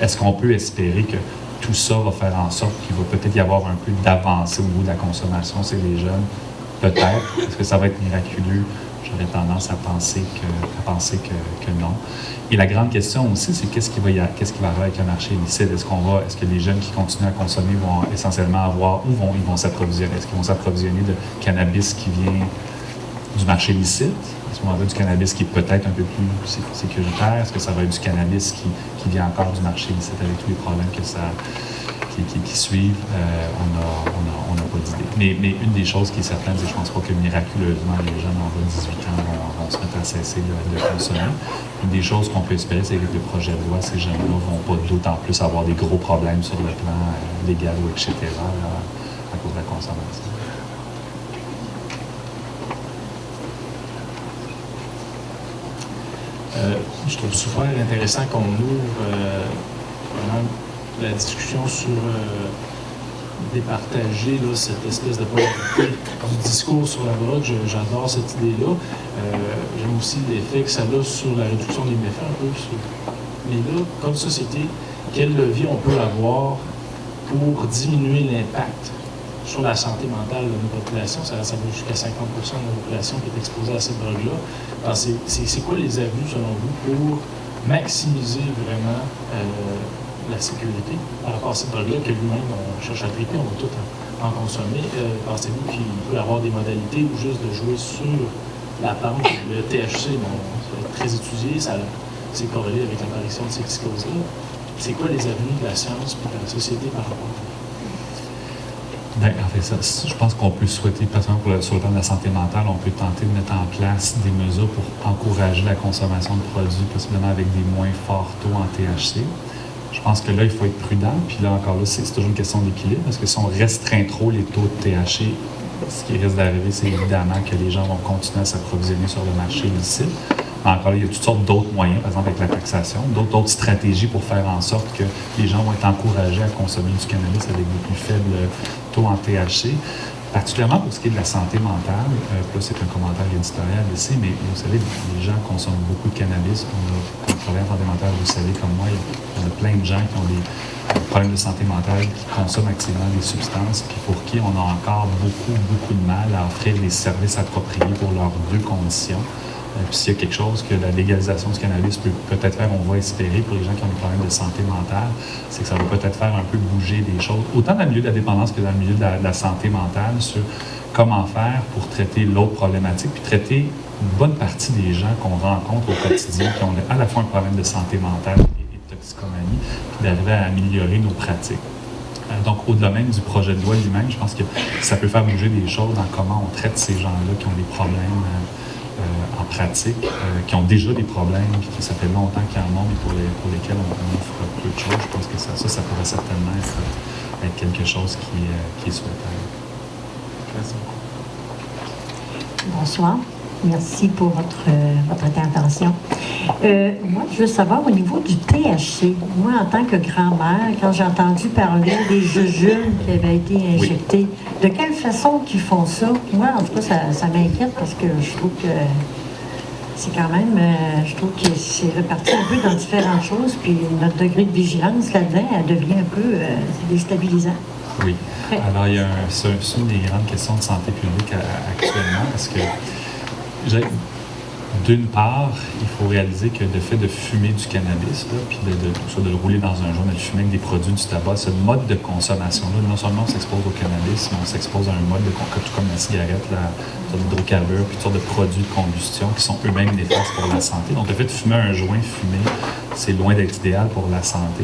Est-ce qu'on peut espérer que tout ça va faire en sorte qu'il va peut-être y avoir un peu d'avancée au niveau de la consommation chez les jeunes? Peut-être. Est-ce que ça va être miraculeux? J'aurais tendance à penser que non. Et la grande question aussi, c'est qu'est-ce qui va arriver avec le marché illicite? Est-ce que les jeunes qui continuent à consommer vont essentiellement avoir, où ils vont s'approvisionner? Est-ce qu'ils vont s'approvisionner de cannabis qui vient du marché illicite? Est-ce qu'on va avoir du cannabis qui est peut-être un peu plus sécuritaire? Est-ce que ça va être du cannabis qui vient encore du marché illicite avec tous les problèmes qui suivent? On n'a pas d'idée. Mais une des choses qui est certaine, c'est que je ne pense pas que miraculeusement les jeunes en bas de 18 ans vont se mettre à cesser de consommer. Une des choses qu'on peut espérer, c'est qu'avec le projet de loi, ces jeunes-là ne vont pas d'autant plus avoir des gros problèmes sur le plan légal ou etc. là, à cause de la consommation. Je trouve super intéressant qu'on ouvre vraiment la discussion sur départager là, cette espèce de polarité du discours sur la drogue. J'adore cette idée-là. J'aime aussi l'effet que ça a sur la réduction des méfaits un peu. Mais là, comme société, quel levier on peut avoir pour diminuer l'impact sur la santé mentale de nos populations? Ça va jusqu'à 50% de la population qui est exposée à cette drogue-là. C'est quoi les avenues, selon vous, pour maximiser vraiment la sécurité par rapport à cette drogue-là que lui-même on cherche à traiter, on va tout en consommer. Pensez-vous qu'il peut y avoir des modalités ou juste de jouer sur la pente? Le THC, bon, ça va être très étudié, c'est corrélé avec l'apparition de ces psychoses-là. C'est quoi les avenues de la science et de la société par rapport à ça? Bien, en fait, ça, je pense qu'on peut souhaiter, personnellement, sur le plan de la santé mentale, on peut tenter de mettre en place des mesures pour encourager la consommation de produits, possiblement avec des moins forts taux en THC. Je pense que là, il faut être prudent. Puis là, encore là, c'est toujours une question d'équilibre, parce que si on restreint trop les taux de THC, ce qui risque d'arriver, c'est évidemment que les gens vont continuer à s'approvisionner sur le marché illicite. Mais encore là, il y a toutes sortes d'autres moyens, par exemple avec la taxation, d'autres stratégies pour faire en sorte que les gens vont être encouragés à consommer du cannabis avec des plus faibles taux en THC. Particulièrement pour ce qui est de la santé mentale, là c'est un commentaire éditorial ici, mais vous savez, les gens consomment beaucoup de cannabis. On a des problèmes de santé mentale, vous savez comme moi, il y a plein de gens qui ont des problèmes de santé mentale, qui consomment activement des substances, puis pour qui on a encore beaucoup de mal à offrir des services appropriés pour leurs deux conditions. Puis s'il y a quelque chose que la légalisation du cannabis peut peut-être faire, on va espérer pour les gens qui ont des problèmes de santé mentale, c'est que ça va peut-être faire un peu bouger des choses, autant dans le milieu de la dépendance que dans le milieu de la santé mentale, sur comment faire pour traiter l'autre problématique, puis traiter une bonne partie des gens qu'on rencontre au quotidien, qui ont à la fois un problème de santé mentale et de toxicomanie, puis d'arriver à améliorer nos pratiques. Donc, au-delà même du projet de loi lui-même, je pense que ça peut faire bouger des choses dans comment on traite ces gens-là qui ont des problèmes en pratique, qui ont déjà des problèmes, puis ça fait longtemps qu'il y en a, mais pour lesquels on offre peu de choses. Je pense que ça pourrait certainement être quelque chose qui est souhaitable. Merci beaucoup. Bonsoir. Merci pour votre intervention. Moi, je veux savoir au niveau du THC. Moi, en tant que grand-mère, quand j'ai entendu parler des jujubes qui avaient été injectés, de quelle façon qu'ils font ça? Moi, en tout cas, ça m'inquiète parce que je trouve que c'est quand même, je trouve que c'est réparti un peu dans différentes choses, puis notre degré de vigilance là-dedans, elle devient un peu déstabilisant. Oui. Alors, c'est une des grandes questions de santé publique actuellement, parce que d'une part, il faut réaliser que le fait de fumer du cannabis, là, puis de le rouler dans un joint, de le fumer avec des produits du tabac, ce mode de consommation-là, non seulement on s'expose au cannabis, mais on s'expose à un mode de consommation comme la cigarette, l'hydrocarbure, puis toutes sortes de produits de combustion qui sont eux-mêmes néfastes pour la santé. Donc, le fait de fumer un joint fumé, c'est loin d'être idéal pour la santé.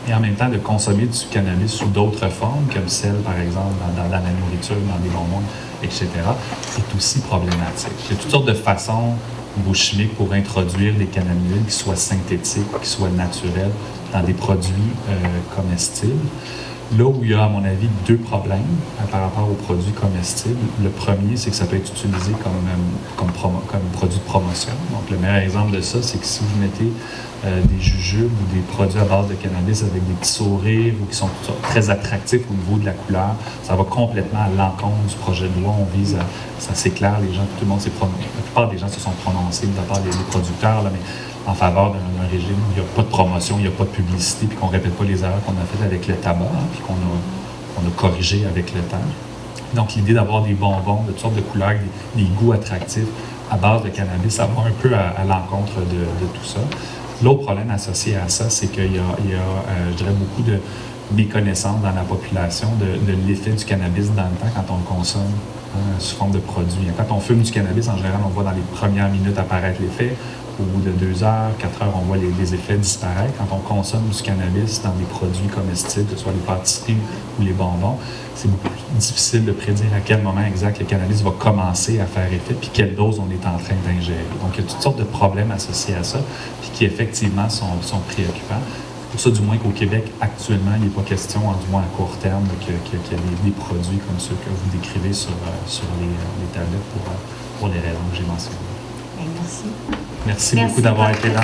Et en même temps, de consommer du cannabis sous d'autres formes, comme celle, par exemple, dans la nourriture, dans des bonbons, etc., est aussi problématique. Il y a toutes sortes de façons biochimiques pour introduire des cannabinoïdes qui soient synthétiques, qui soient naturels dans des produits comestibles. Là où il y a, à mon avis, deux problèmes par rapport aux produits comestibles. Le premier, c'est que ça peut être utilisé comme produit de promotion. Donc, le meilleur exemple de ça, c'est que si vous mettez des jujubes ou des produits à base de cannabis avec des petits sourires ou qui sont très attractifs au niveau de la couleur, ça va complètement à l'encontre du projet de loi. On vise à, ça c'est clair, les gens, tout le monde s'est prononcé, la plupart des gens se sont prononcés, de la part des producteurs, là, mais en faveur d'un régime où il n'y a pas de promotion, il n'y a pas de publicité, puis qu'on ne répète pas les erreurs qu'on a faites avec le tabac, puis qu'on a corrigé avec le temps. Donc, l'idée d'avoir des bonbons de toutes sortes de couleurs, des goûts attractifs à base de cannabis, ça va un peu à l'encontre de tout ça. L'autre problème associé à ça, c'est qu'il y a je dirais, beaucoup de méconnaissance dans la population de l'effet du cannabis dans le temps quand on le consomme sous forme de produit. Quand on fume du cannabis, en général, on voit dans les premières minutes apparaître l'effet. Au bout de 2 heures, 4 heures, on voit les effets disparaître. Quand on consomme du cannabis dans des produits comestibles, que ce soit les pâtisseries ou les bonbons, c'est beaucoup plus difficile de prédire à quel moment exact le cannabis va commencer à faire effet, puis quelle dose on est en train d'ingérer. Donc, il y a toutes sortes de problèmes associés à ça, puis qui effectivement sont préoccupants. Pour ça, du moins qu'au Québec, actuellement, il n'est pas question, du moins à court terme, qu'il y ait des produits comme ceux que vous décrivez sur les tablettes pour les raisons que j'ai mentionnées. Merci. Merci beaucoup d'avoir été là.